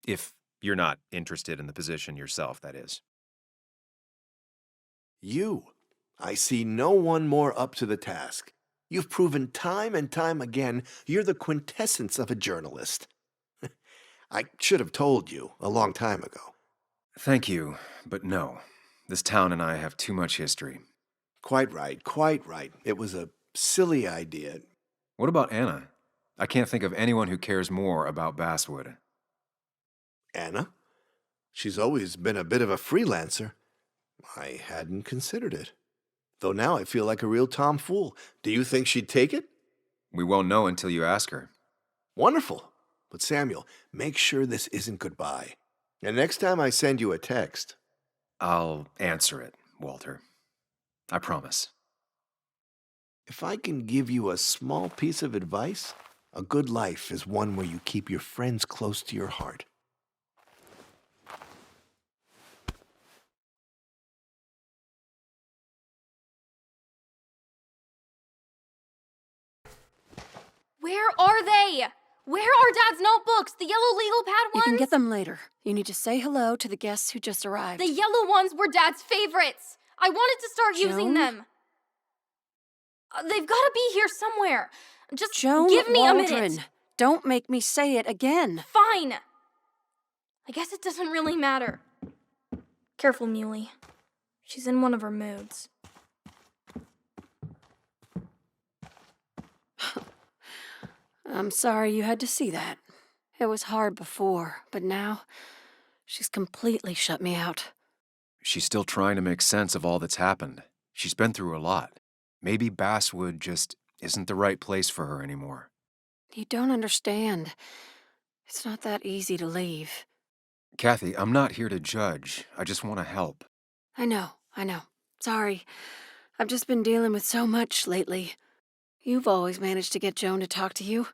If you're not interested in the position yourself, that is. You. I see no one more up to the task. You've proven time and time again you're the quintessence of a journalist. I should have told you a long time ago. Thank you, but no. This town and I have too much history. Quite right, quite right. It was a silly idea. What about Anna? I can't think of anyone who cares more about Basswood. Anna? She's always been a bit of a freelancer. I hadn't considered it. Though now I feel like a real tomfool. Do you think she'd take it? We won't know until you ask her. Wonderful. But Samuel, make sure this isn't goodbye. And next time I send you a text... I'll answer it, Walter. I promise. If I can give you a small piece of advice, a good life is one where you keep your friends close to your heart. Where are they? Where are Dad's notebooks? The yellow legal pad ones? You can get them later. You need to say hello to the guests who just arrived. The yellow ones were Dad's favorites. I wanted to start using them. They've got to be here somewhere. Just give me a minute. Don't make me say it again. Fine. I guess it doesn't really matter. Careful, Muley. She's in one of her moods. I'm sorry you had to see that. It was hard before, but now she's completely shut me out. She's still trying to make sense of all that's happened. She's been through a lot. Maybe Basswood just isn't the right place for her anymore. You don't understand. It's not that easy to leave. Kathy, I'm not here to judge. I just want to help. I know. Sorry. I've just been dealing with so much lately. You've always managed to get Joan to talk to you.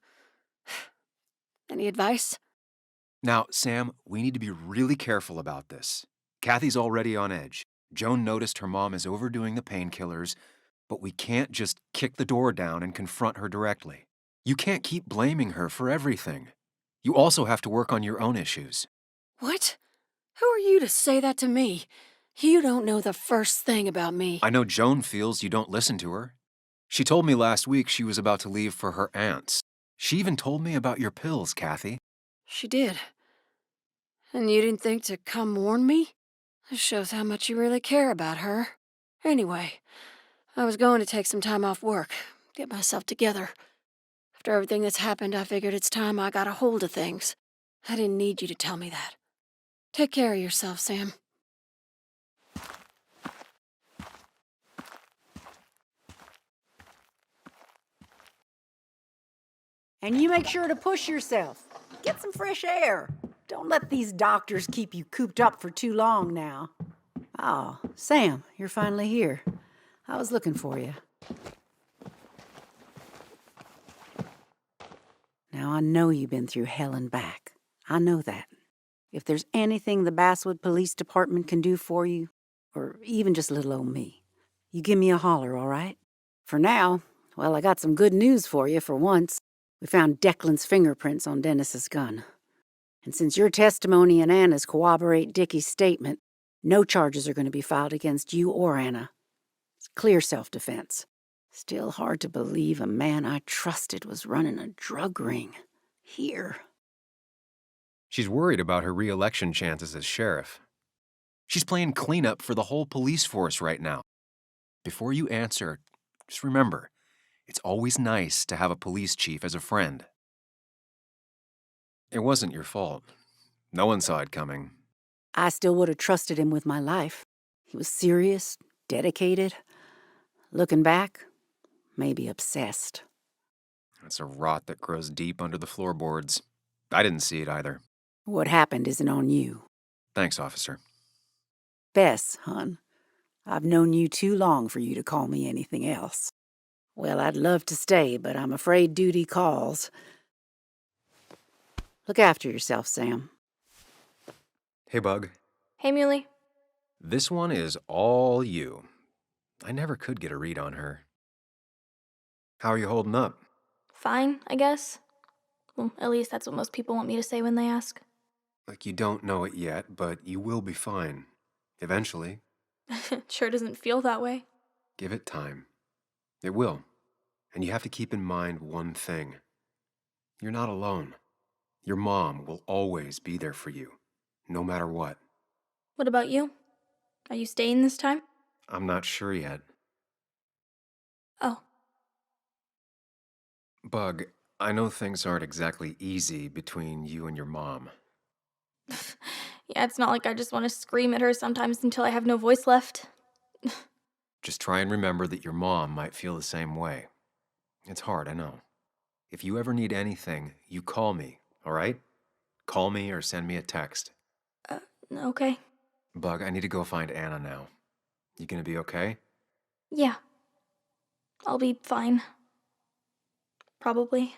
Any advice? Now, Sam, we need to be really careful about this. Kathy's already on edge. Joan noticed her mom is overdoing the painkillers, but we can't just kick the door down and confront her directly. You can't keep blaming her for everything. You also have to work on your own issues. What? Who are you to say that to me? You don't know the first thing about me. I know Joan feels you don't listen to her. She told me last week she was about to leave for her aunt's. She even told me about your pills, Kathy. She did. And you didn't think to come warn me? This shows how much you really care about her. Anyway, I was going to take some time off work, get myself together. After everything that's happened, I figured it's time I got a hold of things. I didn't need you to tell me that. Take care of yourself, Sam. And you make sure to push yourself. Get some fresh air. Don't let these doctors keep you cooped up for too long now. Oh, Sam, you're finally here. I was looking for you. Now, I know you've been through hell and back. I know that. If there's anything the Basswood Police Department can do for you, or even just little old me, you give me a holler, all right? For now, well, I got some good news for you for once. We found Declan's fingerprints on Dennis's gun. And since your testimony and Anna's corroborate Dickie's statement, no charges are going to be filed against you or Anna. It's clear self-defense. Still hard to believe a man I trusted was running a drug ring. Here. She's worried about her re-election chances as sheriff. She's playing cleanup for the whole police force right now. Before you answer, just remember, it's always nice to have a police chief as a friend. It wasn't your fault. No one saw it coming. I still would have trusted him with my life. He was serious, dedicated. Looking back, maybe obsessed. It's a rot that grows deep under the floorboards. I didn't see it either. What happened isn't on you. Thanks, officer. Bess, hon, I've known you too long for you to call me anything else. Well, I'd love to stay, but I'm afraid duty calls. Look after yourself, Sam. Hey, Bug. Hey, Muley. This one is all you. I never could get a read on her. How are you holding up? Fine, I guess. Well, at least that's what most people want me to say when they ask. Like you don't know it yet, but you will be fine. Eventually. Sure doesn't feel that way. Give it time. It will. And you have to keep in mind one thing. You're not alone. Your mom will always be there for you, no matter what. What about you? Are you staying this time? I'm not sure yet. Oh. Bug, I know things aren't exactly easy between you and your mom. Yeah, it's not like I just want to scream at her sometimes until I have no voice left. Just try and remember that your mom might feel the same way. It's hard, I know. If you ever need anything, you call me, all right? Call me or send me a text. Okay. Bug, I need to go find Anna now. You gonna be okay? Yeah. I'll be fine. Probably.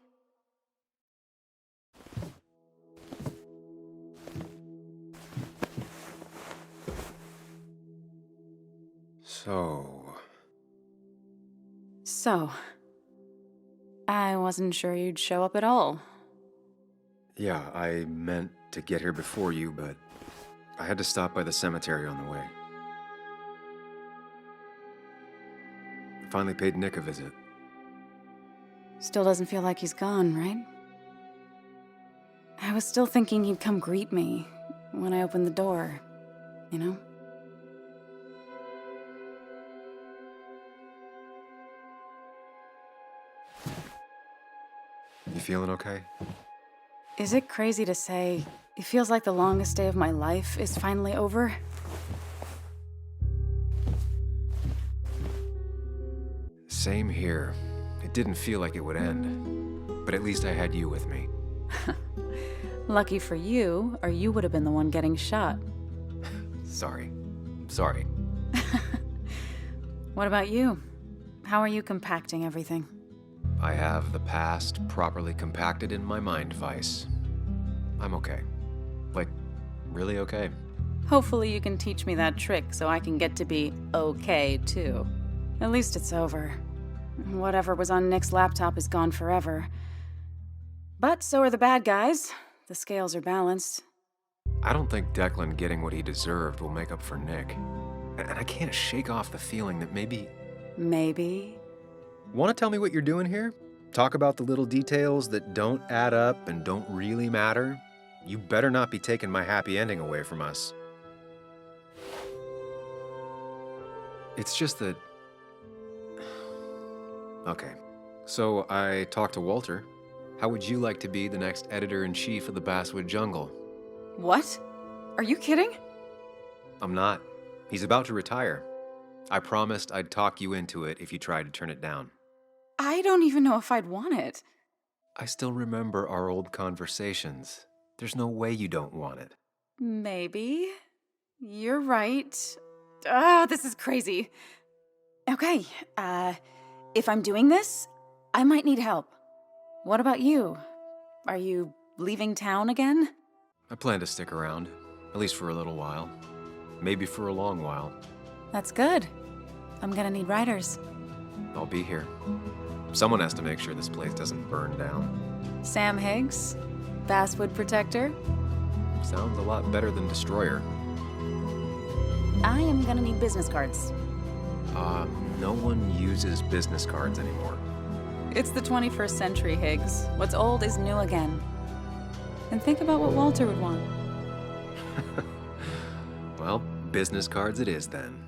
So, I wasn't sure you'd show up at all. Yeah, I meant to get here before you, but I had to stop by the cemetery on the way. I finally paid Nick a visit. Still doesn't feel like he's gone, right? I was still thinking he'd come greet me when I opened the door, you know? You feeling okay? Is it crazy to say it feels like the longest day of my life is finally over? Same here. It didn't feel like it would end, but at least I had you with me. Lucky for you, or you would have been the one getting shot. Sorry. What about you? How are you compacting everything? I have the past properly compacted in my mind vice. I'm okay. Like, really okay. Hopefully you can teach me that trick so I can get to be okay, too. At least it's over. Whatever was on Nick's laptop is gone forever. But so are the bad guys. The scales are balanced. I don't think Declan getting what he deserved will make up for Nick. And I can't shake off the feeling that maybe... Maybe? Want to tell me what you're doing here? Talk about the little details that don't add up and don't really matter? You better not be taking my happy ending away from us. It's just that... Okay, so I talked to Walter. How would you like to be the next editor-in-chief of the Basswood Jungle? What? Are you kidding? I'm not. He's about to retire. I promised I'd talk you into it if you tried to turn it down. I don't even know if I'd want it. I still remember our old conversations. There's no way you don't want it. Maybe. You're right. This is crazy. Okay, if I'm doing this, I might need help. What about you? Are you leaving town again? I plan to stick around, at least for a little while. Maybe for a long while. That's good. I'm gonna need writers. I'll be here. Someone has to make sure this place doesn't burn down. Sam Higgs, Basswood Protector. Sounds a lot better than Destroyer. I am gonna need business cards. No one uses business cards anymore. It's the 21st century, Higgs. What's old is new again. And think about what Walter would want. Well, business cards it is then.